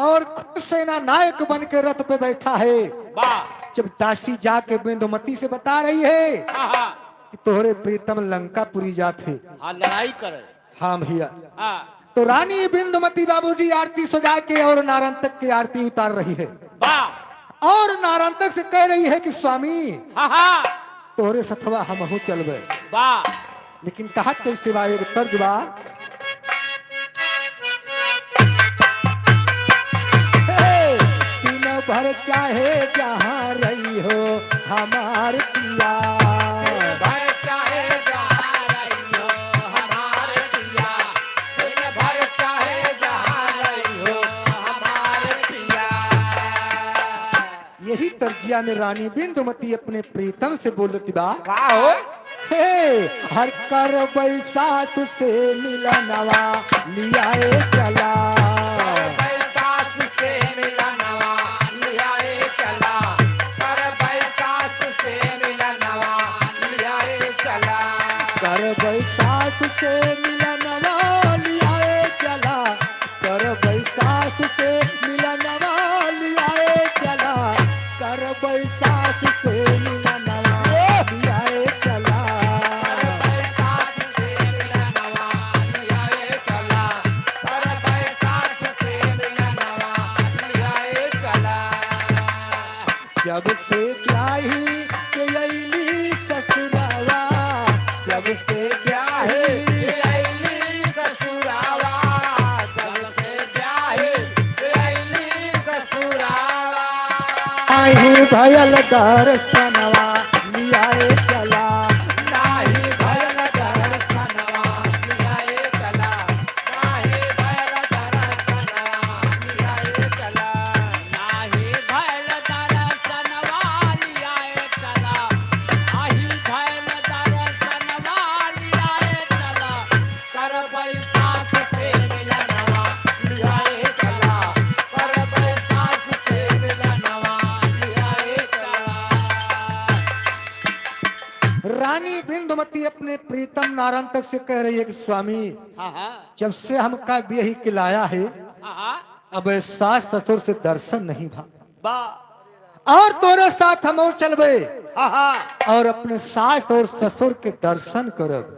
और खुद सेना नायक बन के रथ पे बैठा है जब दासी जाके बिंदुमती से बता रही है कि तोहरे प्रीतम लंकापुरी जाते लड़ाई करे हाँ भैया तो रानी बिंदुमती बाबूजी आरती सजा के और नारायण की आरती उतार रही है और नारायण से कह रही है कि स्वामी तोहरे सथवा हमहू चलबे लेकिन कहा कैसे बा एक तर्ज बा दिन भर चाहे जहाँ रही हो हमार पिया भर चाहे जहाँ रही हो हमारे पिया दिन भर चाहे जहाँ रही हो हमारे पिया यही तर्जिया में रानी बिंदुमती अपने प्रीतम से बोलती बा का हो हे हर कर बैसास से मिलनवा लियाए चला बैसाख से मिलनवा लियाए चला कर बैसाख से मिलनवा लियाए चला कर बैसास से मिलनवा लियाए चला कर बैसास से मिलनवा लियाए चला कर बैसास से मिलनवा लियाए चला बैसाख से मिलनवा लियाए चला कर बैसाख से मिलनवा लियाए चला जब से ब्याही के अइली ससुरवा जब से ब्याही अइली ससुरावा जब से ब्याही अइली ससुरावा आई भयल दर्शनवा लियाए चला नाही भयल दर्शनवा लियाए चला नाही भयल दर्शनवा लियाए चला नाही भैल दर्शनवा लियाए चला नाही भैल दर्शनवा लियाए चला कर बैसाख से मिलनवा लियाए चला कर बैसाख से मिलनवा लियाए चला रानी बिंदुमती अपने प्रीतम नारायण तक से कह रही है कि स्वामी जब से हमका ब्याही खिलाया है अब सास ससुर से दर्शन नहीं भा और तोरे साथ हम चलबे और अपने सास और ससुर के दर्शन करब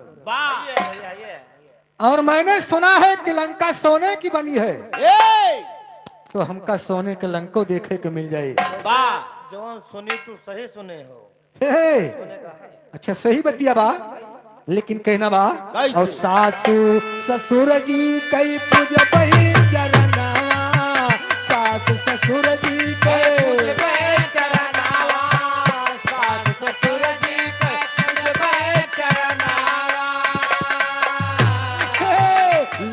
और मैंने सुना है कि लंका सोने की बनी है तो हमका सोने के लंको देखे को मिल जाए जवान सुनी तू सही सुने हो हे, अच्छा सही बतिया बा लेकिन कहना बा और सासू ससुर जी कई पूज बही चरनवा सास ससुर जी कई चरनावा सास ससुर जी के चरनावा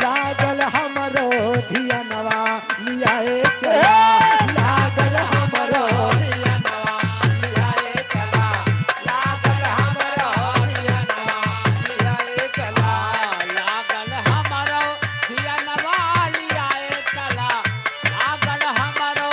लागल हमरो धियनवा लियाए चला लागल हमरो लियानवा लियाए चला लागल हमरो लियानवा लियाए चला लागल हमरो धियनवा लियाए चला लागल हमरो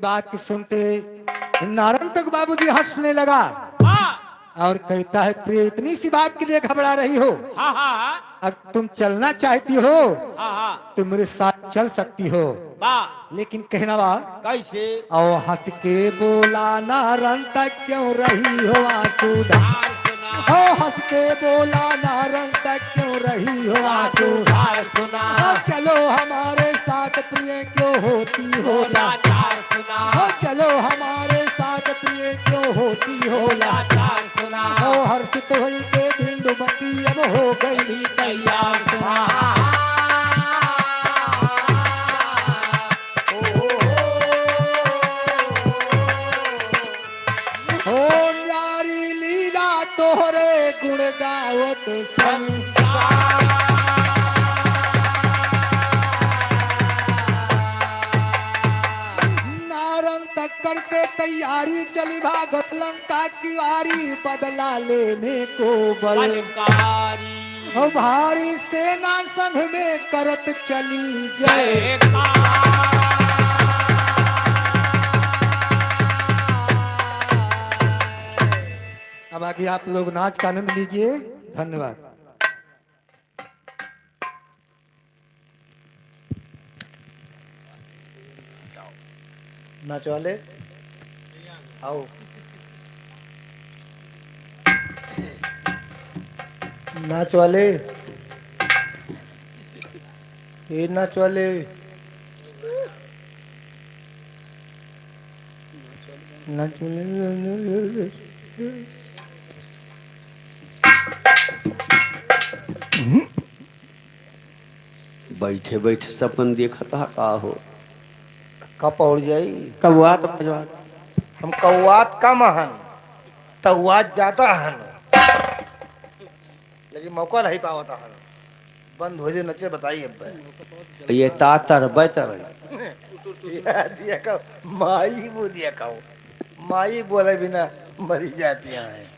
बात की सुनते नारंग तक बाबूजी हंसने लगा और कहता है प्रिय इतनी सी बात के लिए घबरा रही हो, अगर तुम चलना चाहती हो तो मेरे साथ चल सकती हो, लेकिन कहना बा कैसे और हंस के बोला नारंग तक क्यों रही हो आंसूधार, ओ हंस के बोला नारंग तक क्यों रही हो आंसूधार, सुना ओ चलो हमारे साथ प्रिय क्यों होती हो लाचार, ओ चलो हमारे साथ प्रिय क्यों होती हो लाचार, सुना ओ हर्षित हुई के बिंदुमती अब हो गई तैयार, सुना ओ न्यारी लीला तोहरे गुण गावत नारंग तक करके तैयारी चली भागत लंका की वारी, बदला लेने को बल बलकारी ओ भारी सेना संघ में करत चली जय, अब आगे आप लोग नाच का आनंद लीजिए। धन्यवाद। नाच वाले आओ, नाच वाले, ये नाच वाले, नाच वाले, बैठे बैठे सपन देखता का हो कब पहुंच जाई। कौआ तो बजवा हम कौआत कम हन, तौआत ज्यादा हन, लेकिन मौका नहीं पावता हन। बंद हो जाए नचे बताइए अब ये तातर बैतर दिया कहो, माई वो दिया कहो, माई बोले बिना मरी जाती हैं।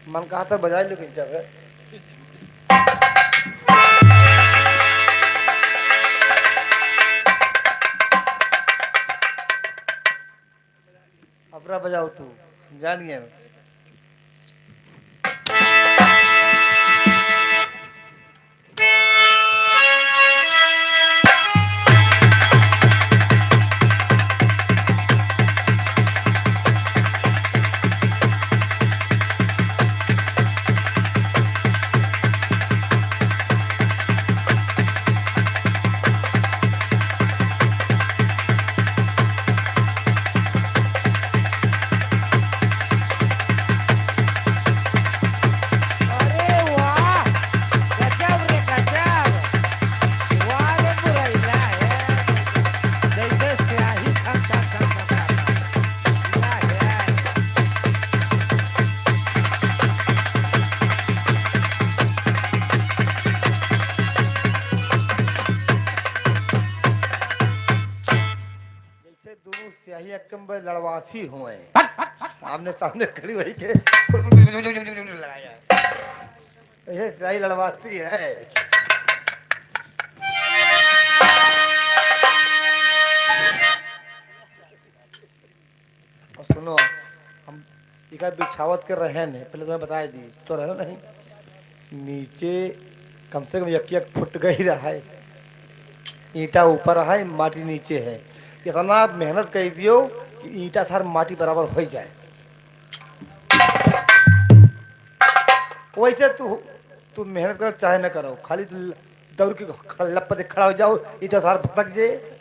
मन कहा था बजाय लेकिन जब अपना बजाओ तू जानिए स्याही अक्कम भाई लड़वासी हुए आमने सामने खड़ी हुई के लगाया ऐसे स्याही लड़वासी है। और सुनो हम इका बिछावत कर रहे हैं पहले तुम्हें बता दी तो रहो नहीं नीचे कम से कम एक फुट गई रहा है, ईंटा ऊपर है माटी नीचे है, इतना मेहनत कर दियो कि ईंटा सार माटी बराबर हो जाए। वैसे तू मेहनत करो चाहे न करो, खाली तू दौड़ के लप पे खड़ा हो जाओ, ईंटा सार भटक जाए।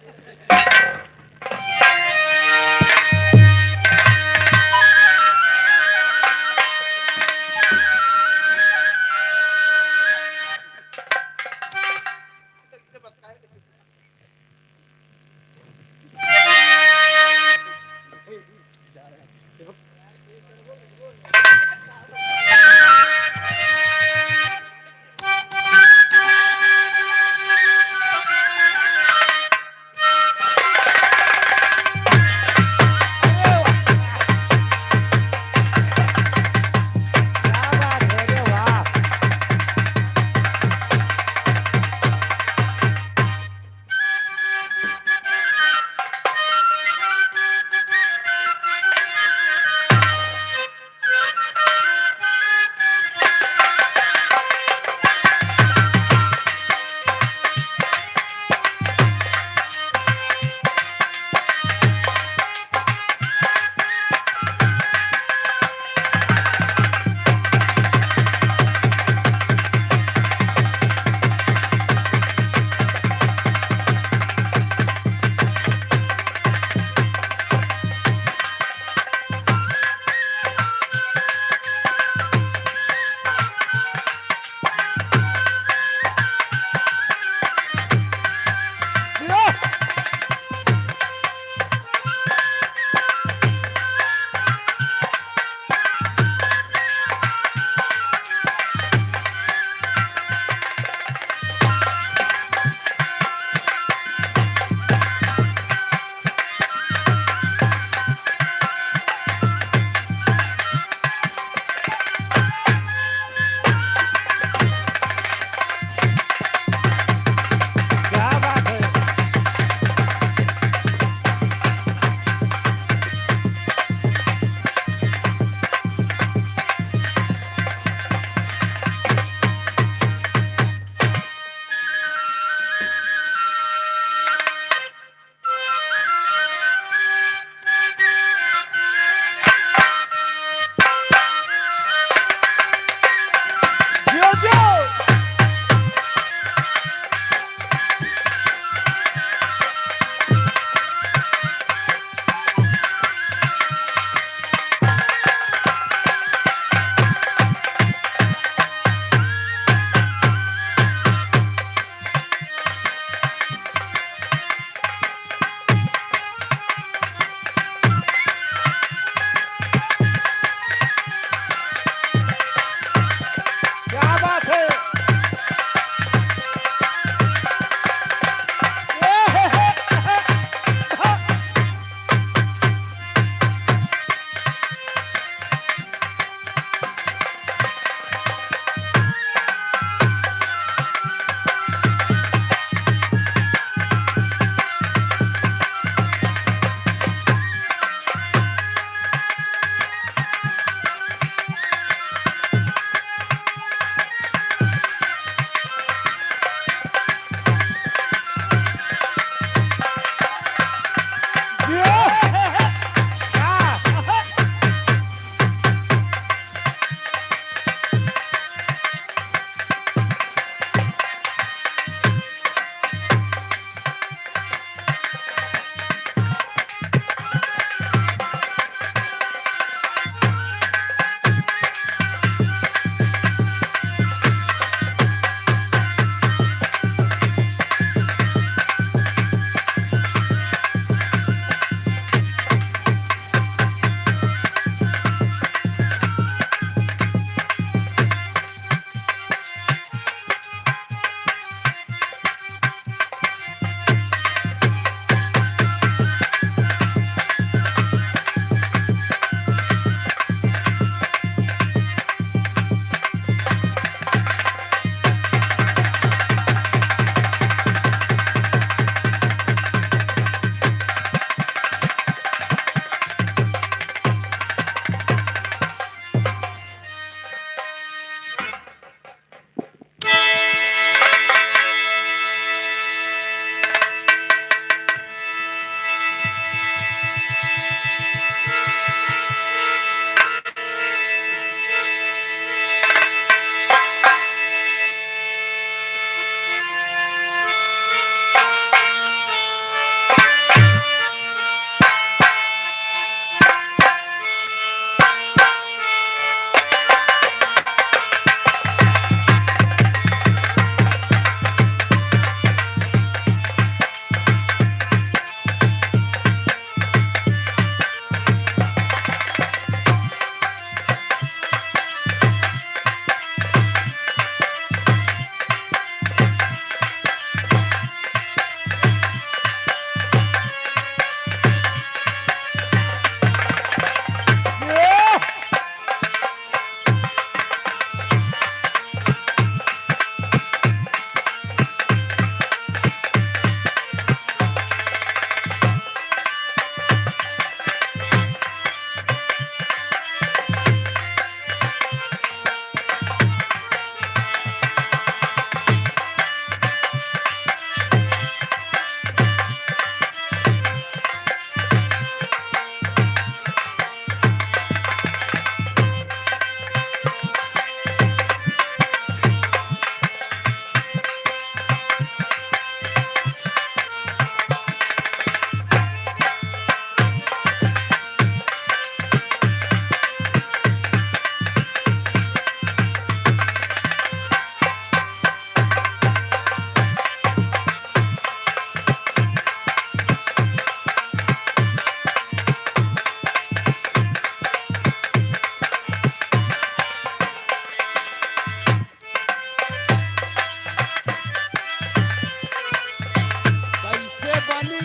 बनी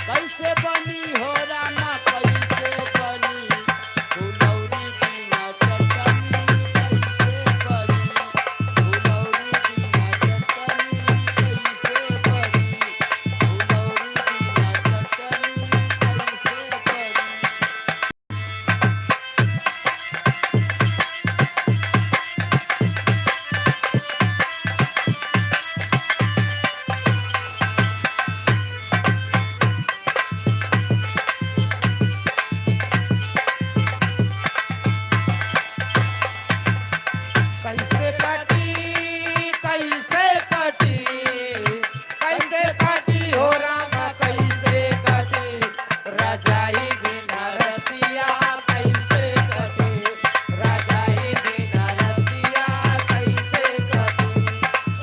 कैसे बनी हो रामा कैसे बनी फुलौरी बिना चटनी कैसे बनी फुलौरी बिना चटनी कैसे बनी फुलौरी बिना चटनी कैसे बनी कैसे कटी कैसे कटी हो रामा कैसे कटी रजाई बिना रतिया कैसे कटी रजाई बिना रतिया कैसे कटी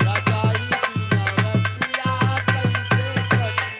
रजाई बिना रतिया कैसे कटी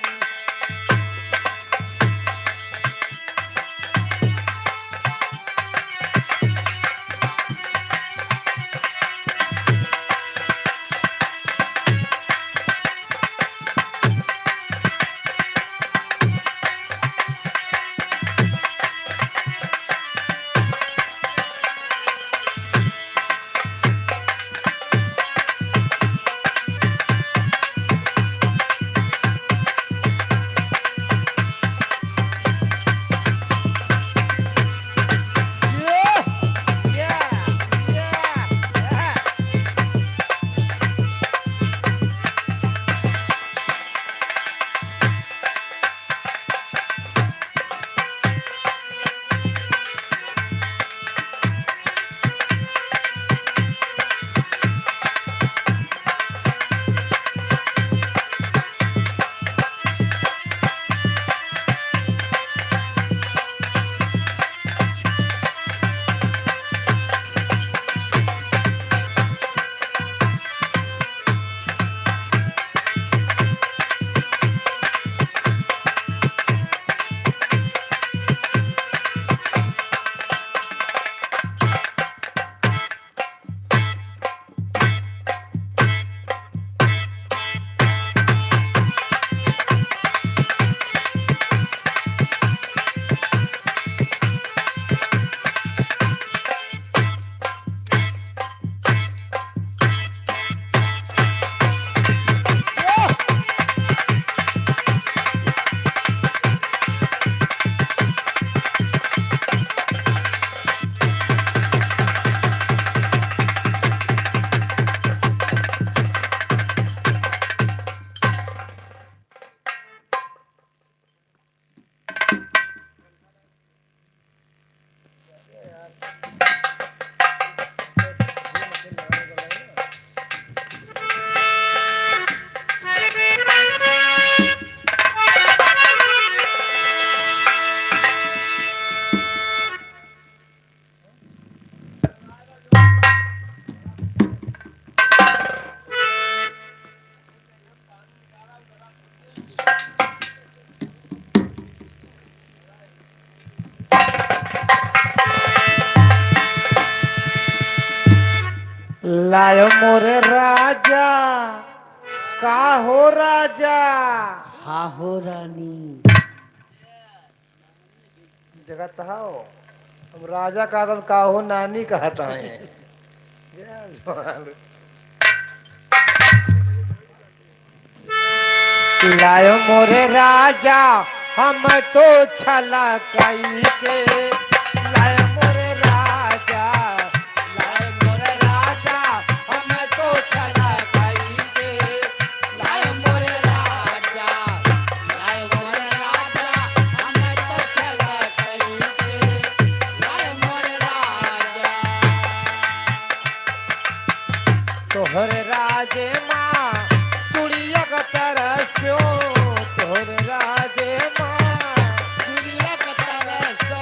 लायो मोरे राजा का हो राजा हाँ हो रानी जगह तहाओ हम राजा का आदत का हो नानी कहता है लायो मोरे राजा हम तो छला कई के लायो मोरे राजा लायो मोरे राजा हम तो छला कई के लायो मोरे राजा लायो मोरे राजा हम तो छला कई के लायो मोरे राजा तोहरे राजे माँ चुड़िया का तरस्यो तोहरे राजे माँ चुड़िया का तरस्यो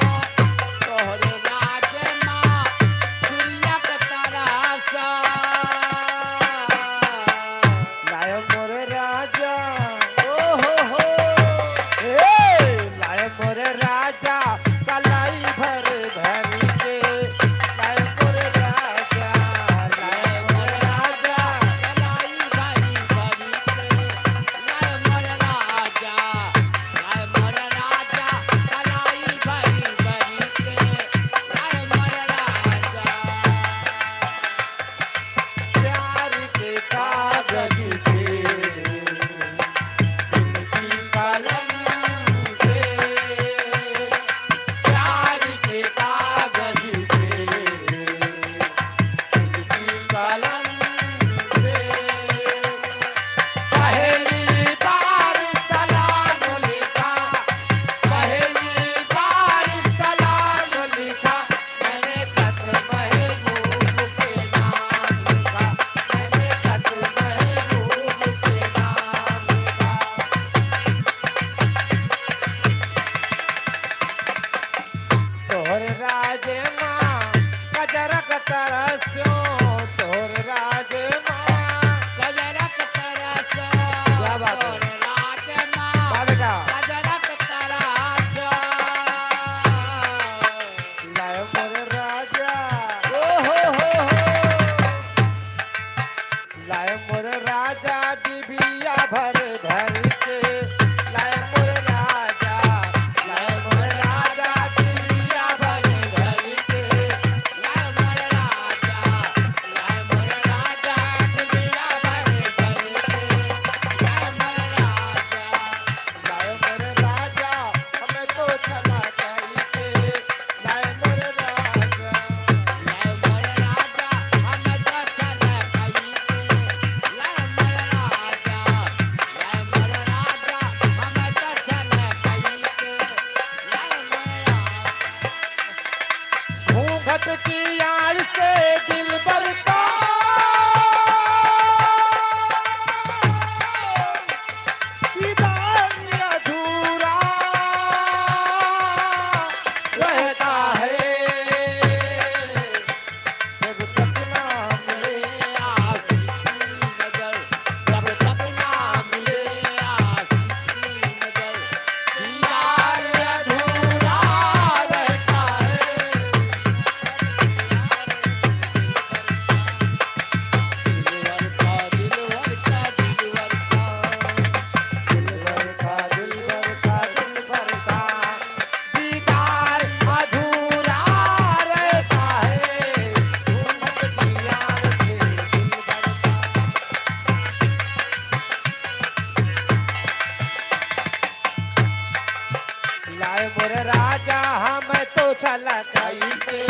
लाए मोर राजा हम तो छलकाई के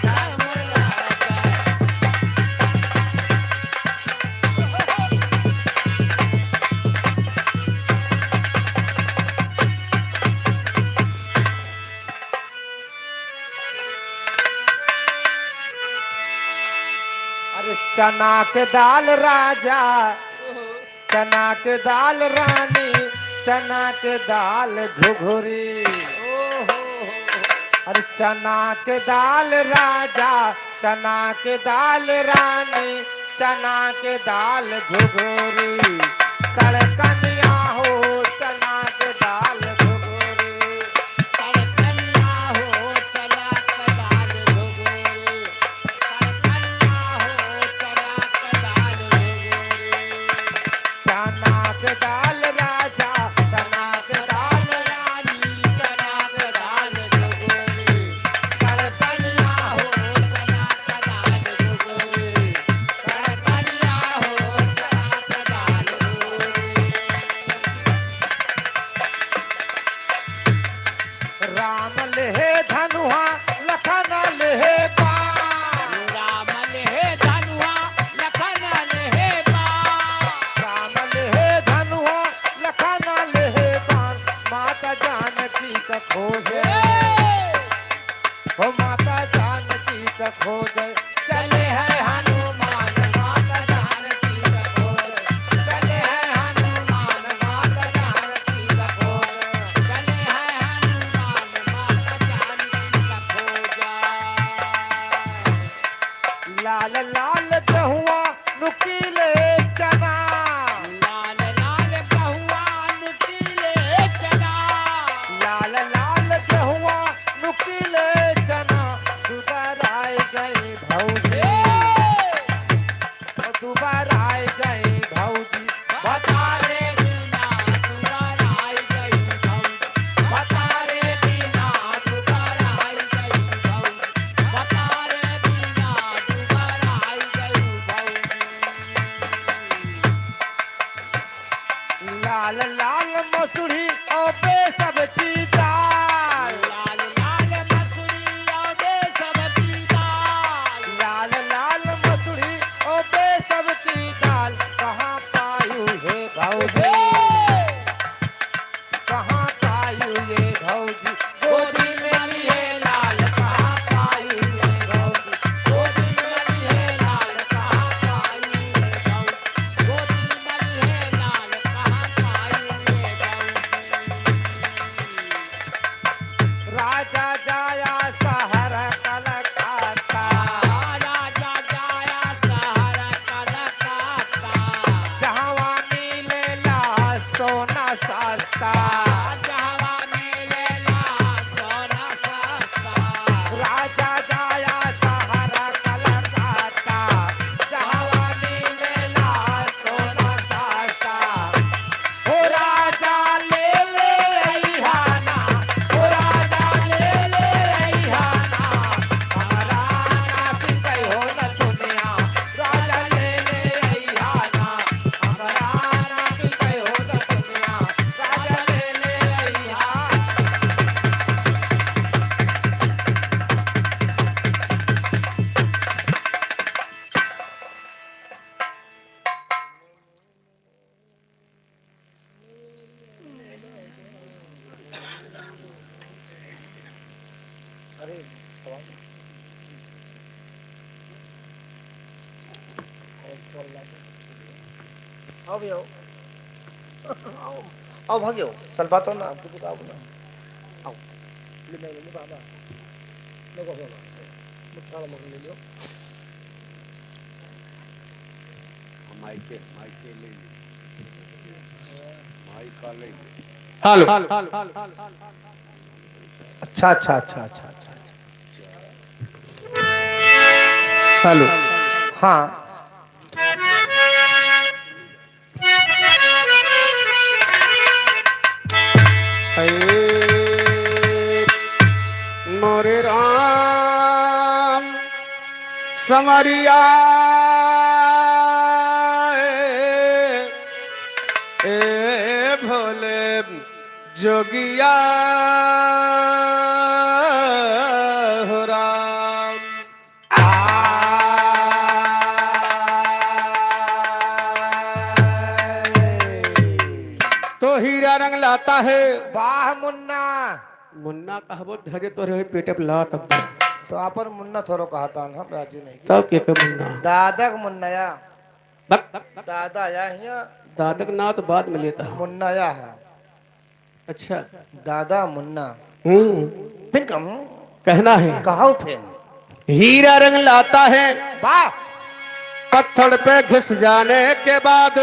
लाए मोर राजा। अरे चना के दाल राजा, चना के दाल रानी, चना के दाल घुघरी। अरे चना के दाल राजा, चना के दाल रानी, चना के दाल घुघरी। तड़कनिया हो चना के दाल घुघरी, तड़कनिया हो चना के दाल घुघरी, तड़कनिया हो चना के दाल घुघरी। चना के दाल राजा, चना के दाल रानी, चना के दाल घुघरी। तड़कनिया हो चना के दाल घुघरी, तड़कनिया हो चना के दाल घुघरी। राम लेहे धनुहा लखन लेहे बाण, राम लेहे धनुहा लखन लेहे बाण, राम लेहे धनुहा लखन लेहे बाण। माता जानकी का खोजे हो, माता जानकी का खोजे चले है हनुमान। माता जानकी का खोजे चले है हनुमान, माता जानकी का खोजे चले है हनुमान, माता जानकी का खोजा। लाल लाल गहुआ नुकीले चना, लाल लाल गहुआ नुकीले चना, लाल लाल गहुआ नुकीले चना। दोबारा आई गई भौजी, दोबारा आई गई भौजी, बता रे बिना दोबारा आई गई भौजी, बता रे बिना दोबारा आई गई भौजी, बता रे बिना दोबारा आई गई भौजी। लाल लाल मसूरी और बेसब की दाल, लाल लाल मसूरी और बेसब की दाल, लाल लाल मसूरी और बेसब की दाल। कहाँ पायू है भौजी, कहाँ पायू ये भौजी, गोदी में लिए लाल। कहाँ पायू ये भौजी, गोदी में लिए लाल। कहाँ पायू ये भौजी, गोदी में लिए लाल। कहाँ पायू ये भौजी। राजा जाया शहर कलकत्ता, राजा जाया शहर कलकत्ता। जहवा मिलेला सोना सस्ता, जहवा मिलेला सोना सस्ता। राजा जाया शहर कलकत्ता, जहवा मिलेला सोना सस्ता। हो राजा ले ले अइहाना, हो राजा ले ले अइहाना। हमारा नाती कई हो न दुनिया, राजा ले ले अइहाना। हमारा नाती कई हो न दुनिया, राजा ले ले अइहाना। आओ भैया आओ, आओ भाग्यो चल बात हो ना आपको बताओ ना। आओ ले ले बाबा ले को हो ना सारा मग ले लो। माइके माइके ले ली, माइका ले ली। हेलो अच्छा अच्छा अच्छा अच्छा अच्छा हेलो। हाँ मोरे राम समरिया ए भोले जोगिया हो राम। तो हीरा रंग लाता है वाह मुन्ना। मुन्ना कहबो धरे तो रहे पेटे पे ला तब तो आपन मुन्ना थोड़ो कहता हम राजी नहीं तब के मुन्ना दादा का मुन्नाया बक दादा या हिया दादक ना तो बाद में लेता हूँ। मुन्नाया है अच्छा दादा मुन्ना फिर कम कहना है कहो फिर हीरा रंग लाता है वाह पत्थर पे घिस जाने के बाद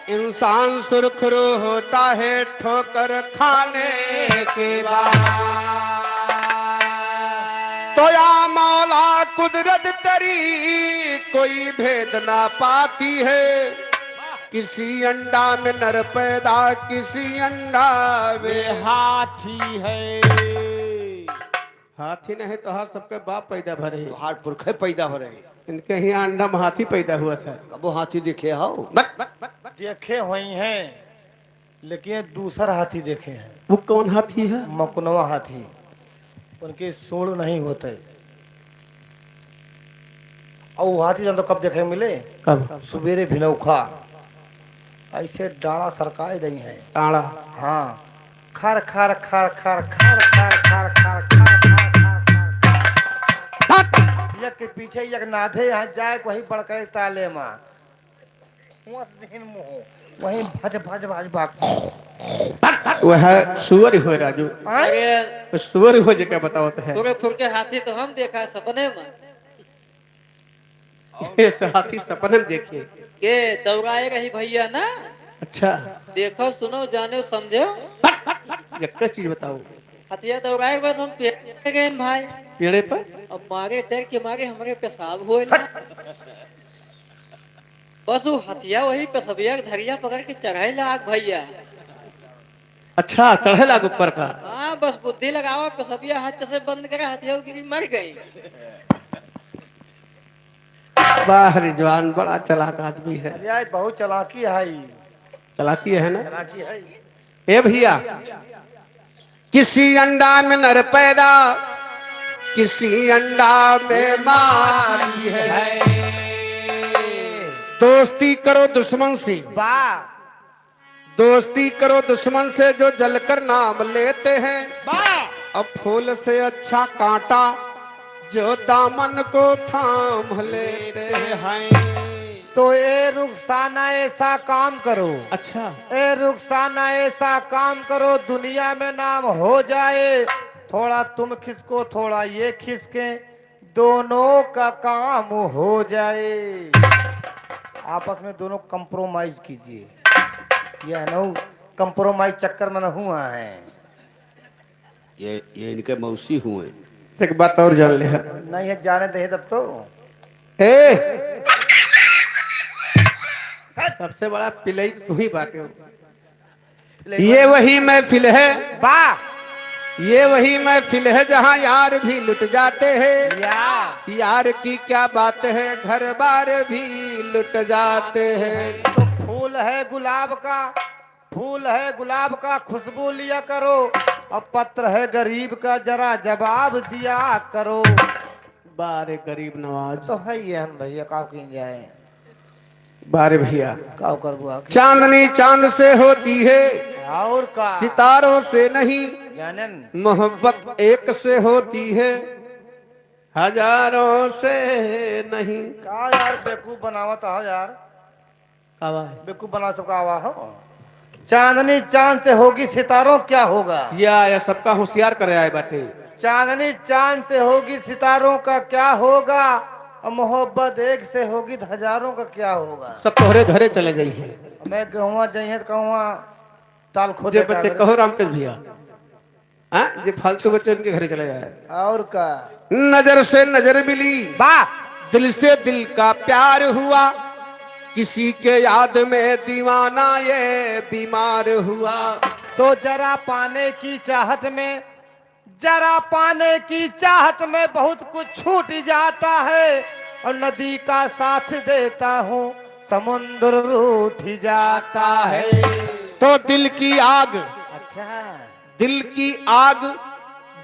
इंसान सुरखरू होता है ठोकर खाने के बाद। तो या मौला कुदरत तेरी कोई भेद ना पाती है, किसी अंडा में नर पैदा किसी अंडा में हाथी है। हाथी नहीं तो हर सबके बाप पैदा भरे तो हाथ पुरखे पैदा हो रहे। इनके ही अंडा में हाथी पैदा हुआ था। कब वो हाथी देखे हो? देखे हुई हैं लेकिन दूसरा हाथी देखे हैं। वो कौन हाथी है? मकुनवा हाथी, उनके सूढ़ नहीं होते। और वो हाथी जब तो कब देखे मिले? कब? सुबेरे भिनौखा ऐसे डाला सरकाए नहीं है। टाड़ा हाँ खर खर खर खर खर खर खर खर खर खर एक के पीछे एक नाधे यहाँ जाए वही बड़के ताले माँ वही भज भज भज भाग। वह सुअर हो राजू, आए? सुअर हो जो क्या बताओ तो है। थोड़े फुरके हाथी तो हम देखा है सपने में। ऐसे हाथी सपने में देखे। ये दौड़ाए रही भैया ना। अच्छा देखो सुनो जानो समझो। एक चीज बताओ। हथिया दौड़ाए के बाद हम पेड़ गए भाई पेड़े पर अब मारे डर के मारे हमारे पेशाब हुए बस वो हथिया वही पेशबिया धरिया पकड़ के चढ़ाई लाग भैया। अच्छा चढ़े लाग ऊपर का। हाँ बस बुद्धि लगावा पेशबिया हाथ से बंद करे हथिया गिरी मर गई। बाहर जवान बड़ा चालाक आदमी है। यार बहुत चालाकी है। चालाकी है ना? चालाकी है। ए भैया, किसी अंडा में नर पैदा किसी अंडा में मारी है। दोस्ती करो दुश्मन से, वाह दोस्ती करो दुश्मन से जो जलकर नाम लेते हैं। अब फूल से अच्छा कांटा जो दामन को थाम लेते हैं। तो ए रुखसाना ऐसा काम करो। अच्छा ए रुखसाना ऐसा काम करो दुनिया में नाम हो जाए। थोड़ा तुम खिसको थोड़ा ये खिसके दोनों का काम हो जाए। आपस में दोनों कंप्रोमाइज कीजिए। यह न कंप्रोमाइज चक्कर में न हुआ है। ये इनके मौसी हुए। एक बात और जान ले है। नहीं है जाने दे तब तो। ए सबसे बड़ा पिलई तू ही बाटे हो। ये वही महफिल है, वाह ये वही महफिल है जहाँ यार भी लुट जाते हैं। यार की क्या बात है घर बार भी लुट जाते हैं। तो फूल है गुलाब का, फूल है गुलाब का खुशबू लिया करो। अब पत्र है गरीब का जरा जवाब दिया करो। बारे गरीब नवाज तो है ये भैया काव की जाए। बारे भैया काव कर बुआ चांदनी चांद से होती है और का सितारों से नहीं। जानन मोहब्बत एक से होती है हजारों से नहीं। का यार बेवकूफ बनावत हो यार। बेवकूफ बना सबका आवा हो। चांदनी चांद से होगी सितारों क्या होगा। या सबका होशियार करे आए बाटे। चांदनी चांद से होगी सितारों का क्या होगा। और मोहब्बत एक से होगी तो हजारों का क्या होगा। सब तोहरे घरे चले जाइए। मैं कहूँगा जाइए तो कहूँगा ताल खोद जे बच्चे कहो रामतेज भैया, हाँ जे फालतू बच्चे उनके घरे चले जाए। और का नजर से नजर मिली, वाह दिल से दिल का प्यार हुआ, किसी के याद में दीवाना ये बीमार हुआ। तो जरा पाने की चाहत में, जरा पाने की चाहत में बहुत कुछ छूट जाता है। और नदी का साथ देता हूँ समुद्र रूठ जाता है। तो दिल की आग अच्छा दिल की आग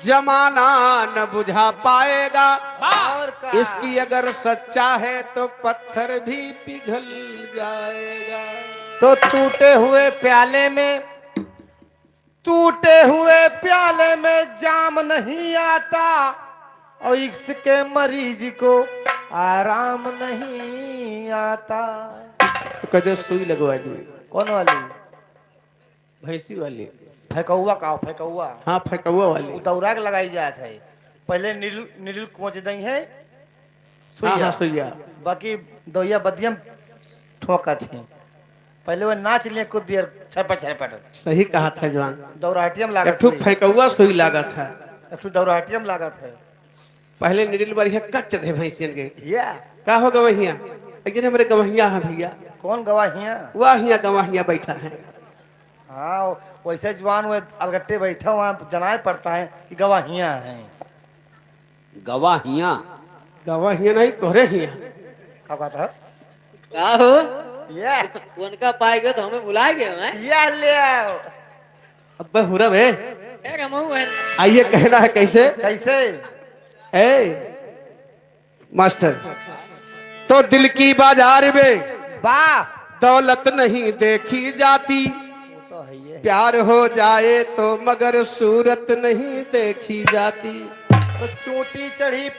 जमाना न बुझा पाएगा, और का इसकी अगर सच्चा है तो पत्थर भी पिघल जाएगा। तो टूटे हुए प्याले में जाम नहीं आता, और इश्क के मरीज को आराम नहीं आता। तो कहते सुई लगवा दी, कौन वाली? भैंसी वाली। फेकौआ का फेकौआ हाँ फेकौआ वाली। दौरा के लगाई जात है। पहले नील कोच दई है हाँ हाँ सुइया, सुइया। बाकी दोइया बदियम ठोका थी। पहले वो नाच लिए कूद दिया छरपट छरपट। सही कहा था जवान। दौराहटियम एक लागत ठो है, फेकौआ सुई लगा था। एक ठो दौराहटियम लागत है। पहले निडिल बढ़िया कच्च थे भैंसियन के। या का हो गवहिया, लेकिन हमारे गवहिया है भैया, कौन गवाहियाँ? वह हिया गवहिया बैठा है। हाँ वैसे जवान वो अलगट्टे बैठा वहाँ जनाए पड़ता है कि गवाहियाँ हैं। गवाहियां गवहिया नहीं तोहरे हिया। क्या कहता है? का हो या उनका पाए गए तो हमें बुलाए गए हैं या ले आओ। अब्बे हुरब है। ए रमऊ है आइए कहना है कैसे। कैसे? ए मास्टर, तो दिल की बाजार में वाह दौलत नहीं देखी जाती, वो तो है ये। प्यार हो जाए तो मगर सूरत नहीं देखी जाती। तो चोटी चढ़ी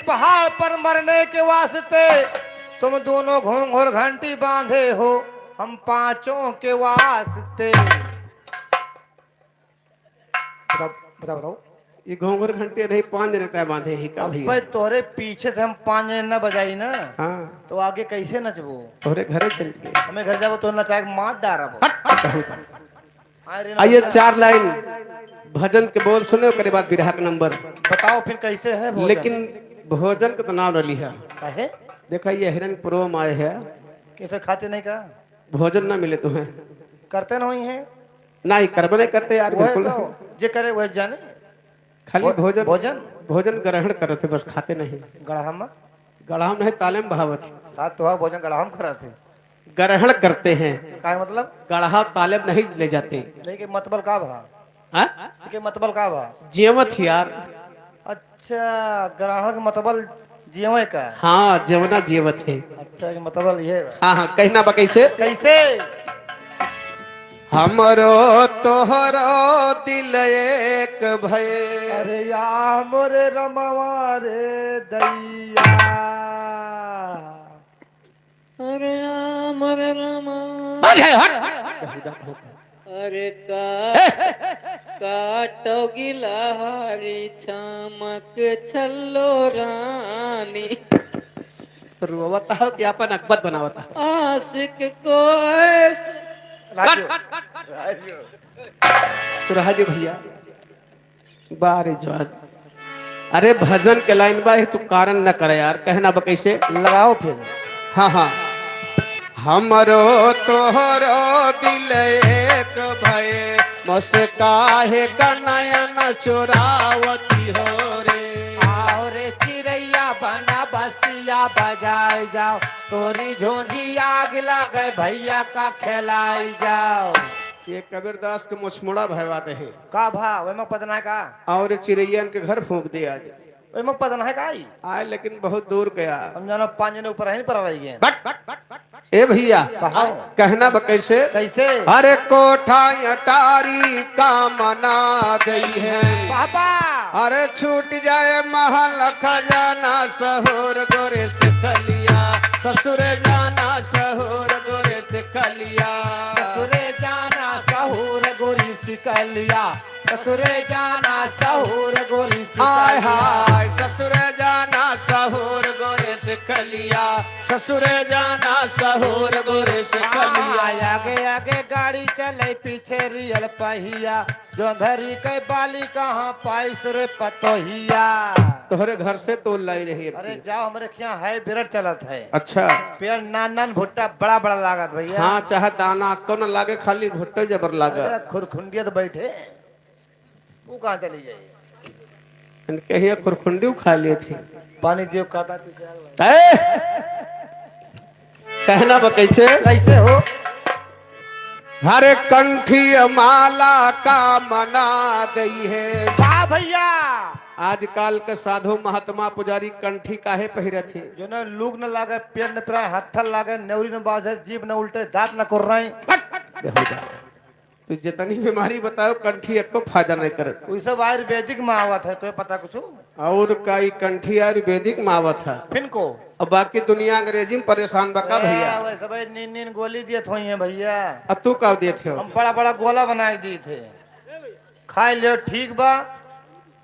पहाड़ पर मरने के वास्ते तुम दोनों घोंघर घंटी बांधे हो, हम पांचों के वास्ते। बताओ ये घोंघर घंटे नहीं 5 दिन तय बांधे ही का भैया। भाई तोरे पीछे से हम 5 न बजाई ना, हाँ तो आगे कैसे नचबो? तोहरे घरे चल गए। हमें घर जाबो तो नचा के मार डारबो। आइए 4 लाइन भजन के बोल सुने, उसके बाद बिरहा का नंबर। बताओ फिर कैसे है भोजन? लेकिन भोजन का तो नाम रही है। काहे? देखा ये हिरनपुर में आए है, कैसे खाते नहीं का? भोजन ना मिले तुम्हें। करते नहीं है? नहीं करबे नहीं करते यार, वह बिल्कुल तो जे करे वह जाने। खाली भोजन भोजन भोजन ग्रहण करते बस, खाते नहीं। गढ़ामा गढ़ाम नहीं तालेम बहावत, रात तो भोजन गढ़ाम कराते। ग्रहण करते हैं। का मतलब? गढ़ा तालेब नहीं ले जाते। नहीं के मतबल का भा? हाँ? के मतबल का भा? जेवत यार। अच्छा ग्रहण के मतबल जीवे का। हाँ जवना जेवत है। अच्छा के मतबल ये बा। हाँ हाँ कहना बा कैसे। कैसे? हमरो तोहरो दिल एक भय, अरे या मोरे रमवा रे दैया। अरे अमर रमा अरे काटो गिलहरी चमक छल्लो रानी, रोवता हो कि अपन अकबत बनावता। आशिक को ऐसे तो रहा दे भैया बारे जवान। अरे भजन के लाइन बा तू कारण न करे यार, कहना बा कैसे। लगाओ फिर। हाँ हाँ हमरो तोहरो दिल एक भय, मुस्काहे का नयन चुरावती हो रे। आओ रे चिड़ैया बना बसिया बजाए जाओ, तोरी झोंझी आग लगे भैया का खिलाई जाओ। ये कबीरदास के मुछमुड़ा भयवाते हैं। का भा वही में पदना का? और चिड़ैयन के घर फूंक दिया आज। वही में पदना है का? आए लेकिन बहुत दूर गया। हम जानो 5 जने ऊपर है पर रही है। ए भैया कहा? कहना बा कैसे। कैसे? अरे कोठा अटारी का मना गई है, पापा अरे छूट जाए महल खजाना, सहुर गोरे से खलिया, ससुर जाना सहुर गोरे से खलिया। ससुरे जाना सहूर गोरी सिकलिया, ससुरे जाना सहूर गोरी हाय सिकलिया। हाय ससुर जाना सहुर गोरे से खलिया, ससुर जाना सहुर गोरे से खलिया। आगे आगे गाड़ी चले पीछे रियल पहिया, जो धरी के बाली कहाँ पाई सुरे पतोहिया। तोहरे घर से तो लाई रही। अरे जाओ हमारे यहाँ है बिरट चलत है। अच्छा पेड़ नान भुट्टा बड़ा बड़ा लागत भैया। हाँ चाहे दाना कौन लागे, खाली भुट्टे जबर लागे। अरे खुरखुंडिया तो बैठे वो कहाँ चली जाए? कहीं खुरखुंडी खा लिए थी। पानी दियो खाता पीछे। कहना बा कैसे। कैसे हो? हरे कंठी माला का मना दई है। वाह भैया, आजकल के साधु महात्मा पुजारी कंठी काहे पहिरत है? जो न लूक न लागे, पेड़ न पिराए, हत्थल लागे, नेवरी न बाजे, जीभ न उल्टे, दांत न कर रहे। बेहुदा। तो जितनी बीमारी बताओ कंठी एक को फायदा नहीं करत। वही सब आयुर्वेदिक में आवत है, तो पता कुछ और कई कंठी आयुर्वेदिक मावत है। फिन को और बाकी दुनिया अंग्रेजी में परेशान बका भैया। वैसे भाई नीन नीन गोली दिए थे हैं भैया, अब तू कब देते हो? हम बड़ा बड़ा गोला बना के दिए थे, खाए लियो ठीक बा।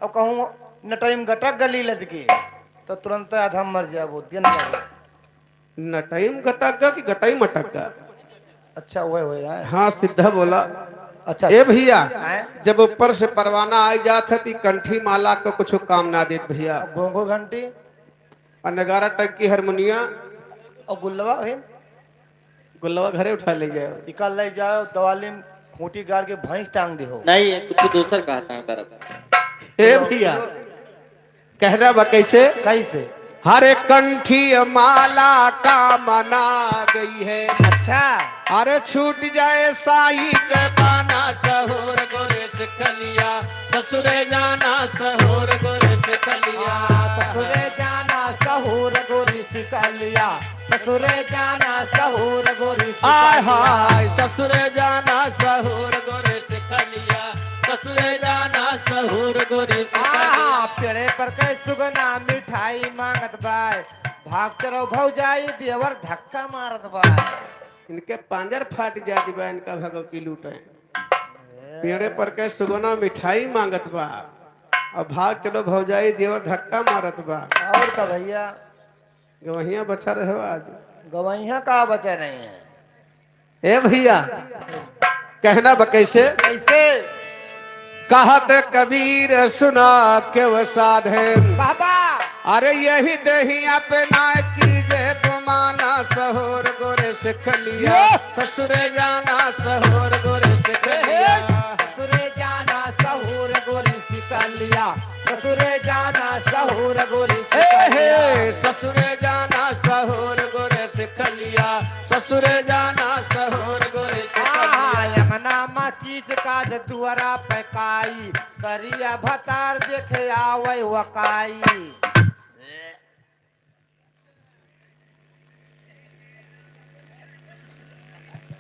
और कहूँ न टाइम गटक गली लद के तो तुरंत आधा मर जाबो दिन लगे। नटाई गटक कि गटाई मटक? अच्छा हुए है। हाँ सीधा बोला। अच्छा ए भैया, हैं? जब ऊपर से परवाना आ जात है तो कंठी माला को कुछ काम ना देत भैया। घोंघो घंटी और नगारा टक की हारमोनिया और गुल्लवा है, गुल्लवा घरे उठा ले जाओ। निकाल ले जाओ, दवाली में खूंटी गाड़ के भैंस टांग दे हो। नहीं, कुछ दूसर कहता हूँ तरफ। ए भैया, कहना बा कैसे? कैसे? हरे कंठी माला का मना गई है। अच्छा अरे छूट जाए साई के पाना सहोर गोरे से खलिया, ससुरे जाना सहोर गोरे से खलिया। ससुरे जाना सहूर गोरी सिकलिया, ससुरे जाना सहूर गोरी हाय सिकलिया। हाय ससुरे जाना सहोर गोरे से खलिया, ससुरे जाना सहोर गोरे से खलिया। पेड़े पर कई सुगना मिठाई मांगत बाय, भाग चलो भौजाई देवर धक्का मारत बाय। इनके पांजर फाट जाती बा, इनका भगवती लूटे। पेड़े पर के सुगना मिठाई मांगत बा और भाग चलो भौजाई देवर धक्का मारत बा। और का भैया, गवहिया बचा रहे हो आज। गवैया का बचा नहीं है। ए भैया, कहना बा कैसे? कैसे? कहत कबीर सुना के वसाद है। बाबा अरे यही दही अपना कीजे गुमाना सहोर गोरे से खलिया, ससुरे जाना सहोर गोरे से खलिया। ससुरे जाना सहूर गोरी सिकलिया, ससुरे जाना सहूर गोरी हे सिकलिया। हे ससुरे जाना सहोर गोरे से खलिया, ससुरे जाना सहोर गोरे से खलिया। यमना मा कीच काज दुआरा पैकाई, करिया भतार देखे आवे वकाई।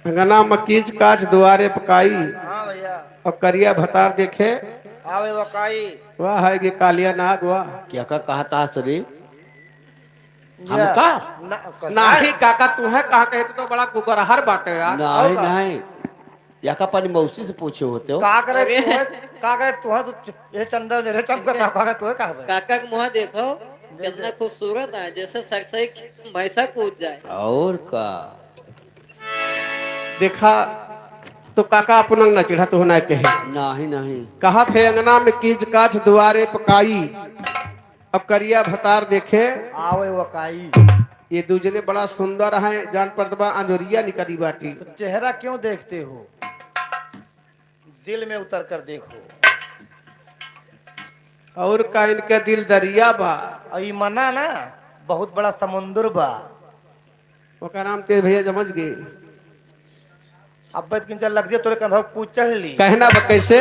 अंगना मकीज काच दुआरे पकाई हाँ भैया, और करिया भतार देखे आवे वकाई। वाह है ये कालिया नाग वाह। क्या का कहा था सरी? या, हमका? नाही काका तू है कहा कहते तो बड़ा कुकरहर बाटे यार। नहीं नहीं, या का पानी मौसी से पूछे होते हो? का करे तू है, का करे तू है, तो ये चंदा रे चमका का करे तू है का है? काका का मुँह देखो कितना खूबसूरत है, जैसे सरसई भैंसा कूद जाए। और का देखा तो काका अपना न चिढ़ा तो होना कहे। नहीं नहीं, कहा थे अंगना में कीज काच दुआरे पकाई अब करिया भतार देखे। आवे वकाई। ये दूजने बड़ा सुंदर है, जान पड़तबा अंजोरिया निकली बाटी। तो चेहरा क्यों देखते हो, दिल में उतर कर देखो। और का इनका दिल दरिया बा। और ई मना ना बहुत बड़ा समुंदर बा। ओका नाम ते भैया समझ गए। अब बच किंचल लग दिया तोरे कंधों कूद चढ़ ली। कहना बा कैसे?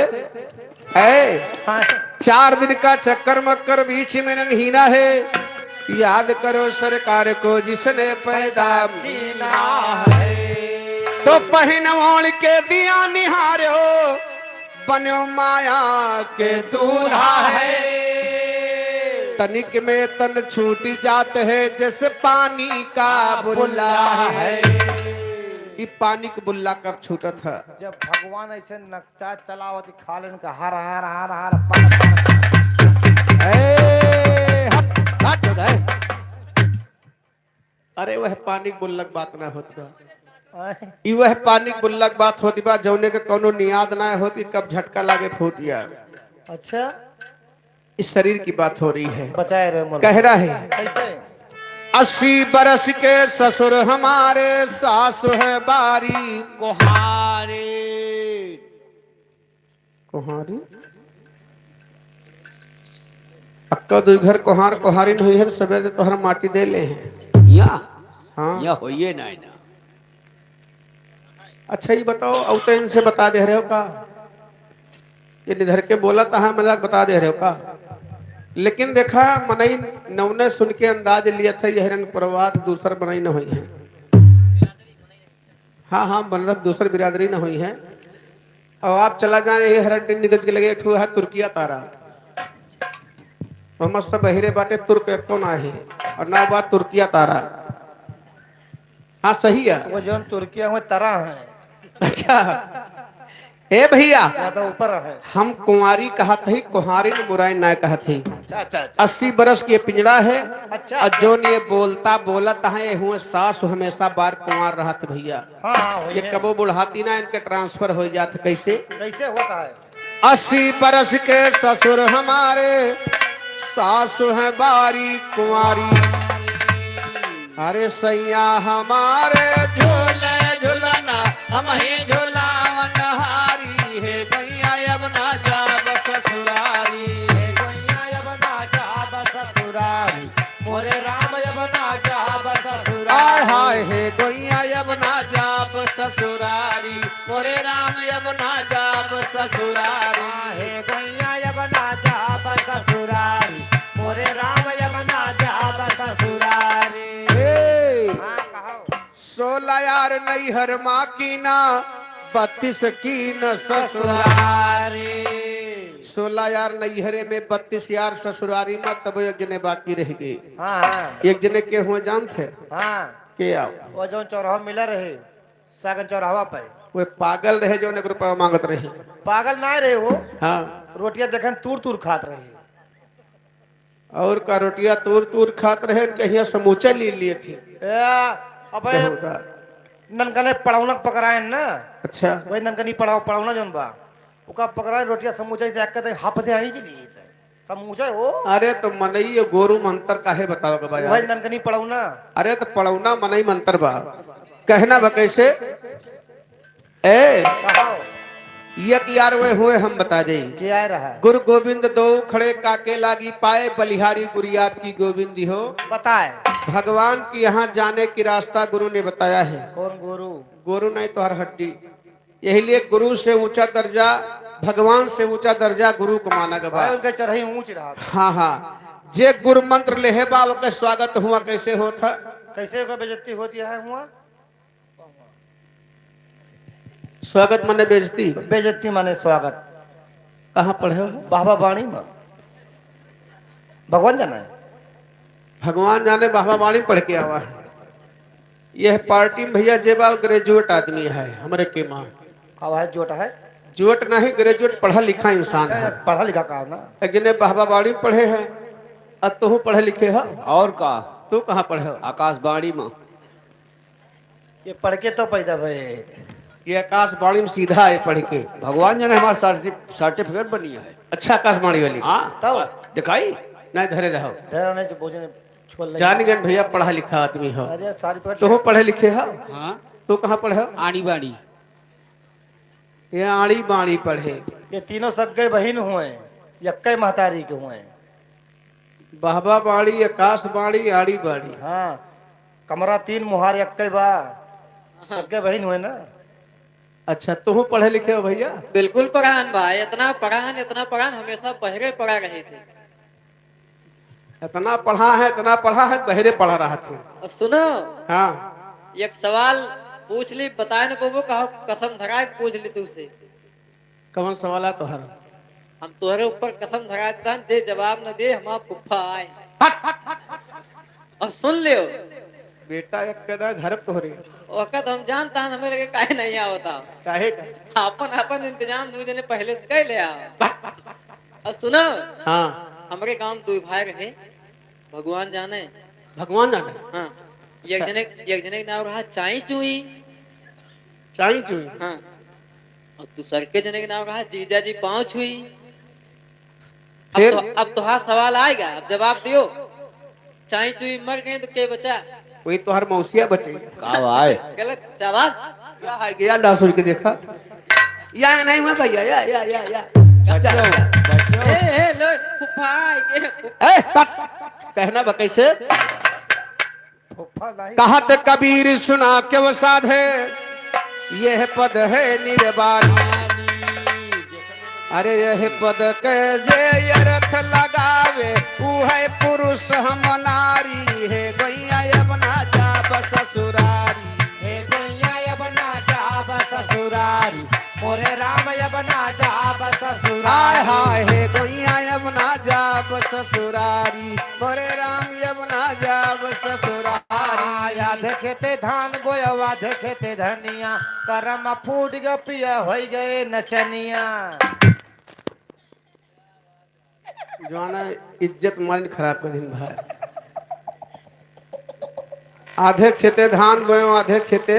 ऐ हाँ, 4 दिन का चक्कर मक्कर बीच में नंगहीना है, याद करो सरकार को जिसने पैदा कीना है। तो पहन ओढ़ के दिया निहारो, बनो माया के दूल्हा है। तनिक में तन छूट जात है जैसे पानी का बुल्ला है। ये पानी का बुल्ला कब छूटत है? जब भगवान ऐसे नक्शा चलावत खालन का हर हर हर हर पान हट हो जाए। अरे वह पानी के बुल्लक बात ना होता, ई वह पानी के बुल्लक बात होती बा जौने के कोनो नियाद ना होती, कब झटका लागे फूटिया। अच्छा इस शरीर की बात हो रही है। बचाए रहे मोल। कह रहा है कैसे? 80 बरस के ससुर हमारे, सासु है बारी कोहारे कोहारी। अक्का दो घर कोहार कोहारी नहीं है तो सवेरे तोहर माटी दे ले हैं। यहाँ हाँ यहाँ होइए नहीं ना। अच्छा ये बताओ अब तो इनसे बता दे रहे हो का? ये निधर के बोला था मतलब बता दे रहे हो का? लेकिन देखा मनई नवने सुन के अंदाज लिया था यह हिरन प्रवाद दूसर बनाई न हुई है। हाँ हाँ मतलब दूसर बिरादरी न हुई है। और आप चला जाए ये हरन निगज के लगे ठू है तुर्किया तारा मोहम्मद सब बहिरे बाटे तुर्क कौन आहे और ना बात तुर्किया तारा। हाँ सही है। वो जो तुर्किया में तरह है अच्छा हे भैया या तो ऊपर है। हम कुंवारी कहा थी कुहारी ने बुराई ना कहा थी। अच्छा अच्छा अच्छा 80 बरस के पिंजड़ा है अच्छा। और जो ये बोलता बोलत है हुए सास हमेशा बार कुंवार रहा था भैया। हाँ हाँ वही ये है। कबो बुढ़ाती ना इनके ट्रांसफर हो जाते कैसे? कैसे होता है? 80 बरस के ससुर हमारे सासु है बारी कुंवारी। अरे सैया हमारे झूले झुलना हम ही झुलावन हारी है गैया अब ना जाब ससुरारी। हे गोइया अब ना जाब ससुरारी मोरे राम अब ना जाब आय ससुरारी। हाय हे गैया अब ना जाब ससुरारी मोरे राम अब ना जाब ससुरारी। हे गोइया अब ना जाब ससुरारी मोरे राम अब ना जाब ससुरारी। हे हाँ कहो 16 यार नैहर माँ की ना 32 की न ससुरारी। ससुरारी। 16 यार नैहरे में 32 यार ससुरारी में तब एक जने बाकी रह गए। हाँ हाँ एक जने के हुए जान थे हाँ के आओ वो जो चौराहा मिला रहे सागन चौराहा पे वे पागल रहे जो एक रुपया मांगत रहे। पागल ना रहे हो। हाँ रोटियां देखे तूर तूर खात रहे। और का रोटियां तूर तूर खात रहे कहीं समूचे ले लिए थे। अबे ननकने पड़ौना पकड़ाए ना। अच्छा वही ननकनी पड़ौना जोन बा उका पकड़ाए रोटियां समूचा से एक हाफ दे आई चली से समूचा हो। अरे तो मनई ये गोरु मंत्र काहे बताओ के भाई? वही ननकनी पड़ौना। अरे तो पड़ौना मनई मंत्र बा कहना बा कैसे? ए कहो यक यार वे हुए हम बता दें। क्या रहा गुरु गोविंद दो खड़े काके लागी पाए बलिहारी गुरियात की गोविंदी हो। बताए भगवान की यहाँ जाने की रास्ता गुरु ने बताया है। कौन गुरु? गुरु नहीं तो हर हड्डी। यही लिए गुरु से ऊंचा दर्जा भगवान से ऊंचा दर्जा गुरु को माना गया। भाई उनके चढ़ाई ऊंच रहा था। हाँ हाँ जे गुरु मंत्र लेहे बाब का स्वागत हुआ कैसे होता? कैसे को बेइज्जती होती है हुआ? स्वागत माने बेइज्जती। बेइज्जती माने स्वागत। कहाँ पढ़े हो? बाबा वाणी में भगवान जाना है। भगवान जाने बाबा वाणी पढ़ के आवा है। यह पार्टी में भैया जेबा ग्रेजुएट आदमी है हमारे के माँ। कहा है जोटा है? जुएट नहीं ग्रेजुएट पढ़ा लिखा इंसान है। पढ़ा लिखा का ना। एक जने बाबा वाणी पढ़े हैं और तू पढ़े लिखे है। और का तू कहाँ पढ़े हो? आकाशवाणी में। ये पढ़ के तो पैदा भाई। ये आकाशवाणी में सीधा है पढ़ के। भगवान जाने हमारा सर्टिफिकेट बनी है। अच्छा आकाशवाणी वाली। हाँ तब दिखाई नहीं धरे रहो ठहरा नहीं जो भोजन छोड़ ले। जान गए भैया पढ़ा लिखा आदमी हो। अरे सारी पेट तू पढ़े लिखे हो? हाँ तू कहाँ पढ़े हो? आनी बानी। ये आड़ी बाणी पढ़े। ये तीनों सगे बहन हुए यक्के महतारी के हुए। बाबा बाड़ी आकाशवाणी आड़ी बाड़ी। हाँ कमरा 3 मुहार यक्के बा सगे बहन हुए ना। अच्छा तू पढ़े लिखे हो भैया? बिल्कुल पढ़ान भाई, इतना पढ़ान हमेशा बहरे पढ़ा रहे थे। इतना पढ़ा है बहरे पढ़ा रहा थे। और सुनो हाँ एक सवाल पूछ ली बताए न बबू कहो कसम धरा के पूछ ली तुझसे। कौन सवाल है तोहर? हम तुम्हारे ऊपर कसम धरा देता जे जवाब न दे हम फुफ्फा आए। और सुन लियो बेटा एक कदा धरब तोहरे वक्त हम जानता हन हमें लगे काहे नहीं आवता। काहे का? अपन इंतजाम दू जने पहले से कर ले आओ। और सुनो हाँ हमारे गांव 2 भाई रहे भगवान जाने। भगवान जाने। हाँ एक जने का नाम रहा चाई चुई। चाई चुई। हाँ और दूसर के जने का नाम रहा जीजा जी पाँव छुई। फिर? अब तो हाँ सवाल आएगा अब जवाब दियो। चाई चुई मर गए तो के बचा? वही तोहर मौसिया बचे। का भाई गलत शाबाश। या है गया लासुर के देखा या नहीं मैं भैया या बच्चों ए लो फुफा आए के ए कहना बा कैसे? फुफ्फा नहीं कहत कबीर सुना के वो साधे यह पद है निर्वाणी। अरे यह पद के जे अर्थ लगावे ऊ है पुरुष हम नारी है गैया अपना जाब ससुरारी। हे गोइया अब ना जाब ससुरारी मोरे राम अब ना जाब हाय ससुरारी। हाय हे गैया अपना जाब ससुरारी मोरे राम अपना जाब ससुरारी। आधे खेते धान बोया आधे खेते धनिया करम फूट ग पिया हो गए नचनिया। जवाना इज्जत मारी खराब कर दिन भाई। आधे खेते धान बोए आधे खेते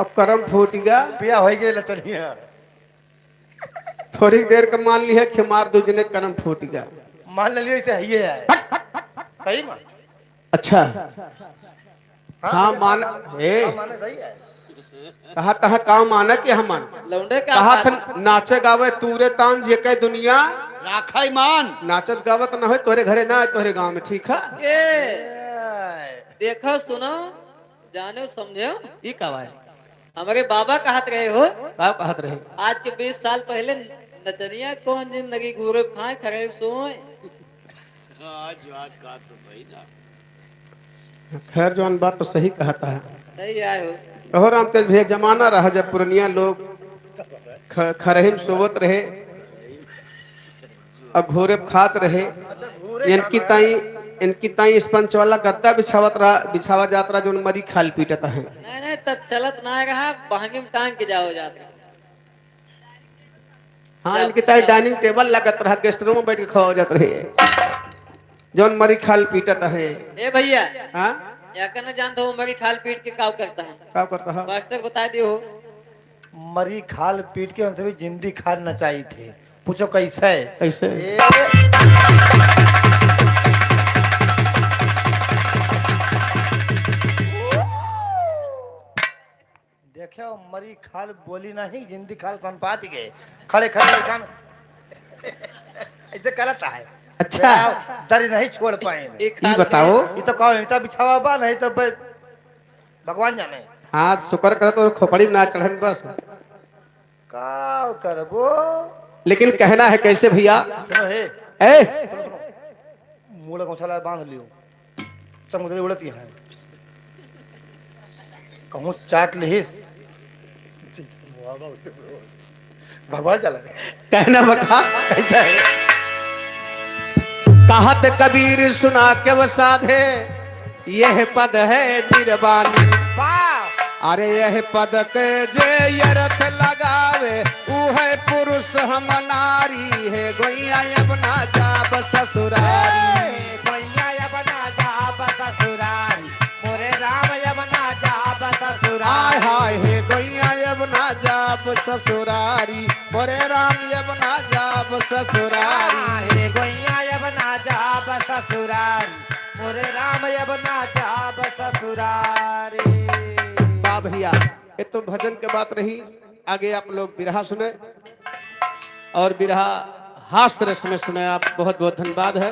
अब करम फूट गया पिया हो गए लचनिया। थोड़ी देर का मान ली है खिमार दूजने करम फूट गया। मान लिया इसे है ये है सही मान। अच्छा हाँ मान हे माने सही है। कहा तहा काम माना कि हम मान लौंडे का कहा बात- था नाचे गावे तूरे तान जे के दुनिया राखा ईमान। नाचत गावत ना हो तोरे घरे ना तोरे गांव में ठीक है। ये देखो सुनो जानो समझो ई कवा है हमारे बाबा कहत रहे हो का कहत रहे। आज के 20 साल पहले नचनिया कौन जिंदगी घूरे फाए खरे सोए। खैर जवान बात तो सही कहता है। सही आए हो कहो राम तेज भैया जमाना रहा जब पुरनिया लोग खरहिम सोवत रहे और घोरे खात रहे। इनकी ताई इस पंच वाला गद्दा बिछावा जात रहा जो मरी खाल पीटता है। नहीं नहीं तब चलत ना रहा बहंगी में टांग के जाओ जाते। हाँ इनकी ताई डाइनिंग टेबल लगत रहा गेस्ट रूम में बैठ के खावा जात रहे जौन मरी खाल पीटता है। ए भैया हाँ या करना जानता हूँ मरी खाल पीट के काव करता है क्या करता है। मास्टर बता दियो हो मरी खाल पीट के हमसे भी जिंदी खाल नचाई थी। पूछो कैसे है कैसे देखो मरी खाल बोली नहीं जिंदी खाल संपात गए खड़े खड़े खान ऐसे करता है। अच्छा दरी नहीं छोड़ पाएंगे। एक ये खाल बताओ ये तो कहो ईटा बिछावा बा नहीं तो भगवान जाने हाँ शुक्र कर तो खोपड़ी में ना चढ़न बस। का करबो। लेकिन कहना है कैसे भैया सुनो हे ए मूल गौशाला बांध लियो समुद्र उड़ती है कहूँ चाट लिहिस भगवान चला कहना बका कैसा है। कहत कबीर सुना के वो साधे यह पद है निर्वाणी। अरे यह पद के जे अर्थ लगावे ऊ है पुरुष हम नारी है गोइया अपना जाब ससुरारी। गोइया अब ना जाब ससुरारी मोरे राम अब ना जाब हाय ससुरारी। हाय हे गोइया अपना जाब ससुरारी मोरे राम अपना जाब ससुरारी। हे गोइया अब ना जाब ससुरारी मोरे राम अब ना जाब ससुरारी। वाह भैया ये तो भजन के बात रही। आगे आप लोग बिरहा सुने और बिरहा हास्य रस में सुने। आप बहुत बहुत धन्यवाद है।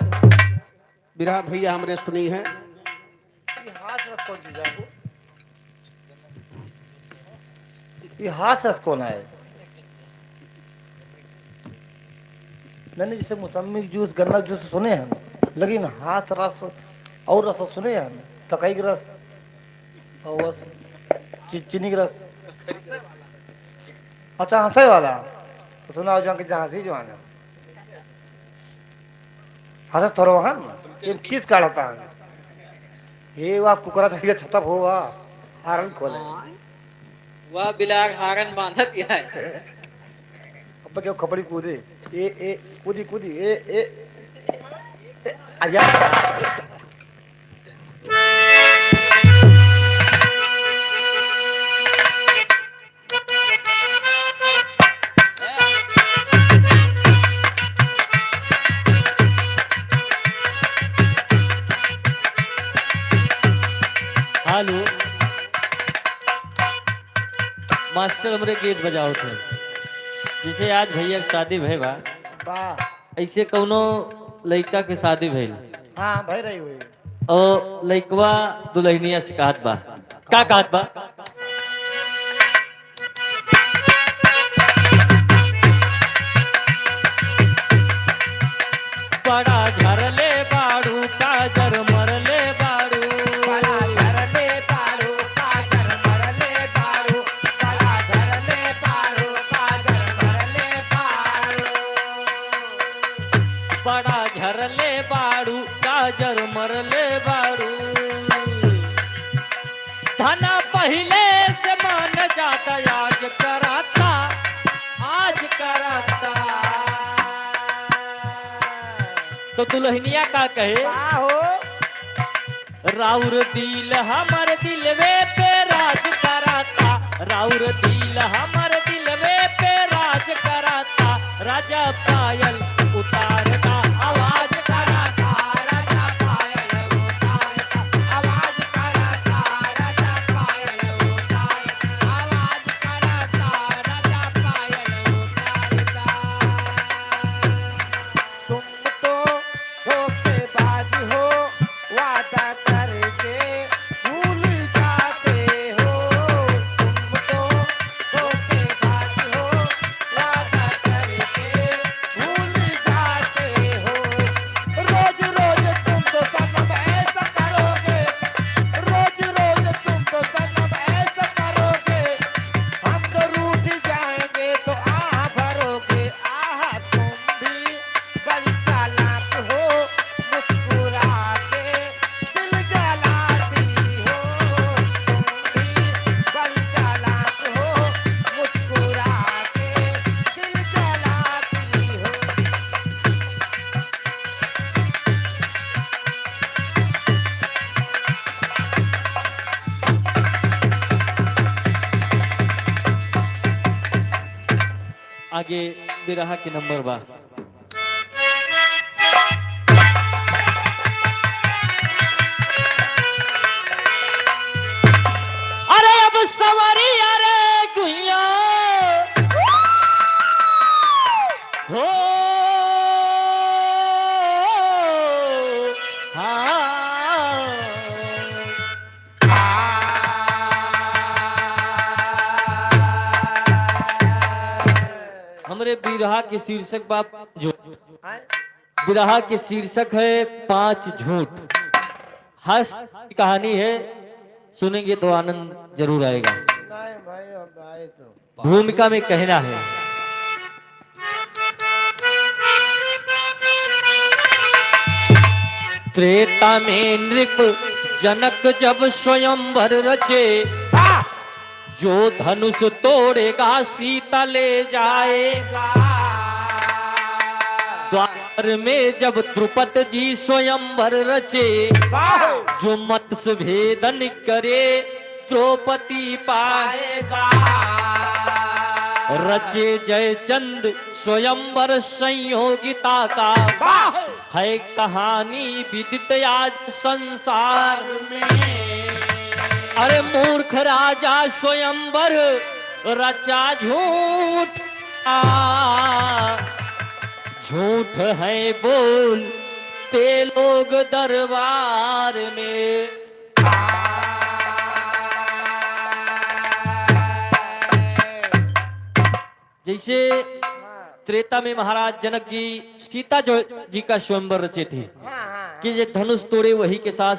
बिरहा भैया हमने सुनी है। ये हाथ रस कौन चीज है ये हाथ रस कौन है। नहीं जैसे मौसमी जूस गन्ना जूस सुने हैं लेकिन हाथ रस और रस सुने हैं तकई के रस और बस चीनी के रस। अच्छा हंसे वाला तो सुना जो कि हंसी जो है हंस थोड़ा वहां ये खींच काढ़ता है ये वह कुकरा चाहिए छतप हो वह हारन खोले वह बिलार हारन बांधत है अब क्यों खपड़ी कूदे ए कूदी कूदी ए आया हेलो मास्टर हमरे गीत बजाओ थे जैसे आज भैया के शादी भई बा वाह ऐसे कौनो लड़का के शादी भइल हाँ भाई रही हुई और लड़कवा दुल्हनिया से कहत बा का कहत बा पहले से मान जाता आज कराता, आज कराता। तो दुल्हनिया का कहे राउर दिल हमर दिलवे पे राज कराता, राउर दिल हमर दिलवे पे राज कराता। राजा पायल उतारता आवाज कराता, राजा पायल उतारता आवाज कराता, राजा पायल उतारता आवाज कराता, राजा पायल उतारता। तुम तो धोखेबाज हो, वादा करके भूल जाते हो। तुम तो धोखेबाज हो, वादा करके भूल जाते हो। रोज रोज तुम तो सनम ऐसा करोगे, रोज रोज तुम तो सनम ऐसा करोगे। हम तो रूठ जाएंगे तो आह भरोगे। आह तुम भी बड़ी चालाक हो, मुस्कुरा के दिल जलाती हो। तुम भी बड़ी चालाक हो, मुस्कुरा के दिल जलाती हो। आगे बिरहा के नंबर बा। अरे अब सवारी अरे गुइया हो हमरे बिरहा के शीर्षक बाप जो बिरहा के शीर्षक है 5 झूठ। हंस की कहानी है, सुनेंगे तो आनंद जरूर आएगा। नहीं भाई अब आए तो भूमिका में कहना है त्रेता में नृप जनक जब स्वयंवर रचे, जो धनुष तोड़ेगा सीता ले जाएगा। द्वार में जब द्रुपद जी स्वयंवर रचे, जो मत्स्य भेदन करे द्रौपदी पाएगा। रचे जयचंद स्वयंवर संयोगिता का, है कहानी विदित आज संसार में। अरे मूर्ख राजा स्वयंवर रचा झूठ, झूठ है बोल ते लोग दरबार में। जैसे त्रेता में महाराज जनक जी सीता जी का स्वयंवर रचे थे कि ये धनुष तोड़े वही के साथ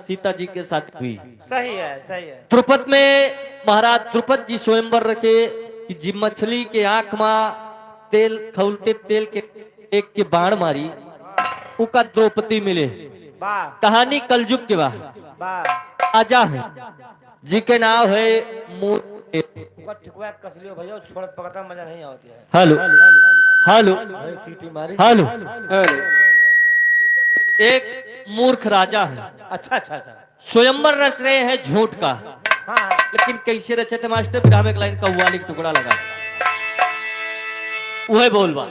सीता जी के साथ हुई। सही है, सही है। द्रुपद में महाराज द्रुपद जी स्वयंवर रचे कि जी मछली के आंख में तेल खौलते तेल के एक के बाण मारी उका द्रौपदी मिले। वाह कहानी कलयुग के बाद वाह। राजा है जी के नाम है ठिकवा कस लियो भैया, छोड़ पकड़ता मजा नहीं आती है। हेलो हेलो भाई सीटी मारी। हेलो एक मूर्ख राजा है, अच्छा अच्छा अच्छा। स्वयंवर रच रहे हैं झूठ का। हाँ हाँ। लेकिन कैसे रचे थे मास्टर? फिर हमें एक लाइन का हुआ लिख टुकड़ा लगा वह बोलवा।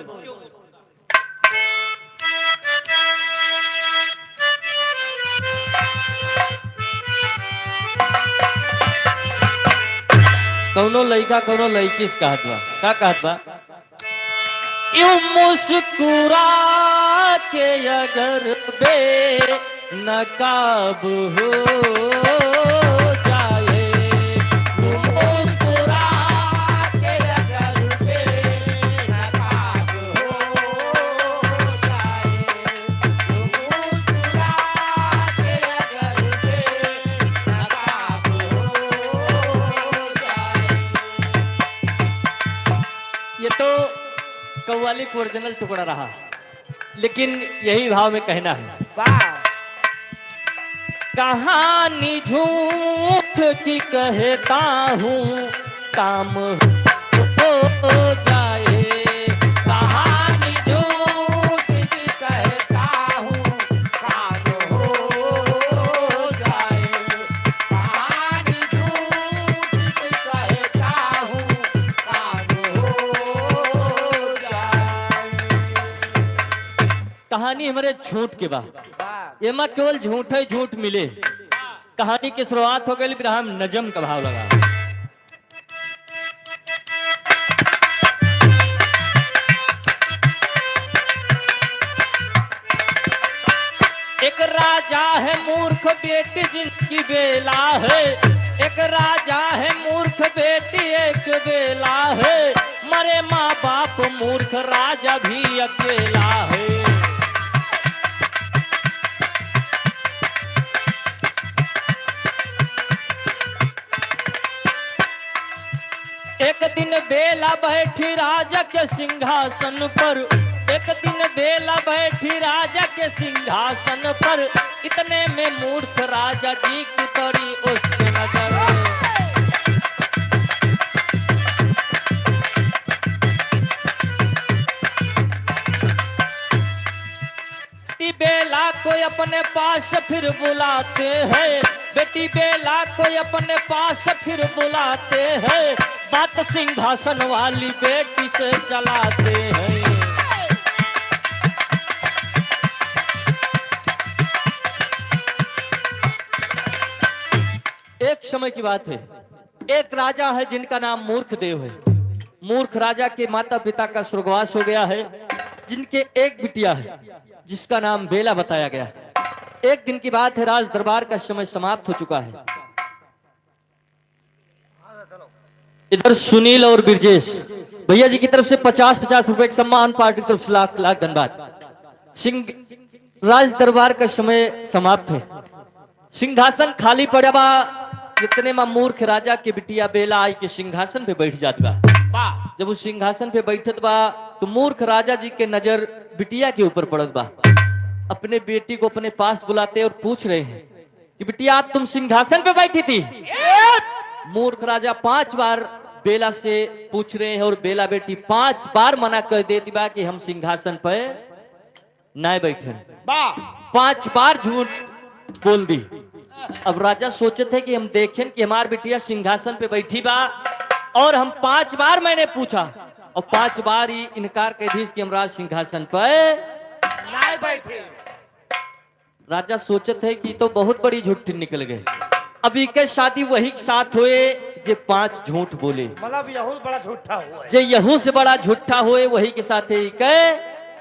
कौनो लड़का कौनो लड़की से कहत बा, का कहत बा? यूं मुस्कुरा के अगर बे नकाब हो जाए, यूं मुस्कुरा के अगर बे नकाब हो जाए, यूं मुस्कुरा के अगर बे नकाब हो जाए। ये तो कव्वाली का ओरिजिनल टुकड़ा रहा, लेकिन यही भाव में कहना है। वाह। कहानी झूठ झूठ की कहता हूँ काम हो जाए, कहानी झूठ की कहता हूँ काम हो जाए, कहानी झूठ की कहता हूँ काम हो जाए। कहानी हमारे झूठ के बाद एमा केवल झूठ है, झूठ मिले। कहानी की शुरुआत हो गई, फिर हम नजम का भाव लगा। एक राजा है मूर्ख बेटी जिनकी बेला है, एक राजा है मूर्ख बेटी एक बेला है, मरे माँ बाप मूर्ख राजा भी अकेला है। एक दिन बेला बैठी राजा के सिंहासन पर, एक दिन बेला बैठी राजा के सिंहासन पर, इतने में मूर्ख राजा जी की पड़ी उसके नजर। बेटी बेला को अपने पास फिर बुलाते हैं, बेटी बेला को अपने पास फिर बुलाते हैं, बात सिंहासन वाली बेटी से चलाते हैं। एक समय की बात है, एक राजा है जिनका नाम मूर्ख देव है। मूर्ख राजा के माता पिता का स्वर्गवास हो गया है, जिनके एक बिटिया है जिसका नाम बेला बताया गया है। एक दिन की बात है, राज दरबार का समय समाप्त हो चुका है। इधर सुनील और बिरजेश भैया जी की तरफ से 50-50 रुपए का सम्मान, पार्टी की तरफ से लाख लाख धन्यवाद। सिंह राज दरबार का समय समाप्त है, सिंहासन खाली पड़ा बा। इतने में मूर्ख राजा के बिटिया बेला आई के सिंहासन पे बैठ जात बा। जब उस सिंहासन पे बैठत बा तो मूर्ख राजा जी के नजर बिटिया के ऊपर पड़त बा। अपने बेटी को अपने पास बुलाते और पूछ रहे हैं कि बिटिया तुम सिंहासन पे बैठी थी। मूर्ख राजा 5 बार बेला से पूछ रहे हैं और बेला बेटी 5 बार मना कर देती बा कि हम सिंहासन पे ना बैठे। 5 बार झूठ बोल दी। अब राजा सोचे थे कि हम देखें कि हमारी बिटिया सिंहासन पे बैठी बा, और हम 5 बार मैंने पूछा और 5 बार ही इनकार कर दी कि हम सिंहासन पे नहीं बैठे। राजा सोचे थे कि तो बहुत बड़ी झूठी निकल गए। अभी के शादी वही के साथ हुए जे 5 झूठ बोले, मतलब यहू बड़ा झूठा हुआ है। जे यहू से बड़ा झूठा हुए वही के साथ ही के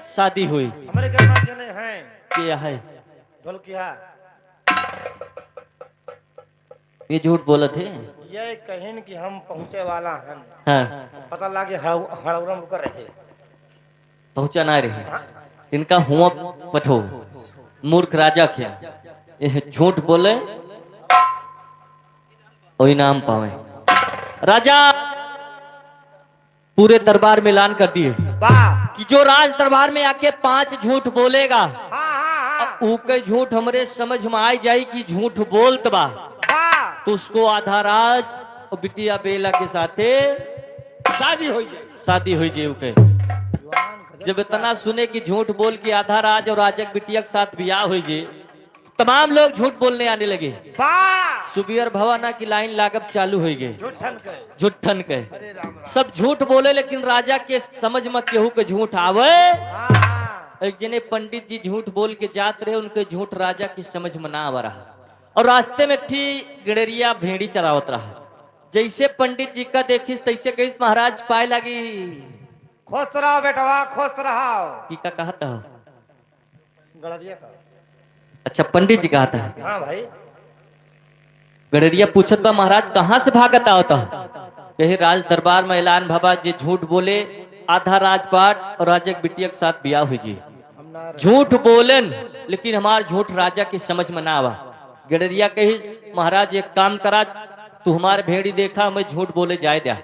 शादी हुई। हमारे घर में जने हैं क्या है ढोल किया, ये झूठ बोले थे। ये कहिन कि हम पहुंचे वाला हैं, हाँ, पता लगे हड़ौरा मुकर रहे पहुंचा ना रहे। इनका हुआ पठो मूर्ख राजा क्या ये झूठ बोले और इनाम पावे। राजा पूरे दरबार में ऐलान कर दिए कि जो राज दरबार में आके 5 झूठ बोलेगा, ऊके झूठ हमरे समझ में आई जाए कि झूठ बोलत बा, तो उसको आधा राज और बिटिया बेला के साथे शादी हो जाए। शादी हुई जे उके। जब इतना सुने कि झूठ बोल के आधा राज और राजक बिटिया के साथ ब्याह हुई जे, तमाम लोग झूठ बोलने आने लगे। सुबियर भवाना की लाइन लागब चालू हो गई। झूठन के सब झूठ बोले, लेकिन राजा के समझ में केहू के झूठ आवे। एक जने पंडित जी झूठ बोल के जात रहे, उनके झूठ राजा की समझ में ना आ रहा, और रास्ते में थी गड़ेरिया भेड़ी चरावत रहा। जैसे पंडित जी का देखी तैसे कही महाराज पाए लगी। खुश रहो बेटवा, खुश रहो। की का कहा था? गड़रिया का। अच्छा, पंडित जी कहा था। हाँ भाई। गड़रिया पूछत बा महाराज कहाँ से भागत आवता? कहे राज दरबार में ऐलान भबा जे झूठ बोले आधा राजपाट और राजा के बिटिया के साथ ब्याह हुई जी। झूठ बोलन लेकिन हमार झूठ राजा की समझ में ना आवा। गड़रिया कही महाराज एक काम करा, तू हमारे भेड़ी देखा मैं झूठ बोले जाए दिया,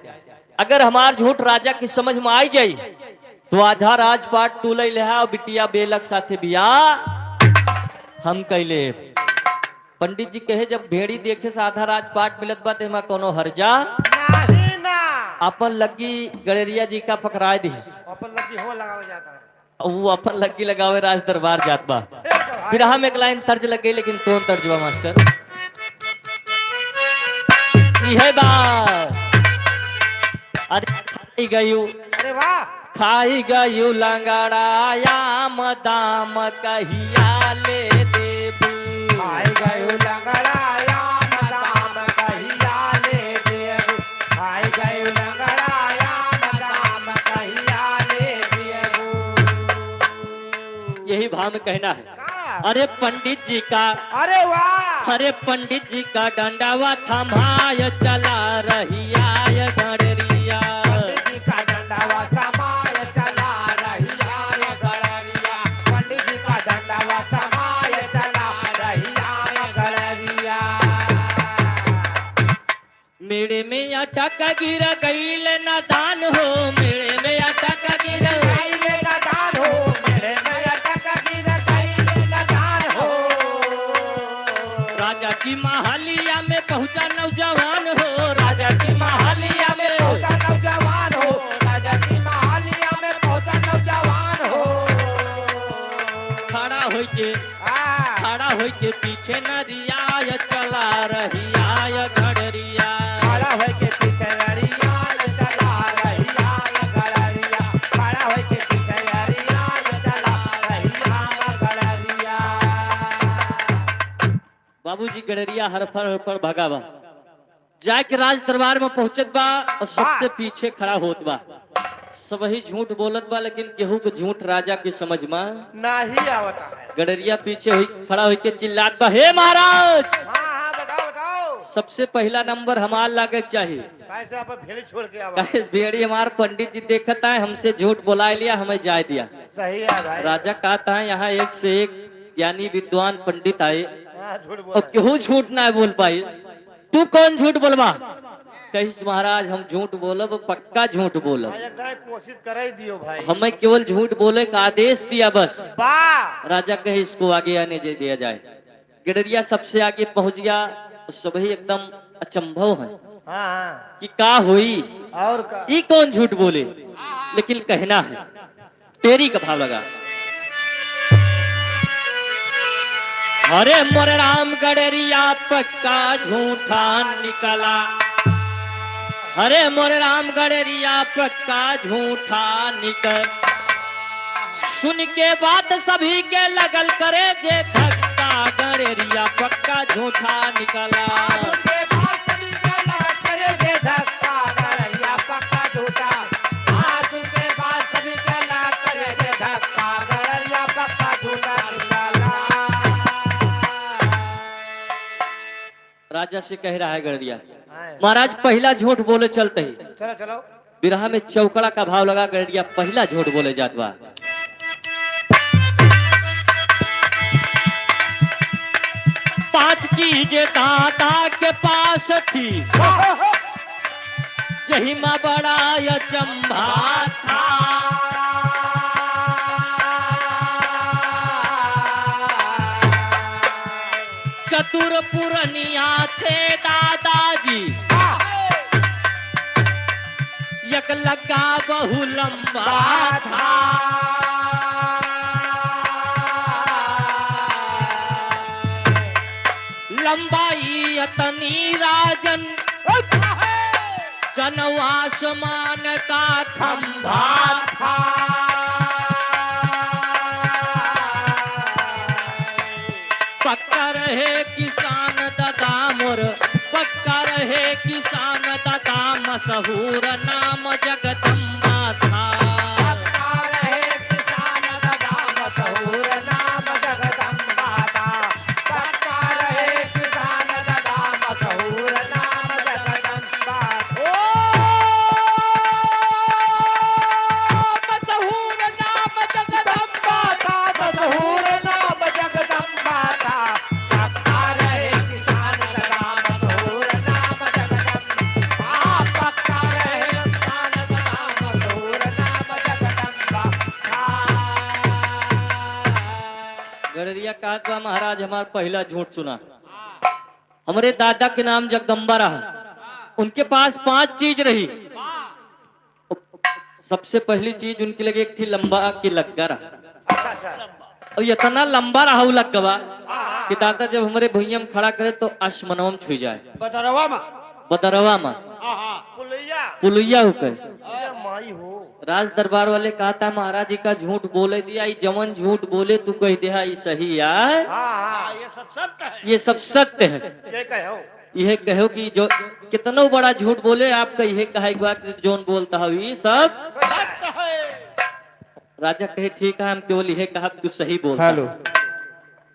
अगर हमार झूठ राजा की समझ में आई जाई तो आधा राजपाट तू ले ले और बिटिया बेलक साथे बियाह हम कैले। पंडित जी कहे जब भेड़ी देखे से आधा राजपाट मिलत बा तेमा कोनो हर्जा नहीं ना अपन लगी गड़ेरिया जी का पकड़ाए दी अपन लगी हो लगाया जाता है वो अपन लगी लगावे राज दरबार जात बा ए तो भाई, फिर हम एक लाइन तर्ज लग गई लेकिन कौन तर्ज बा मास्टर है बा अरे गयू अरे वाह खाई गयू लंगड़ाया मदाम कहिया ले देबू आई गयो लंगड़ाया मदाम कहिया ले देबू आई गयो लंगड़ाया मदाम कहिया ले देबू यही भाव में कहना है का? अरे पंडित जी का अरे वाह अरे पंडित जी का डंडावा थमाय चला रही आय गड़रिया पंडित जी का डंडावा समाय चला रही आय गड़रिया पंडित जी का डंडावा समाय चला रही आय गड़रिया मेरे में अटक गिर गईल न दान हो मेरे में अटक गिर गईले न दान हो मेरे में अटक गिर गईले न दान हो राजा की महलिया में पहुंचा नौजवान हो राजा की महालिया में पहुंचा नौजवान हो राजा की महालिया में पहुंचा नौजवान हो खड़ा होई के आ, खड़ा होई के पीछे नरिया चला रही आय गड़रिया खड़ा होय के पीछे लड़िया चला रही आय गड़रिया खड़ा होय के पीछे लड़िया चला रही आय गड़रिया बाबूजी गड़रिया हर भागा बा जाके राज दरबार में पहुंचत बा और सबसे पीछे खड़ा होत बा सब ही झूठ बोलत बा लेकिन केहू के झूठ राजा की समझ में नहीं आवता है गडरिया पीछे हुई खड़ा हुई के चिल्लात बा हे महाराज हाँ हाँ बताओ बताओ सबसे पहला नंबर हमार लागे चाहिए कैसे आप भेड़ी छोड़ के आवा कहे भेड़ी हमार पंडित जी देखता है हमसे झूठ बोला लिया हमें जाय दिया सही है भाई राजा कहता है यहाँ एक से एक ज्ञानी विद्वान पंडित आए हाँ झूठ और बोला केहू झूठ ना बोल पाई तू कौन झूठ बोलबा कहिस महाराज हम झूठ बोलब पक्का झूठ बोलब भाई एक कोशिश कर ही दियो भाई हमें केवल झूठ बोले का आदेश दिया बस वाह राजा कहे इसको आगे आने दिया जाए गिडरिया सबसे आगे पहुंच गया सभी एकदम अचंभव है हाँ हाँ कि का हुई और का ये कौन झूठ बोले लेकिन कहना है तेरी का भाव लगा अरे मोर राम गडरिया पक्का झूठा निकला अरे मोर राम गडरिया पक्का झूठा निकल सुन के बात सभी के लगल करे जे धक्का गडरिया पक्का झूठा निकला उनके बाद सभी के लगा करे जे धक्का गड़रिया पक्का झूठा आज उनके बाद सभी के लगा करे जे धक्का गड़रिया पक्का झूठा निकाला राजा से कह रहा है गडरिया हाँ, महाराज पहला झूठ बोले चलते ही चलो चलो बिरहा में चौकड़ा का भाव लगा गडरिया पहला झूठ बोले जात बा पांच चीजें दादा के पास थी जही में बड़ा अचंभा था चतुर पुरनिया थे दादाजी एक लगा बहु लंबा था लंबाई अतनी राजन जनवासमान का खंभा था पक्का रहे किसान दादा मोर पक्का रहे किसान दादा मशहूर नाम जगदम्बा था पक्का रहे किसान दादा मशहूर नाम जगदम्बा था पक्का रहे किसान दादा मशहूर नाम जगदम्बा मशहूर नाम जगदम्बा था मशहूर नाम जगदम्बा था पक्का रहे किसान दादा मशहूर नाम जगदम्बा पक्का रहे किसान दादा मशहूर नाम जगदम्बा गडरिया कहत बा महाराज हमार पहला झूठ सुना हमारे दादा के नाम जगदम्बा रहा। उनके पास 5 चीज रही। सबसे पहली चीज उनकी लगी एक थी लंबा की लग्गा रहा। और इतना लंबा रहा वो लग्गवा कि दादा जब हमारे भुइया में खड़ा करे तो आसमानवा में छू जाए। बदरवा में बदरवा में पुलैया पुलैया होकर ये माई हो राज दरबार वाले कहा था महाराज जी का झूठ बोले दिया, ये जवन झूठ बोले तू कह दिया ये सही है। हाँ ये सब सत्य है। ये सब सत्य है। ये कहो यह कहो कि जो कितनो बड़ा झूठ बोले आपका यह कहे बात जोन बोलता है ये सब सत्य है। राजा कहे ठीक है हम केवल यह कहा तू सही बोलता हेलो,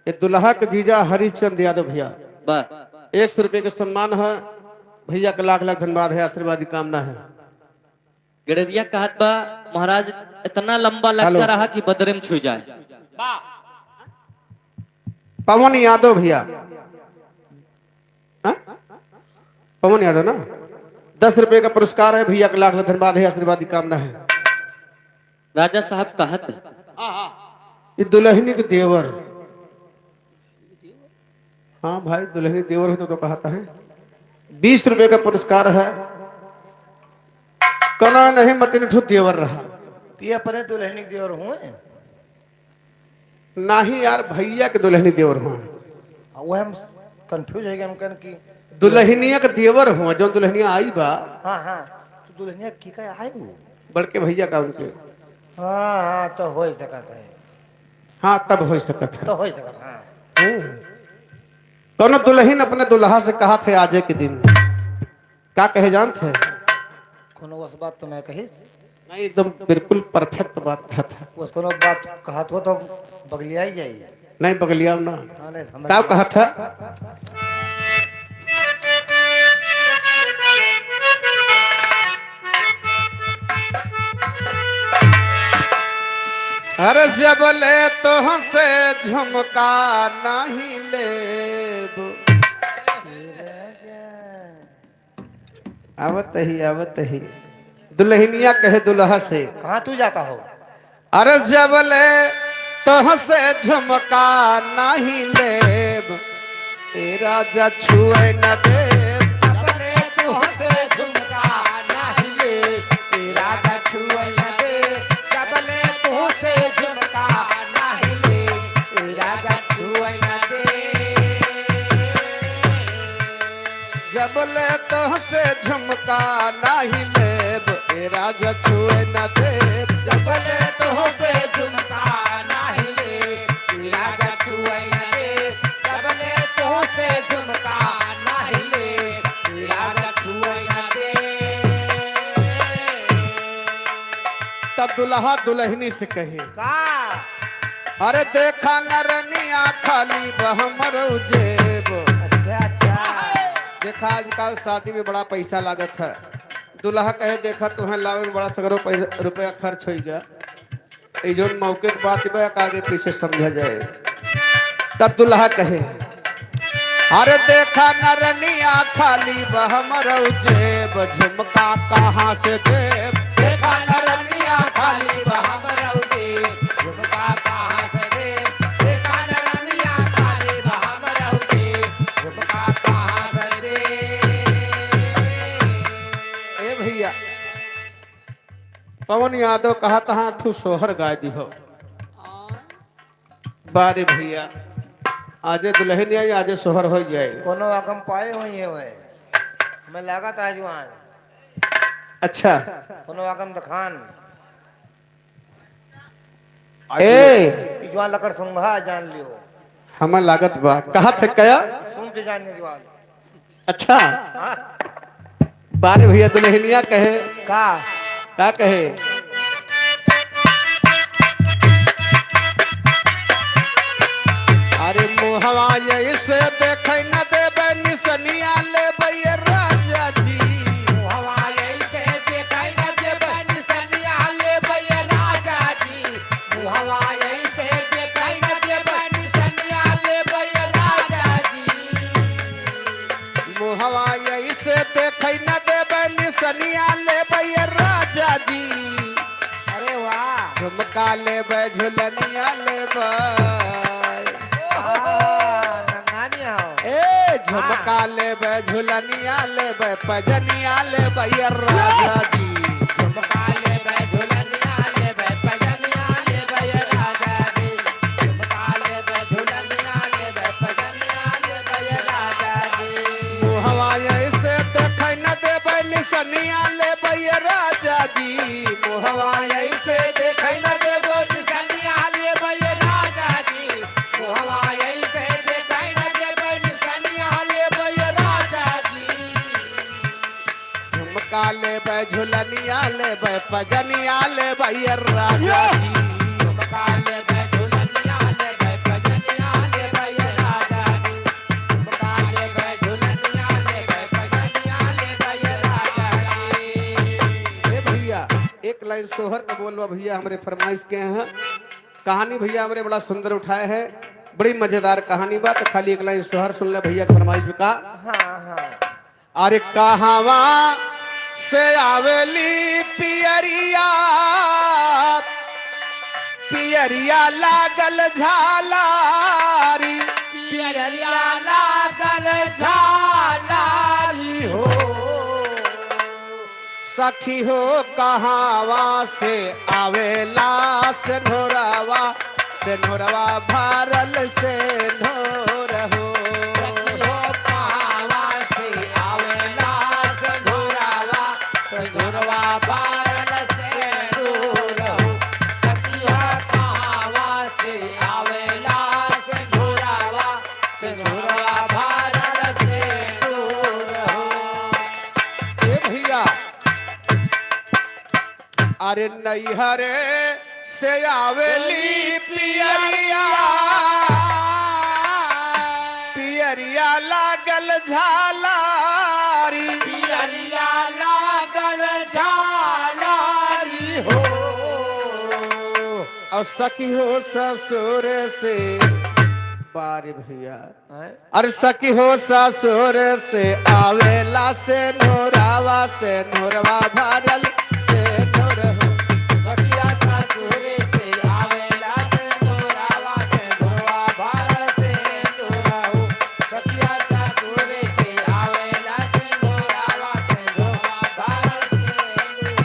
ये दुल्हा के जीजा हरिश्चंद्र यादव भैया बस 100 रुपए का सम्मान है। भैया का लाख लाख धन्यवाद है, आशीर्वाद की कामना है। गड़रिया कहत बा महाराज इतना लंबा लगता हेलो। रहा कि बदरे में छू जाए। वाह पवन यादव भैया, हाँ? पवन यादव ना, 10 रुपए का पुरस्कार है। भैया का लाख लाख धन्यवाद है, आशीर्वाद की कामना है। राजा साहब कहत ये दुल्हनी के देवर, हाँ भाई दुल्हनी देवर हो तो कहता है 20 रुपए का पुरस्कार है। कना नहीं मतिन ठू देवर रहा ये अपने दुल्हनी देवर हुए ना ही यार, भैया के दुल्हनी देवर हुआ। वो हम कंफ्यूज है हम कि दुल्हनिया के देवर हुआ जो दुल्हनिया आई बा हाँ हाँ तो दुल्हनिया की का आए वो बड़के भैया का उनके। हाँ हाँ तो हो सकता है हाँ तब हो सकता है। तो हो सकता हाँ कौनो दुल्हन अपने दुल्हा से कहा थे आज के दिन क्या कहे जानते कोनो उस बात तो मैं कही नहीं, एकदम बिल्कुल परफेक्ट बात था। उस कोनो बात कहा तो बगलिया ही जाइए नहीं बगलिया ना, हाँ, नहीं, हम- क्या कहा था? अरे जब ले तो से झुमका नहीं ले आवत ही दुल्हनिया कहे दुल्हा से कहाँ तू जाता हो अरे जब ले तो से झुमका नहीं लेब ए राजा छुए न देब। अपने तुहसे झुमका नहीं ले तेरा छुए न दे। सबले तुहसे झुमका नहीं ले तेरा छुए न दे। जब ले तो से झुमका नहीं लेब ए राजा छुए न देब। जब ले तुहसे झुमका नहीं ले तेरा छुए न दे। सबले तुहसे झुमका नहीं ले तेरा छुए न दे। तब दुल्हा दुल्हनी से कहे का अरे देखा नरनिया खाली बहमर जेब। अच्छा अच्छा देखा आजकल शादी में बड़ा पैसा लागत है। दुल्हा कहे देखा तुम्हें लावे में बड़ा सगरो रुपया खर्च हो गया। ये जो मौके की बात बा आगे पीछे समझा जाए। तब दुल्हा कहे अरे देखा नरनिया खाली बहमर जेब झुमका कहाँ से देब। देखा नरनिया खाली बहमर दे झुमका कहाँ से दे। देखा नरनिया खाली बहमर दे झुमका कहाँ से दे। ए भैया पवन यादव कहा तहा ठू सोहर गाय दी हो। बारे भैया आजे दुल्हन आई आजे सोहर हो जाए। कोनो आगम पाए हुई है वे मैं लगा था जुआन अच्छा कोनो आगम दखान ए जुआन लकड़ सुंघा जान लियो हमें लागत बा कहा थे कया। सुन के जाने जुआन अच्छा हाँ बारे भैया दुल्हनिया कहे का क्या कहे अरे मुहवा से देख न देबे निसनिया लेबे ये राजा जी। हवाई से देखाई न देबे निसनिया लेबे ये राजा जी। हवाई से देखाई न देबे निसनिया लेबे ये राजा जी। मुहवा से देख न देबे निसनिया लेबे ये राजा जी। अरे वाह झुमका लेबे झुलनिया लेबे नंगानी आओ ए झुमका लेबे झुलनिया लेबे पजनिया लेबे ये राजा जी झुमका लेबे झुलनिया लेबे पजनिया लेबे ये राजा जी झुमका लेबे झुलनिया लेबे पजनिया लेबे ये राजा जी मुहवा ऐसे देखै न देबै निसनिया लेबै ये राजा जी मुहवा ऐसे देखै न देबो निसनिया लेबे ये राजा जी मोहवा ऐसे देखै न देबो निसनिया लेबे ये राजा जी झुमका लेबै झुलनिया लेबै पजनिया लेबै ये राजा जी झुमका लेबे झुलनिया लेबे पजनिया लेबे ये राजा जी झुमका लेबे झुलनिया लेबे पजनिया लेबे ये राजा जी ए भैया एक लाइन सोहर का बोलवा भैया हमारे फरमाइश के हैं कहानी भैया हमारे बड़ा सुंदर उठाए है बड़ी मजेदार कहानी बा तो खाली एक लाइन सोहर सुन ले भैया फरमाइश का हाँ हाँ अरे कहावा से आवेली पियरिया पियरिया लागल झालारी पियरिया लागल झालारी हो सखी हो कहावा से आवेला से नोरवा भारल से नोर हो सखियो पावा से आवेला संधुरवा भारल से दूर हो सखियो पावा से आवेला संधुरवा भारल से दूर हो ए भैया अरे नैहरे से आवेली पियरिया पियरिया लागल झालारी पियरिया लागल झालारी हो और सखी हो ससुर से बारे भैया अरे सखी हो ससुर से आवेला से नोरवा भारल से नोर हो सखिया सासुरे से आवेला संधुरवा भारल से दूर हो सखिया सासुरे से आवेला संधुरवा भारल से दूर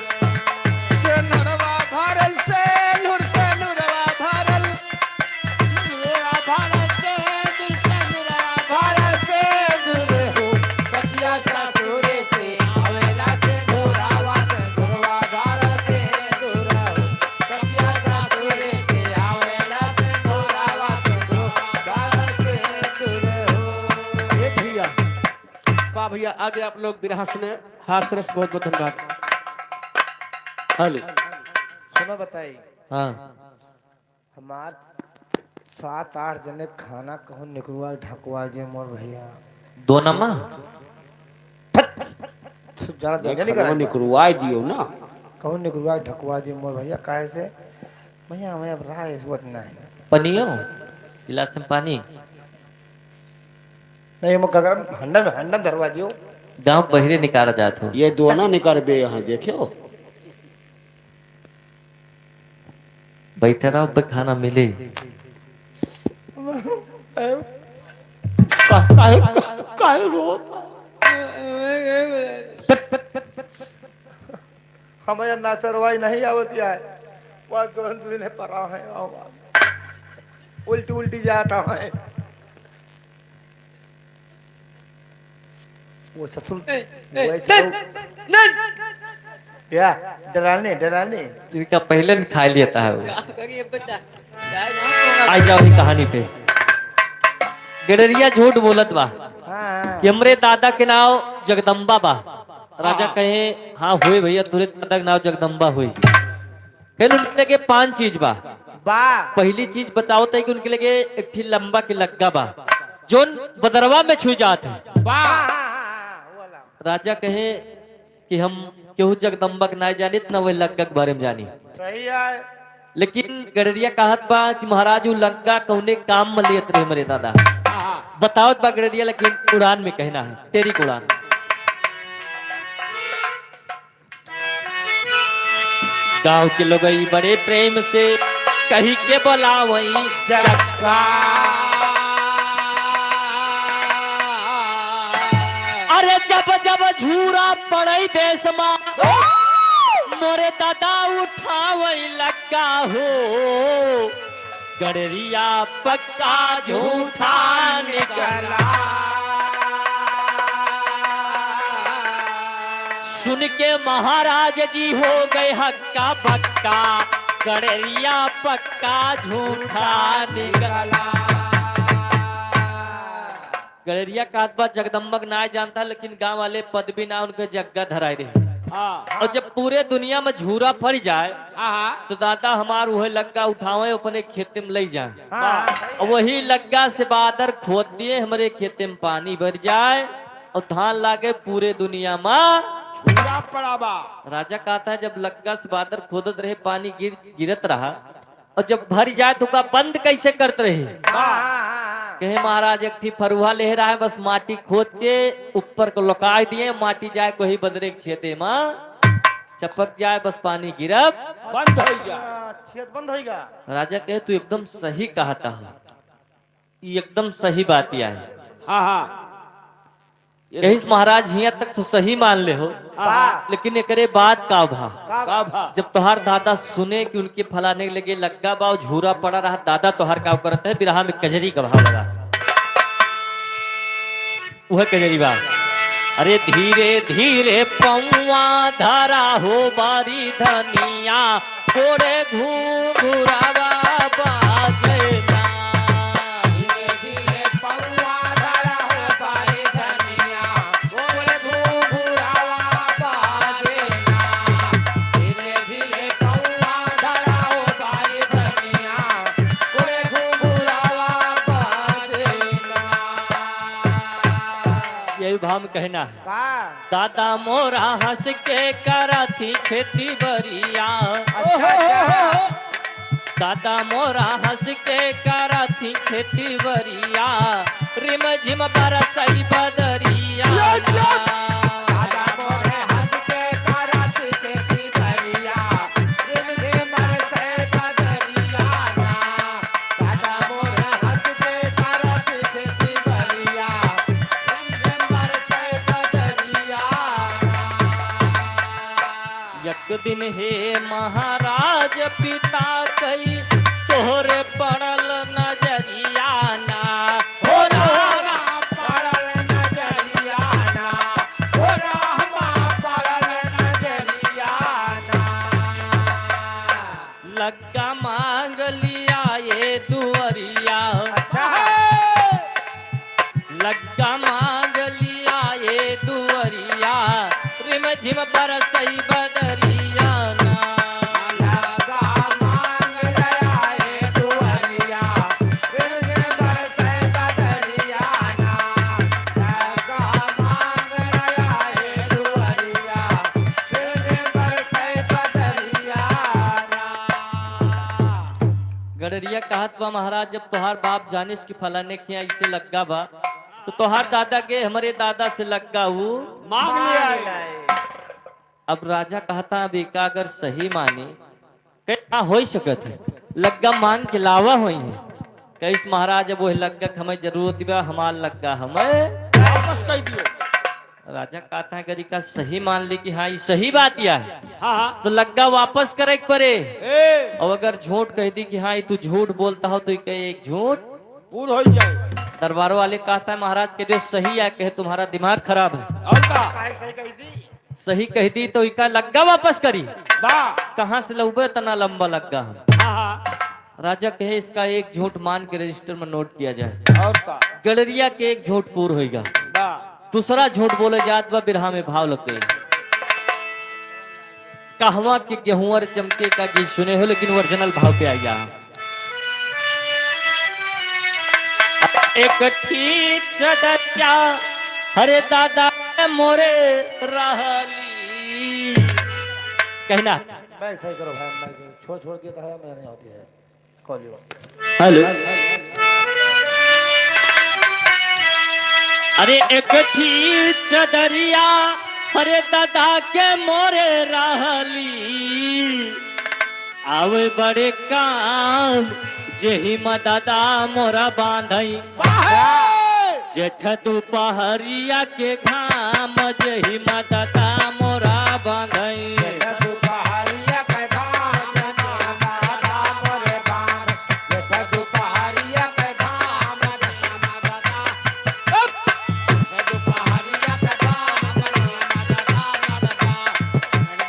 हो नोरवा भारल से नोरवा भारल भारत से दूर हो सखिया सासुरे से आवेला से धोरावा भारत से दूर हो सखिया सासुरे से आवेला से धोरावा भारत से दूर हो ए भैया वाह भैया आगे आप लोग बिरहा सुने हाथ रस बहुत बहुत धन्यवाद हेलो सुनो बताई हाँ हमार 7-8 जने खाना कहूँ निकलवा ढकवा जे मोर भैया दो नमा ज्यादा दंगे नहीं करा निकलवाई दियो ना कहूँ निकलवा ढकवा जे मोर भैया काहे से भैया हमें अब राह इस वक्त नहीं पनियो गिलास में पानी नहीं मैं गगर हंडम धरवा दियो गांव बहिरे निकाला जात हो ये दोना निकलबे यहाँ देखियो बैठा रहो पे खाना मिले काहे रो हमें ना सरवाई नहीं आवती है वह कौन तुझे परा है उल्टी उल्टी जाता है वो ससुर या डराने इनका पहले भी खा लेता है वो करिए बच्चा आ जाओ ही कहानी पे गडरिया झूठ बोलत बा हाँ कि हमरे दादा के नाव जगदम्बा बा राजा कहे हाँ हुए भैया तुरे दादा के नाव जगदम्बा हुई फिर उनके लगे 5 चीज बा बा पहली चीज बताओ तो कि उनके लगे एक थी लंबा के लग्गा बा जोन बदरवा में छू जाते हैं राजा कहे कि हम केहू जगदम्बा के ना जानी ना वही लग्गा के बारे में जानी सही है लेकिन गडरिया कहत बा कि महाराज वो लग्गा कौने काम में लियत रहे हमारे दादा बताओ बा गडरिया लेकिन उड़ान में कहना है तेरी उड़ान गांव के लोग बड़े प्रेम से कही के बोला वही जग्गा झूरा पड़ई देश मा मोरे दादा उठावई लगा हो गड़रिया पक्का झूठा निकला। सुन के महाराज जी हो गए हक्का बक्का गड़रिया पक्का झूठा निकला। गड़रिया का आत्मा जगदम्बक ना जानता लेकिन गांव वाले पद भी ना उनके जग्गा धराए रहे। और जब पूरे दुनिया में झूरा पड़ जाए तो दादा हमार वही लग्गा उठावे अपने खेते में ले जाए और वही लग्गा से बादर खोद दिए हमारे खेते में पानी भर जाए और धान लागे पूरे दुनिया में झूरा पड़ा बा। राजा कहता है जब लग्गा से बादर खोदत रहे पानी गिरत रहा और जब भर जाए तो का बंद कैसे करते रहे। कहे महाराज एक थी फरुहा ले रहा है बस माटी खोद के ऊपर को लुका दिए माटी जाए कोई बदरे छेते में चपक जाए बस पानी गिरब बंद हो गया। छेद बंद होगा। राजा कहे तू एकदम सही कहता है ये एकदम सही बात यह है। हाँ हाँ यही महाराज हिया तक तो सही मान ले हो लेकिन एकरे बात का भा जब तोहार दादा सुने कि उनके फलाने लगे लग्गा बा झूरा पड़ा रहा दादा तोहार का करता है बिरहा में कजरी का भाव लगा वह कजरी बा। अरे धीरे धीरे पौवा धरा हो बारी धनिया थोड़े घूरावा बाजना। धीरे धीरे पौआ धरा हो बारी धनिया थोड़े घूरावा बाजना। धीरे धीरे पौआ धरा हो बारी धनिया थोड़े घूरावा बाजना। यही भाव में कहना है का दादा मोरा हंस के करा थी खेती बरिया। दादा मोरा हंस के करा थी खेती बरिया रिम झिम बरसई बदरिया। दादा मोरे हंस के करत खेती बरिया रिम झिम बरसे बदरिया ना। दादा मोरे हंस के करत खेती बरिया रिम झिम बरसे बदरिया ना। एक दिन हे महाराज पिता कई तोहरे पड़ल नजरिया ना। हो रामा पड़ल नजरिया ना हो रामा पड़ल नजरिया ना। लग्गा मांग लिया ये दुअरिया। लग्गा मांग लिया ये दुअरिया रिम झिम बरसई बदरिया ना। लगा मांग लया ये दुअरिया रिम झिम बरसे बदरिया ना। लगा मांग लया ये दुअरिया रिम झिम बरसे बदरिया ना। गडरिया कहत बा महाराज जब तोहार बाप जानिस की फलाने किया इसे लग्गा बा तो तोहार दादा के हमारे दादा से लग्गा हूँ मांग लिया। अब राजा कहता अब एका अगर सही माने क्या हो सकत है लग्गा मांग के लावा हुई है कैस महाराज अब वही लग्गा के हमें जरूरत बा हमार लग्गा हमें वापस कह दियो। राजा कहता है गरी का सही मान ली कि हाँ ये सही बात यह है हाँ हाँ तो लग्गा वापस करे के पड़े। ए और अगर झूठ कह दी कि हाँ ये तू झूठ बोलता हो तो ये कहे एक झूठ पूर हो जाए। दरबार वाले कहता है महाराज कह दे सही है कहे तुम्हारा दिमाग खराब है। और का काहे सही कही थी। सही कह दी तो इका लग्गा वापस करी बा। कहाँ से लौबे तना लंबा लग्गा है। हाँ हाँ राजा कहे इसका एक झूठ मान के रजिस्टर में नोट किया जाए। और का गडरिया के एक झूठ पूर होगा बा। दूसरा झूठ बोले जात बा बिरहा में भाव लगते कहवा के गेहूं और चमके का गीत सुने हो लेकिन ओरिजिनल भाव पे आया। एक ठीक चदरिया हरे दादा मोरे रहली कहना। मैं सही करो भाई मैं सही छोड़ छोड़ दिया था मैं नहीं होती है कॉल यू। हेलो अरे एक ठीक चदरिया हरे दादा के मोरे रहली आवे बड़े काम जेही दादा मोरा बांधई जेठ दोपहरिया के घाम घाम जही माता मोरा बांधई दुपहरिया के धाम जनिया माता मोरे बाम जेठ दुपहरिया के धाम जनिया माता दुपहरिया के धाम जनिया माता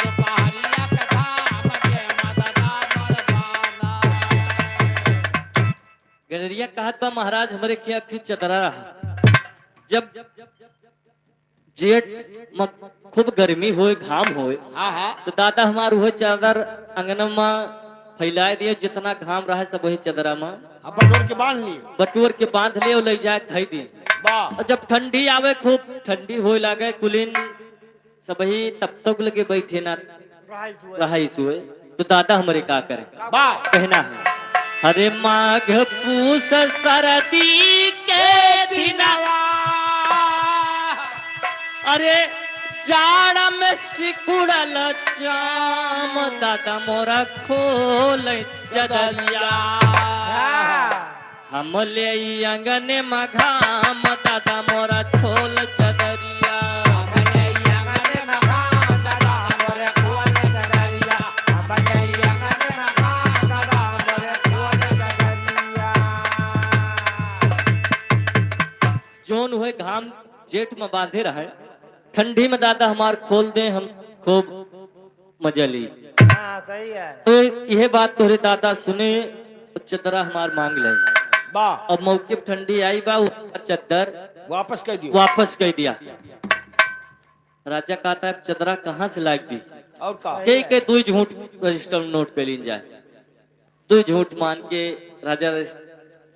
दुपहरिया के धाम जनिया माता गलरिया कहत बा महाराज हमरे के अठी चदरा रहा जब जेठ में खूब गर्मी होए घाम होए तो दादा हमार वह चादर अंगन में फैलाए दिए जितना घाम रहा सब वही चदरा में अब बटोर के बांध लिए बटुअर के बांध ले और ले जाए धई दिए वाह और जब ठंडी आवे खूब ठंडी होए लागे कुलीन सब ही तब तक लगे बैठे ना रहा सुए तो दादा हमारे का करे वाह कहना है हरे माघ पूस सरदी के दिनवा अरे जाड़ा में सिकुड़ल चाम दादा मोरा खोल चदरिया हम ले अंगने में घाम दादा मोरा खोल चदरिया जोन हुए घाम जेठ में बांधे रहे ठंडी में दादा हमार खोल दे हम खूब मजा ली सही है। तो यह बात तोरे दादा सुने चदरा हमार मांग ले वाह अब मौके पे ठंडी आई बा चद्दर वापस कर दियो वापस कर दिया राजा कहता है चदरा कहाँ से लाग दी और का के तू झूठ रजिस्टर में नोट कर लीन जाए तू झूठ मान के राजा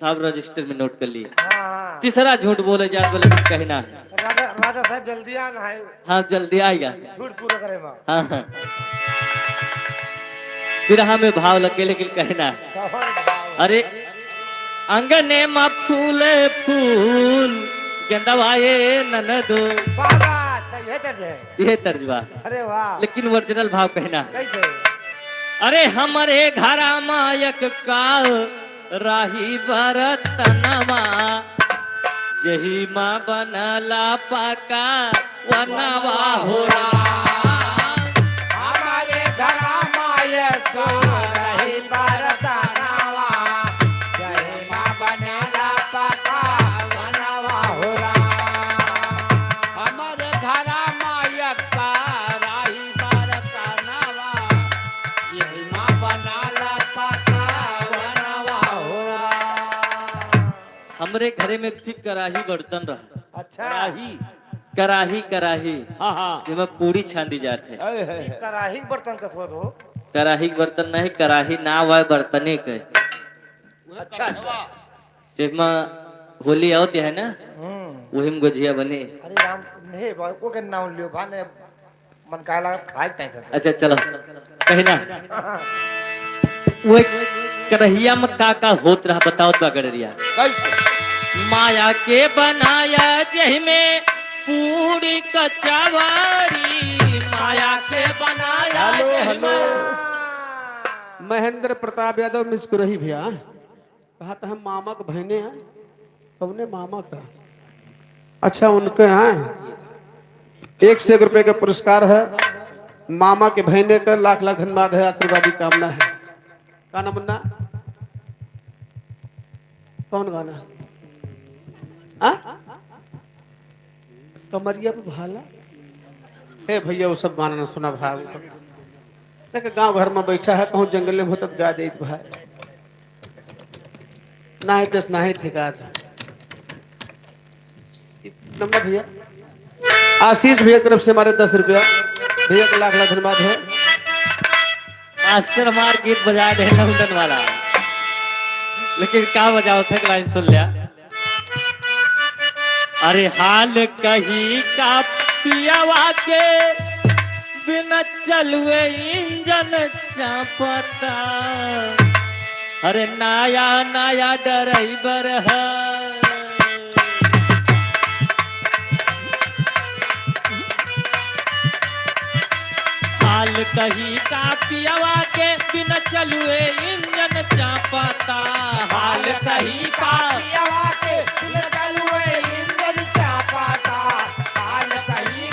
साहब रजिस्टर में नोट कर लिए हाँ तीसरा झूठ बोले जाए बोले कहना है राजा साहब जल्दी आना है हाँ जल्दी आएगा झूठ पूरा करे माँ हाँ हाँ फिर हमें भाव लगे लेकिन कहना है अरे अंगने में फूले फूल गेंदवाए ननदो बाबा चाहिए तर्ज है ये तर्जबा अरे वाह लेकिन ओरिजिनल भाव कहना है कैसे अरे हमारे घरा मायक का राही बरतनवा जही माँ बनला पका वनवा हो हमारे घर मायक रही बरतनवा जय माँ बनेला पका बनवा हो हमारे घर मायक का रही बरतनवा जय माँ बनेला पका बनवा हो हमरे घरे में ठीक कराही बर्तन रहा अच्छा कराही कराही हाँ हाँ जिसमें पूरी छांदी जाते कराही के बर्तन का स्वाद हो कराही के बर्तन नहीं कराही ना हुआ बर्तने के अच्छा जिसमें होली आवती है ना वही में गुजिया बने अरे राम नहीं को के नाम लियो भाने मन काला खाई तैसे अच्छा चलो कहना वो करहिया में का होत रहा बताओ तो गड़रिया कैसे माया के बनाया जही में पूरी कचवारी माया के बनाया जही में महेंद्र प्रताप यादव मुस्कुराही भैया कहा था हम मामा के बहने हैं कौने मामा का अच्छा उनके हैं 1 रुपए का पुरस्कार है मामा के बहने का लाख लाख धन्यवाद है आशीर्वादी कामना है गाना मुन्ना कौन गाना कमरिया पे भाला हे भैया वो सब गाना ना सुना भाई वो सब देख गांव घर में बैठा है कहूँ जंगल में होता तो गा दे भाई ना है दस ना है ठिका नंबर भैया आशीष भैया की तरफ से हमारे 10 रुपया भैया का लाख लाख धन्यवाद है मास्टर मार गीत बजा दे लंदन वाला लेकिन क्या बजाओ थे लाइन सुन लिया अरे हाल कही का पियावा के बिना चलुए इंजन चापता अरे नया नया ड्राइवर है हाल कही का पियावा के बिना चलुए इंजन चापता हाल कही का पियावा के चलुए इंद्र चापाता हाल कहीं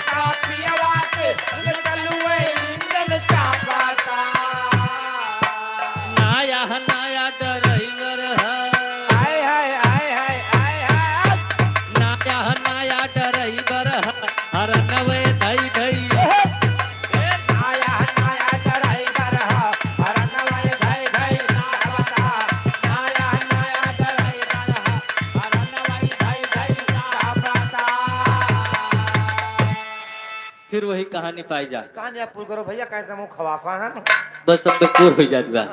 वही कहानी पाई जा कहानी आप पूरी करो भैया, कैसे मुंह खवासा है ना। बस अब तक पूर हो जात बा।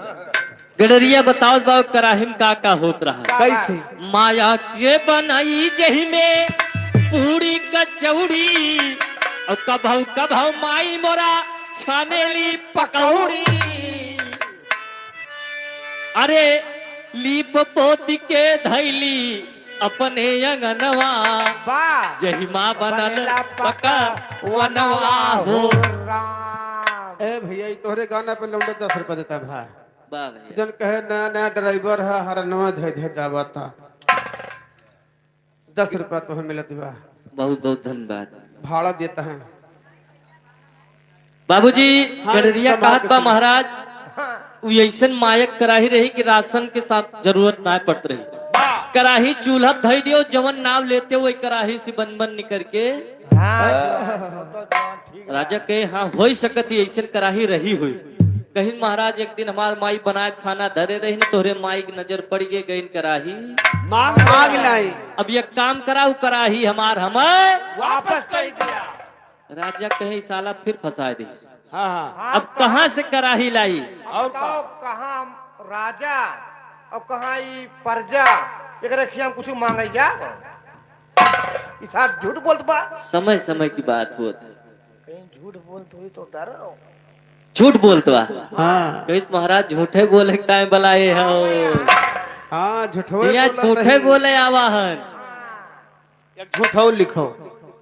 गडरिया बताओ बाबू कराहिम का होत रहा। कैसे? माया के बनाई जही में पूरी कचौड़ी और कभौ कभौ माई मोरा छानेली पकौड़ी। अरे लीप पोती के धैली अपने अंगनवा वाह जही माँ बनल बनेला पका वनवा हो। राम। ए भैया ये तोहरे गाना पे लौंडे 10 रुपया देता है भाई। वाह भैया, जन कहे नया नया ड्राइवर है हर नवा धे धे दावता 10 रुपया तुम्हें मिलत बा, बहुत बहुत धन्यवाद भाड़ा देता है। बाबूजी। हाँ, गडरिया इसका कहत बा मार्केटिंग। महाराज उ ऐसन मायक कराही रही कि राशन के साथ जरूरत ना पड़त रही। कराही चूल्हा धई दियो जवन नाव लेते हुए कराही से बन बन निकर के हाँ तो जवान ठीक राजा के हाँ हो सकत ही ऐसन कराही रही हुई। कहीं महाराज एक दिन हमार माई बनाए खाना धरे रही न तोहरे माई की नजर पड़ गई गई कराही मांग लाई। अब ये काम कराऊ कराही हमार हमें वापस कर दिया। राजा कहे साला फिर फंसा दी। हाँ, अब कहाँ से कराही लाई? अब बताओ कहाँ राजा और कहाँ ई प्रजा, एक रखिए हम कुछ मांगे जा। इस हाथ झूठ बोलत बा, समय समय की बात होत कहीं झूठ बोलत हुई तो डरो। झूठ बोलत बा। हाँ कहिस महाराज झूठे बोले टाइम बलाए हो हाँ झूठवे या बोलत झूठे है। बोले आवाहन एक झूठो लिखो।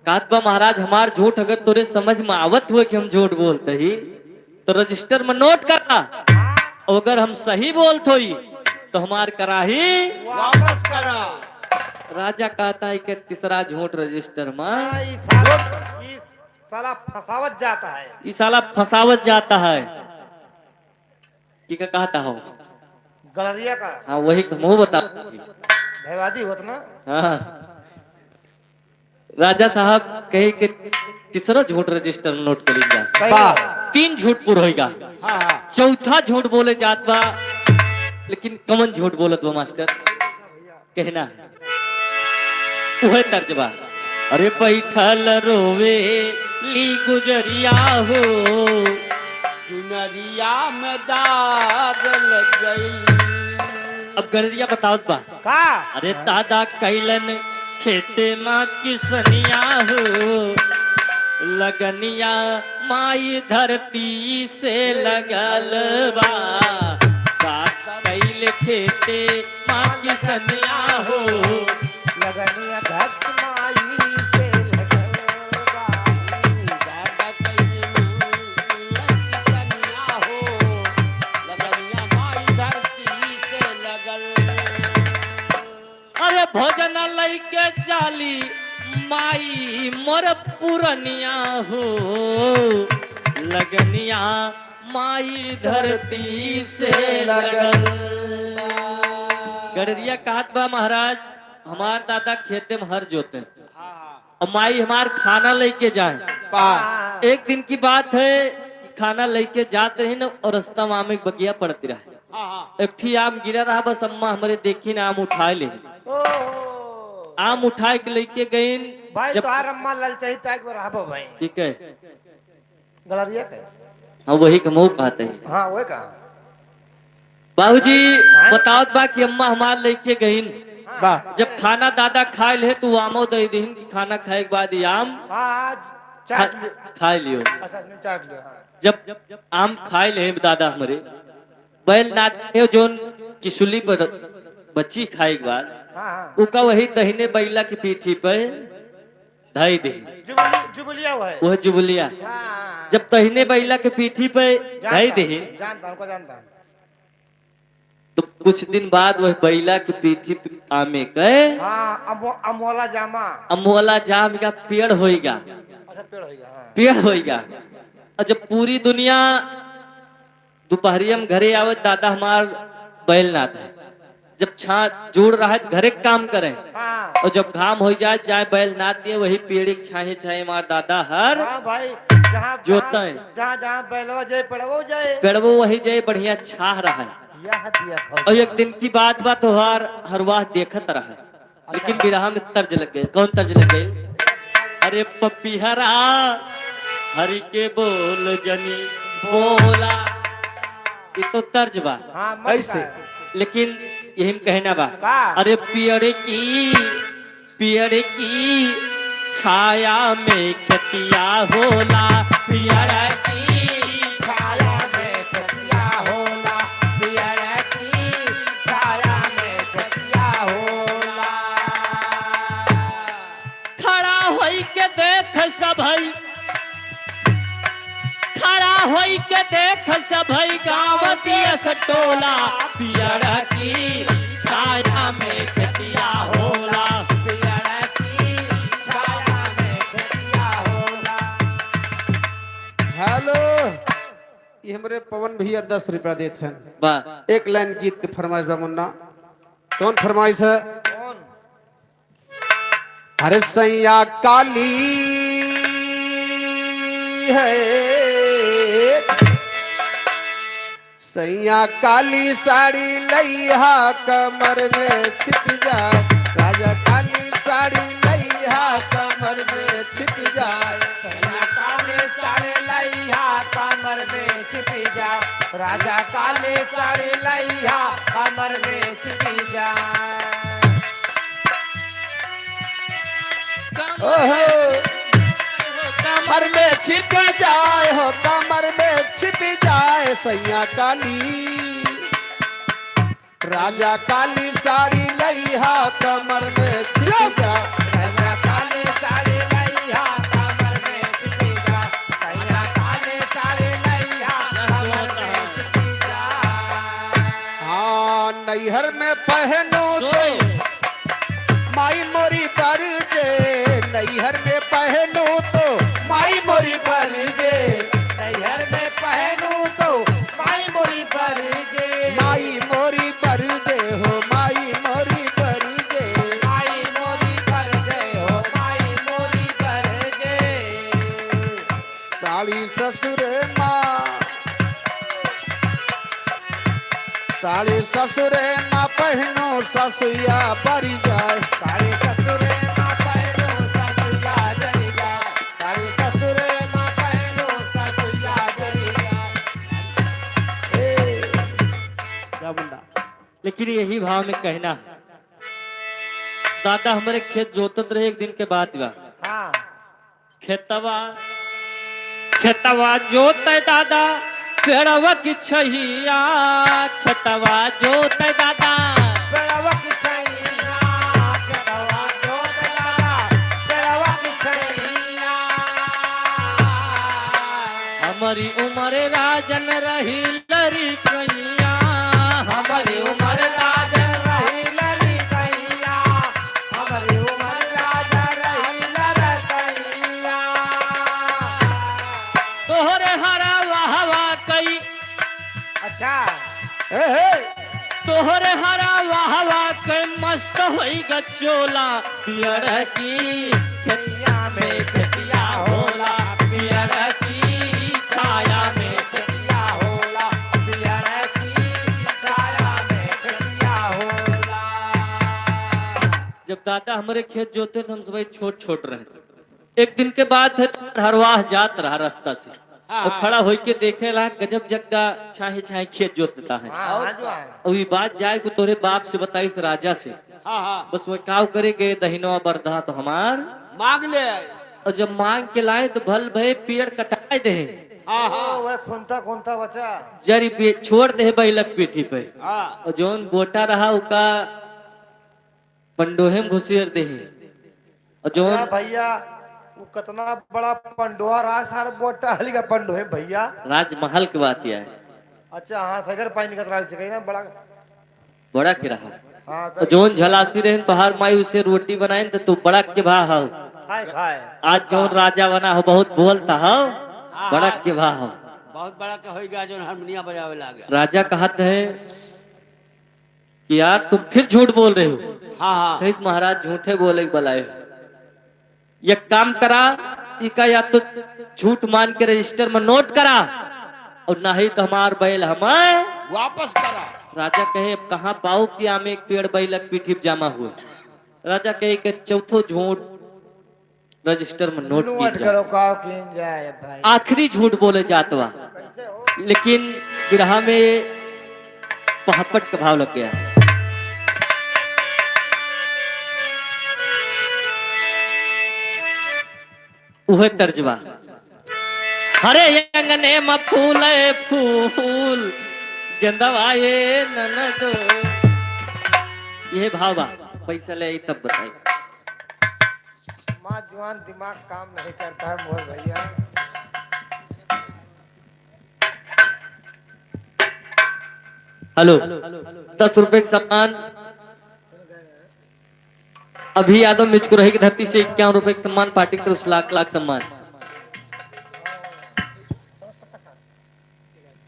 कातबा महाराज हमार झूठ अगर तोरे समझ में आवत हुए कि हम झूठ बोलते ही तो रजिस्टर में नोट करना। और अगर हम सही बोलते हुई तो हमार कराही वापस करो। राजा कहता है कि तीसरा झूठ रजिस्टर में हाँ, इस साला फसावत जाता है। ये साला फसावत जाता है कि क्या कहता हो। गलरिया का हाँ वही मुंह बता। भयवादी होत ना। हाँ राजा साहब कहे कि तीसरा झूठ रजिस्टर में नोट कर लीजिए। सही वाह। है। 3 झूठ पूरा होगा। चौथा झूठ बोले जात बा लेकिन कमन झूठ बोलत बा मास्टर कहना है वह तर्जबा। अरे बैठल रोवे ली गुजरिया हो चुनरिया में दाग लग गई। अब गड़रिया बताओ बा। का अरे दादा कैलन खेते माँ किसनिया हो लगनिया माई धरती से लगल बा। दादा कैल खेते माँ किसनिया हो लगनिया धरती माई से लगल बा। दादा कहीं कन्या हो लगनिया माई धरती से लगल। अरे भोजन लैके जाली माई मोर पुरनिया हो लगनिया माई धरती से लगल। गडरिया कहत बा महाराज हमार दादा खेते में हर जोते और माई हमार खाना लेके जाए। हाँ, एक दिन की बात है कि खाना लेके जाते रहे न और रास्ता में आम एक बगिया पड़ती रहे। एक ठी आम गिरा रहा बस अम्मा हमारे देखी ना आम उठाए ले। ओ आम उठाए के लेके गए भाई जब तोहार अम्मा ललचाई टाइप में रहबो भाई। ठीक है गलरिया के हाँ वही का मुंह कहते हैं। हाँ वो कहा बाबूजी बताओ बा कि अम्मा हमार लेके गई वाह। जब खाना दादा खाए ले तू आमो दे दीन कि खाना खाए के बाद ये आम हाँ चाट लियो। खाए लियो। अच्छा मैं चाट लियो। हाँ जब आम खाए ले दादा हमारे बैल नाच जोन किसुली पर बच्ची खाए के बाद हाँ हाँ उका वही दहीने बैला की पीठी पे धाई दे जुबलिया हुआ है। वह जुबलिया। हाँ जब दहीने बैला के पीठी पे धाई दे जानता हमको जानता हूँ। तो कुछ दिन बाद वह बैला की पीठी पे आमे गए हाँ अमोला जामा। अमोला जाम का पेड़ होएगा अच्छा पेड़ होगा। हाँ पेड़ होएगा। और जब पूरी दुनिया दोपहरिया में घरे आवे दादा हमार बैल नाथ है जब छा जोड़ रहा है तो घरे काम करे हाँ और जब घाम हो जाए बैल नाथ दिए वही पेड़ के छाए छाए हमार दादा हर हाँ भाई जहाँ जोतता है। जहाँ जहाँ बैलवा जाए पड़वो जाए पेड़वो वही जाए बढ़िया छाह रहा है। यह दिया खाओ। और एक दिन की बात तो हर वाह देखत रहा है लेकिन बिरहा में तर्ज लग गए। कौन तर्ज लग गए? अरे पपीहरा हरि के बोल जनी बोला। ये तो तर्ज बा, हाँ मन ऐसे। का है। लेकिन यही कहना बा का? अरे पियर की छाया में खतिया होला, पियर की छाया में खतिया होला, पियर की छाया में खतिया होला। खड़ा होई के देख सबई, खड़ा होई के देख सबई गाँव दिया सटोला, पियर की छाया में खतिया होला। पियर की छाया में खतिया होला। हेलो, ये हमारे पवन भैया 10 रुपया देते हैं। वाह, एक लाइन गीत की फरमाइश बा मुन्ना। कौन फरमाइश है? कौन? अरे सैया काली है, सैया काली साड़ी लैहा कमर में छिप जाए, राजा काली साड़ी लैहा कमर में छिप जाए। सैया काले साड़े लैया कमर में छिपी जा, राजा काले साड़े लैया कमर में छिपी जा। ओहो, कमर में छिप जाए हो, कमर में छिप जाए सैया काली, राजा काली साड़ी लैहा कमर में छिप जाए। सैया काले साड़े लैया कमर में छिपी जा, सैया काले साड़े लैया कमर में छिपी जा। हाँ, नैहर में पहनो तो माई मोरी पर जे, नैहर में पहनो तो माई मोरी पर जे, नैहर में पहनू तो माई मोरी पर जे। माई मोरी पर जे हो, माई मोरी पर जे। माई मोरी पर जे हो, माई मोरी पर जे। साड़ी ससुर माँ, साड़ी ससुर माँ पहनो ससुया पर जाए। साड़ी ससुरे माँ पहनो ससुया जरी जा, साड़ी ससुरे माँ पहनो ससुया जरी जा। क्या मुंडा? लेकिन यही भाव में कहना है। दादा हमारे खेत जोतत रहे एक दिन के बाद बा, हाँ खेतवा खेतवा जोते दादा पेड़वा की छहिया, खेतवा जोते दादा पेड़वा की छैया, पेड़वा जोत लाला, पेड़वा की छैया। हमारी उम्र राजन रही लरी कैया, हमारी उम्र राजन रही लली कैया, हमारी उमर राजा रही ललकैया। तोहरे हरा वाहवा कई, अच्छा तोहरे हरा वाहवा के मस्त होई गचोला, पियर की खतिया में खतिया होला, पियर की छाया में खतिया होला, पियर की छाया में खतिया होला। जब दादा हमारे खेत जोते थे हम सब छोट छोट रहे। एक दिन के बाद है हरवाह जात रहा रास्ता से, और खड़ा होई के देखे ला गजब जग्गा छाहे छाहे खेत जोतता है। हाँ जो है और ये बात जाए को तोरे बाप से बताई से राजा से, बस वो काव करे गए दहिनवा बरधा तो हमार मांग ले। और जब मांग के लाए तो भल भय पेड़ कटाए दे, वह खुनता खुनता बचा। जरी पे छोड़ दे बैलक पीठी पे, हाँ और जोन बोटा रहा उका पंडोहे में घुसेर दे, और जोन क्या भैया वो कितना बड़ा पंडोहा रहा सार बोटा हली का पंडोहे भैया। राजमहल की बात यह है, अच्छा हाँ सगर पानी का त्राल से कहीं ना बड़ा। बड़ा के रहा। हाँ और जोन झलासी रहे तो हर माई उसे रोटी बनाए तो तू बड़ा के भा हो। खाए खाए आज जोन राजा बना हो बहुत बोलता हो, बड़ा के भा हो। बहुत बड़ा का होगा जो हारमोनिया बजावे लागे। राजा कहते हैं कि यार तुम फिर झूठ बोल रहे हो। हाँ हाँ इस महाराज झूठे बोले बलाए, ये काम करा इका, या तो झूठ मान के रजिस्टर में नोट करा, और नहीं तो हमार बैल हमें वापस करा। राजा कहे अब कहाँ पाओ कि आम एक पेड़ बैलक पीठी पे जमा हुए। राजा कहे कि चौथो झूठ रजिस्टर में नोट नोट की जाए। करो काव किन जाए भाई। आखिरी झूठ बोले जातवा, लेकिन बिरहा में पहपट का भाव लग गया। वह तर्जबा, हरे अंगने में फूल फूल गेंदवाए ननद, यह भाव बा। पैसा ले आई तब बताई। माँ जवान दिमाग काम नहीं करता है मोहन भैया। हेलो, 10 रुपए का सम्मान अभी यादव मिचकुरही की धरती से 51 रुपए का सम्मान पार्टी के 10 लाख लाख सम्मान।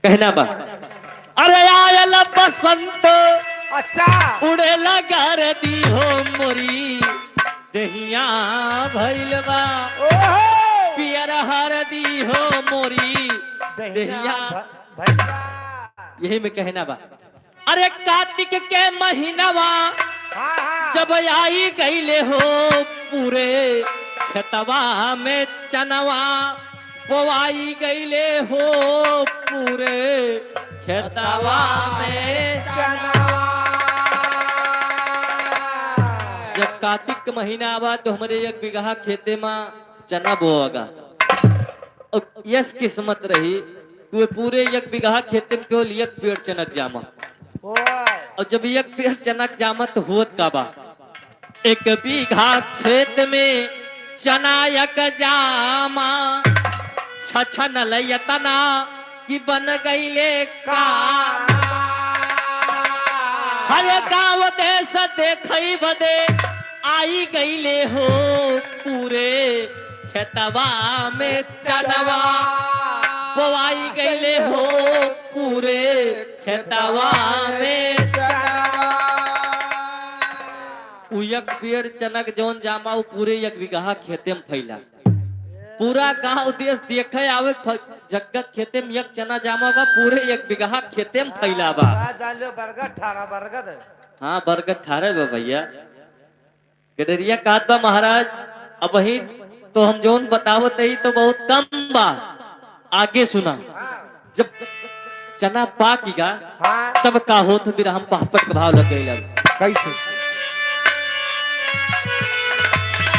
कहना बा, अरे आयल बसंत अच्छा उड़े लगर दी हो मोरी दहिया भइल बा, पियर हर दी हो मोरी दहिया। यही में कहना बा, अरे कार्तिक के महीनावा जब आई गईले हो पूरे खेतवा में चनवा, बोआई गईले हो पूरे खेतवा में। जब कार्तिक का महीना आवा तो हमारे 1 बीघा खेते में चना बोआगा। और यस किस्मत रही तो पूरे 1 बीघा खेते में केवल 1 पेड़ चनक जामा। और जब 1 पेड़ चनक जामा तो हुत का बा, 1 बीघा खेत में चना 1 जामा, छछन लयतना कि बन गईले का। हर गाँव देश देखई बदे आई गईले हो पूरे खेतवा में चनवा, बोआई गईले हो पूरे खेतवा में। 1 पेड़ चनक जौन जामा वो पूरे 1 बीघा खेते में फैला। पूरा गांव देश देखे आवे जगत खेते में 1 चना जामा बा, पूरे 1 बीघा खेते में फैला बा। बरगद 18 बरगद। हाँ बरगद 18 बा भैया। गडरिया कहत बा महाराज, अब वही तो हम जोन बतावत ही तो बहुत कम बा। आगे सुना, जब चना पाकीगा तब का होत फिर हम पहपट का भाव लग गई। कैसे?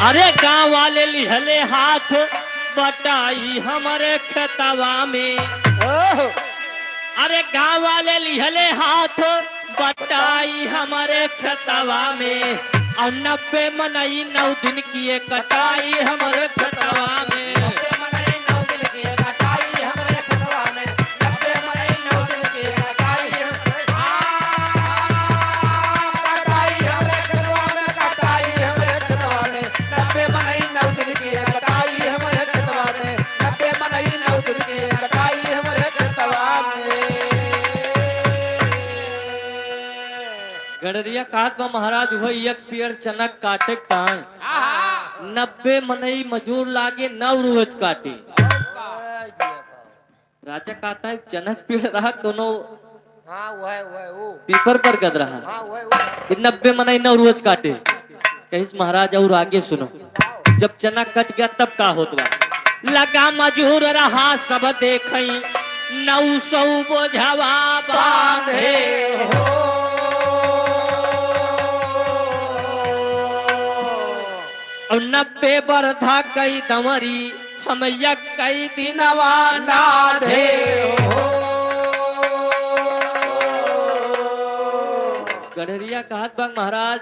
अरे गांव वाले लिहले हाथ बटाई हमारे खेतवा में, अरे गांव वाले लिहले हाथ बटाई हमारे खेतवा में, और 90 मनई 9 दिन की कटाई हमारे खेतवा में। गडरिया कहत बा महाराज, वही 1 पेड़ चनक काटे ताए 90 मनई मजूर लागे 9 रोज काटे। राजा कहता है चनक पेड़ रहा दोनों पीपर पर गद रहा, 90 मनई 9 रोज काटे। कहिस महाराज और आगे सुनो, जब चना कट गया तब का होत बा, लगा मजूर रहा सब देखई 900 बोझवा बांधे हो। और 90 बरधा कई दंवरी हम 1 दिनवा नाधे हो। गडरिया कहत बा महाराज,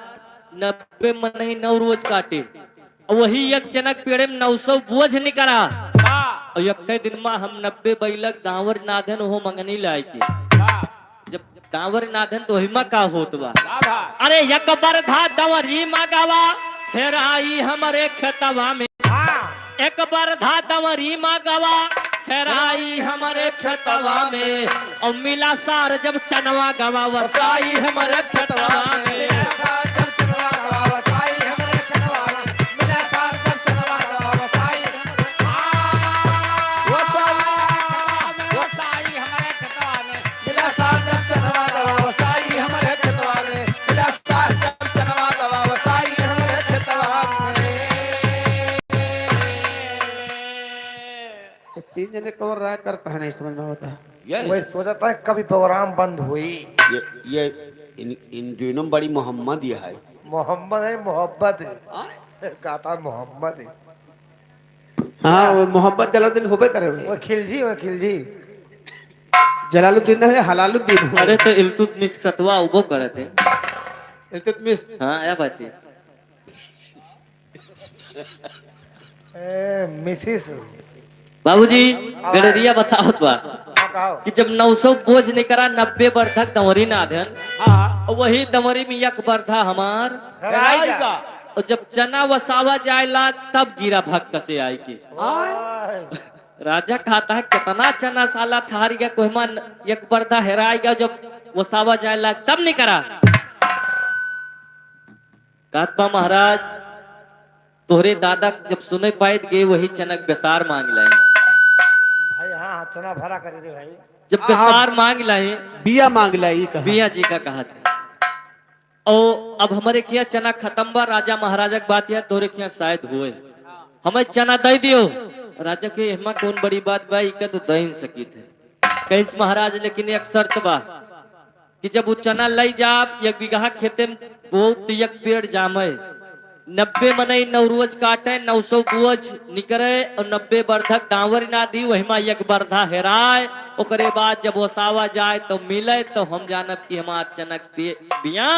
90 मनई 9 रोज काटे, और वही 1 चनक पेड़े में 900 बोझ निकला। और 1 दिन में हम 90 बैलक दावर नाधन हो मंगनी लाए के। जब दावर नाधन तो हिमा का होत बा, अरे 1 बरधा दंवरी मगावा हेराई हमारे खेतवा में, 1 बरधा दंवरी मगावा हेराई हमारे खेतवा में, और मिला सार जब चनवा गवा वसाई हमारे खेतवा में। जने कौन राय करता है नहीं समझ में आता है। वही सोचा था कभी प्रोग्राम बंद हुई। ये इन दोनों बड़ी मोहम्मद ये है। मोहम्मद है, मोहब्बत है, गाता मोहम्मद है। हाँ वो मोहब्बत जलालुद्दीन होबे करे हुए। वो खिलजी जलालुद्दीन है हलालुद्दीन है। अरे तो इल्तुतमिश सतवा उबो करे थे। इल्तुतमिश हाँ या बात है। मिसिस बाबूजी गडरिया बताओ बा कहो कि जब 900 बोझ निकरा 90 वर्धक दंवरी ना अध्ययन हाँ वही दंवरी में एक वर्धा हमार हराएगा। और जब चना वसावा जायला तब गिरा भग कसे आई के राजा कहता है कितना चना साला ठहर गया कोहमा एक वर्धा हेराएगा जब वसावा जायला तब नहीं करा। कहता महाराज तोहरे दादा जब सुने पाए गए वही चनक बेसार मांग लाए। भाई हाँ चना भरा करे रे भाई। जब बेसार मांग लाए बिया मांग लाई कहा। बिया जी का कहा था और अब हमारे किया चना खत्म बा राजा महाराजा की बात है तोरे किया शायद हुए हमें चना दे दियो। राजा के एमा कौन बड़ी बात बा इका तो दे सकी थे कैस महाराज लेकिन एक शर्त बा कि जब वो चना लई जाब एक बीघा खेते में वो तो एक पेड़ जामे 90 मनई नवरोज काटे 900 बोझ निकरे और 90 वर्धक डांवर ना दी वही में एक वर्धा हेराए ओकरे बाद जब ओसावा जाए तो मिले तो हम जानब कि हमार चनक बिया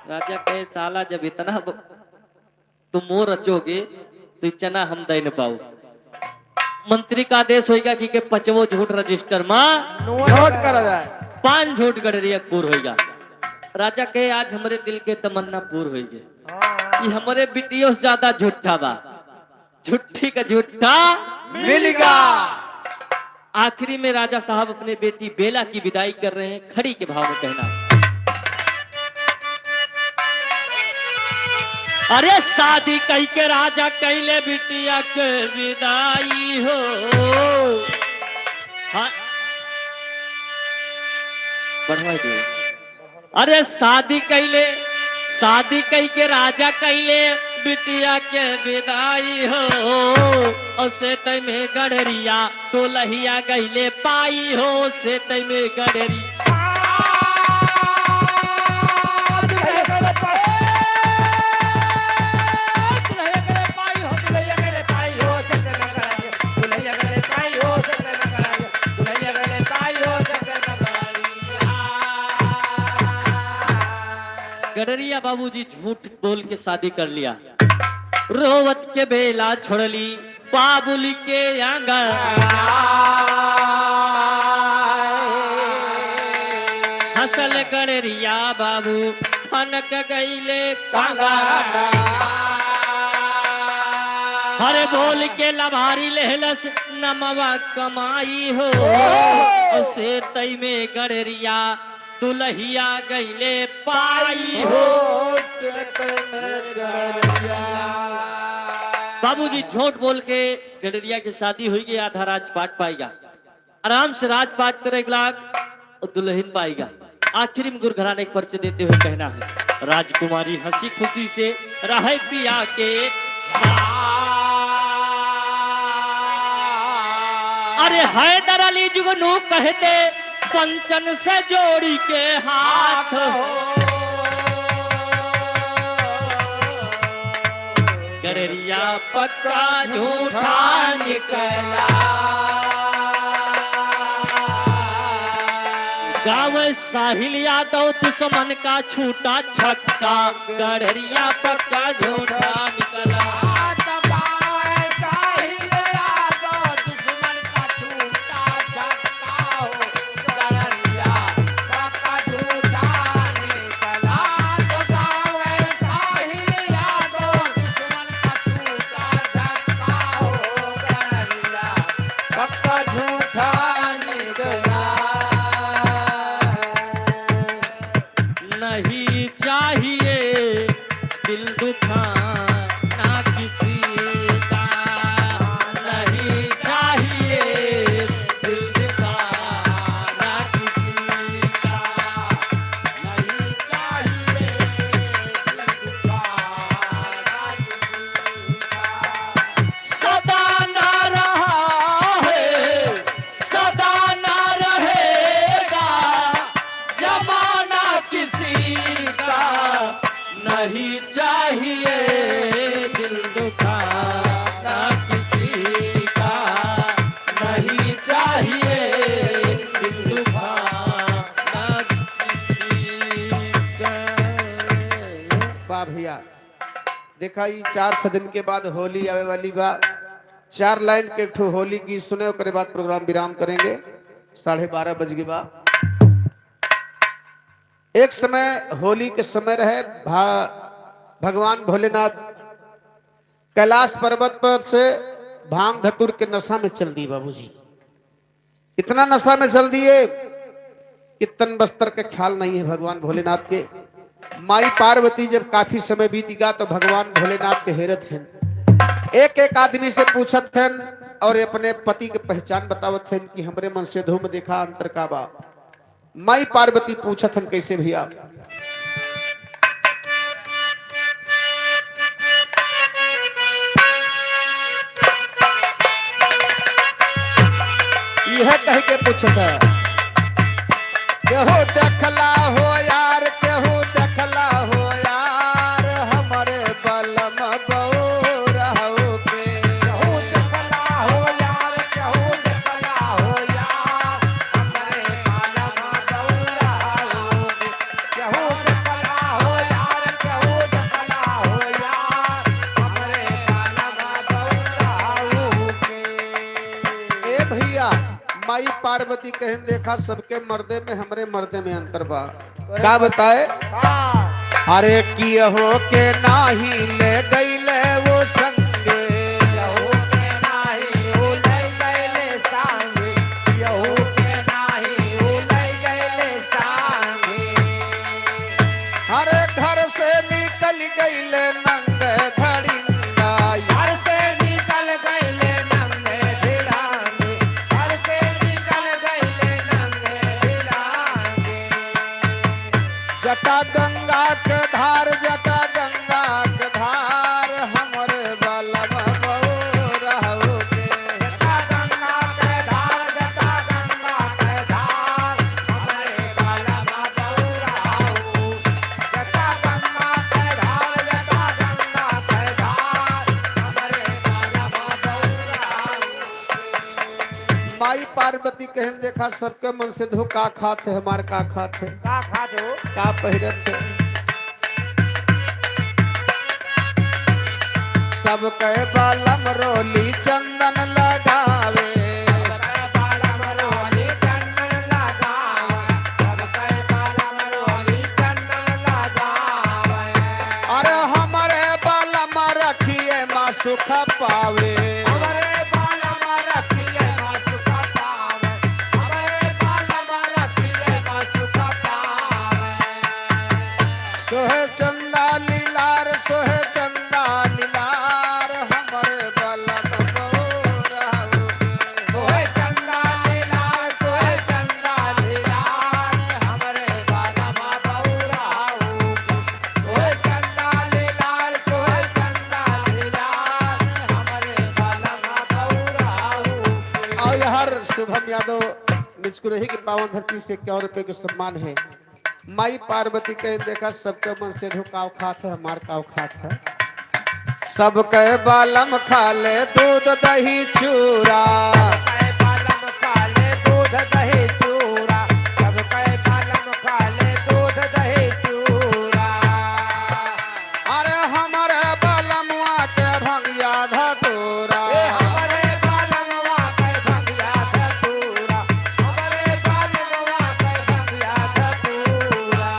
राजा कहे साला जब इतना तुम मोर रचोगे तो चना हम दे न पाओ। मंत्री का आदेश होगा कि 5 झूठ रजिस्टर में नोट करा जाए 5 झूठ गडरिया पूर होगा। राजा कहे आज हमारे दिल के तमन्ना पूर हो गए कि हमारे बिटियों से ज्यादा झूठा बा झूठी का झूठा मिलेगा। आखिरी में राजा साहब अपने बेटी बेला की विदाई कर रहे हैं खड़ी के भाव में कहना अरे शादी कही के राजा कहले बिटिया के विदाई हो। हाँ बढ़वाई दे। अरे शादी कही के राजा कहले बिटिया के विदाई हो और से तय में गडरिया तो लहिया गईले पाई हो से तय में गडरी गडरिया बाबूजी झूठ बोल के शादी कर लिया। रोवत के बेला छोड़ली बाबुली के आंगन हसल गडरिया बाबू फनक गईले कांगा हरे बोल के लभारी लेहलस नमवा कमाई हो उसे तई में गडरिया दुलहिया गईले पाई हो। बाबूजी झूठ बोल के गडरिया की शादी हुई गई आधा राजपाट पाएगा आराम से राजपाट करेगा और दुल्हन पाएगा। आखिर में गुरघराने एक परिचय देते हुए कहना है राजकुमारी हंसी खुशी से रहे पिया के अरे हैदर अली जुगनू कहते पंचन से जोड़ी के हाथ गडरिया पक्का झूठा निकला गाँव साहिल यादव दुश्मन का छूटा छक्का गडरिया पक्का झूठा निकला। नहीं चाहिए दिल दुखा ना नहीं चाहिए दिल दुखाना किसी का, नहीं चाहिए दिल दुखाना किसी का। वाह भैया, देखा ये 4-6 दिन के बाद होली आवे वाली बा। 4 लाइन के ठो होली गीत सुने, ओकरे बाद प्रोग्राम विराम करेंगे। 12:30 बज गए बा। एक समय होली के समय रहे, भगवान भोलेनाथ कैलाश पर्वत पर से भांग धतूर के नशा में चल दिए बाबूजी। इतना नशा में चल दिए कि तन बस्तर के ख्याल नहीं है भगवान भोलेनाथ के। माई पार्वती जब काफी समय बीतेगा तो भगवान भोलेनाथ के हेरत हैं, एक एक आदमी से पूछत हैं और अपने पति के पहचान बतावत हैं कि हमरे मन से धूम देखा अंतर का बा। माई पार्वती पूछत हैं कैसे भैया, यह कह के पूछत है, केहू देखला हो यार, केहू देखला हो यार, हमारे बलम बऊर हो के। केहू देखला हो यार, केहू देखला हो यार, हमरे बालमा दौड़ा होगे। केहू देखला हो यार, केहू देखला हो यार, हमरे बालमा दौड़ा होगे। ए भैया, माई पार्वती कहन देखा सबके मर्दे में हमरे मर्दे में अंतर बा। का बताए, अरे कियो के नाही ले गईले वो संगे, केहू के नाही उ लई गइले संगे, केहू के नाही उ लई गइले संगे। अरे घर से निकल गईले नंगे धड़िंगा। घर से निकल गइले नंगे धिड़ांगे, घर से निकल गइले नंगे धिड़ांगे। जटा गंगा के धार, जटा गंगा के धार, हमरे बलम बऊर हो के। जटा गंगा के धार, जटा गंगा के धार, हमरे बालमा दौड़ाऊ। जटा गंगा के धार, जटा गंगा के धार, हमरे बालमा दौड़ाऊ। माई पार्वती कहन देखा सबके मन से धोखा खात है, हमार का खात है, का खा दो का पहिरत है। सबके बलम रोली चंदन लगावे, सबके बालम रोली चंदन लगावे, सबके बालम रोली चंदन लगावे। अरे हमारे बलम रखिए माँ सुख पावे। हमरे बालम रखिए माँ सुख पावे, हमरे बालम रखिए माँ सुख पावे। सोहे चंदा लीलार, सोहे चंदा लीलार, हमारे बलम बऊर हो के। सोहे चंदा लीलार, सोहे चंदा लीलार, हमरे बालम बौराऊ। सोहे चंदा लीलार, सोहे चंदा लीलार, हमरे बालम बौराऊ। और हर शुभम यादव निचकुरही की पावन धरती से 51 रुपए के सम्मान है। माई पार्वती कहे देखा सबके मन से धोखाव खात है, हमार काव खात है। सबके बालम खा ले दूध दही चूरा, सबके बालम खा ले दूध दही चूरा, सबके बालम खा ले दूध दही चूरा। अरे हमारे बालमुआ के भंगिया धतूरा। हमरे बालमवा के भंगिया धतूरा, हमरे बालमवा के भंगिया धतूरा।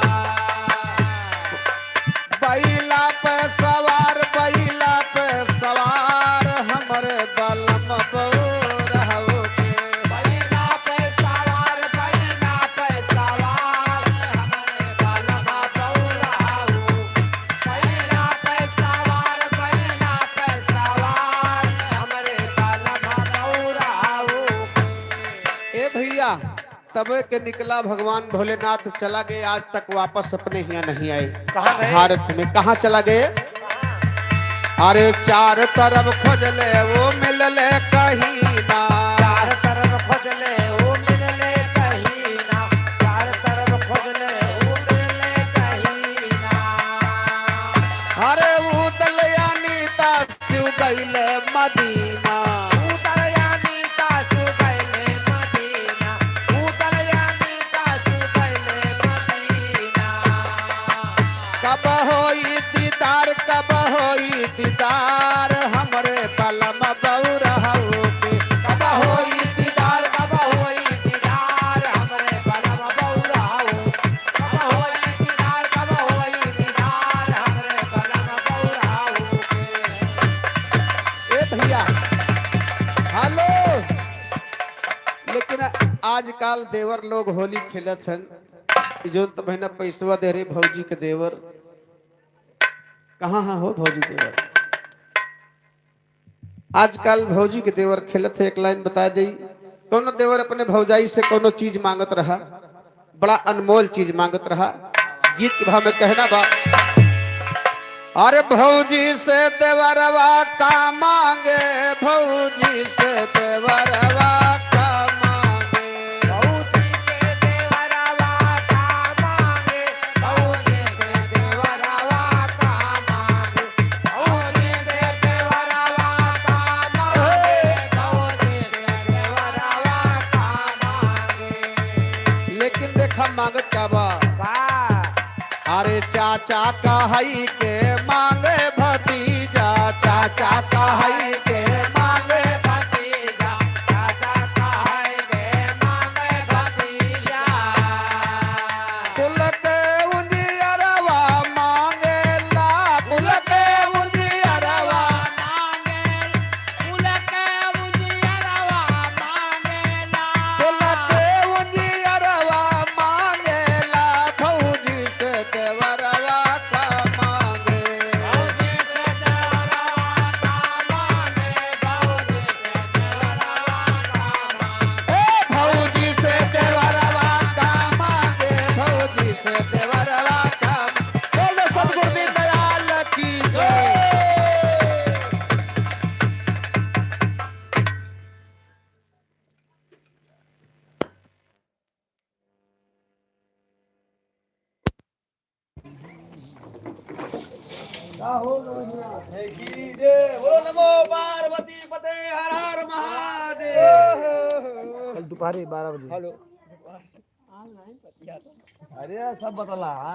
बैला पे सवार, बैला पे सवार, हमारे बालम बऊर हो के। बैला पे सवार, बैला पे सवार, हमरे बालमा बौराऊ। बैला पे सवार, बैला पे सवार, हमरे बालमा बौराऊ। ए भैया, तबे के निकला भगवान भोलेनाथ चला गए, आज तक वापस अपने यहाँ नहीं आए। कहाँ गए? भारत में कहाँ चला गए? अरे चार तरफ खोजले वो मिलले कहीं ना। चार तरफ खोजले वो मिलले कहीं ना, चार तरफ खोजले वो मिलले कहीं ना। मदीना उतरयानी काचू गैले मदीना उतरयानी काचू गैले मदीना कब होई दीदार हमरे बलम बौरहु के कब होई दीदार हमरे बलम बौराऊ कब होई दीदार हमरे बलम बौराऊ ए भैया हेलो। लेकिन आजकल देवर लोग होली खेलत हन जो तो बहना पैसवा दे रहे भौजी के देवर कहाँ हो भौजी देवर। आजकल भौजी के देवर खेलत है। एक लाइन बता दी कोनो देवर अपने भौजाई से कोनो चीज मांगत रहा बड़ा अनमोल चीज मांगत रहा गीत के भाव में कहना बा अरे भौजी से देवरवा का मांगे भौजी से देवरवा का मांगे भौजी के देवरवा का मांगे भौजी से देवरवा का मांगे भौजी से देवरवा का मांगे भौजी से देवरवा का मांगे लेकिन देखा मांगत का बा का अरे चाचा कहई के मांगे भतीजा चाचा कहई के मांगे भतीजा चाचा कहेंगे मांगे भतीजा कुल के उजियरवा मांगे ला कुल के उजियरवा मांगे कुल के उजियरवा मांगेला कुल के उजियरवा मांगे ला भौजी से देवरवा का मांगे भौजी से देवरवा का मांगे भौजी से देवरवा का मांगे ए भौजी से देवरवा का मांगे भौजी से देवरवा का बोलो सतगुरुदेव दयाल की जय। कल दोपहर 12 बजे। अरे सब बतला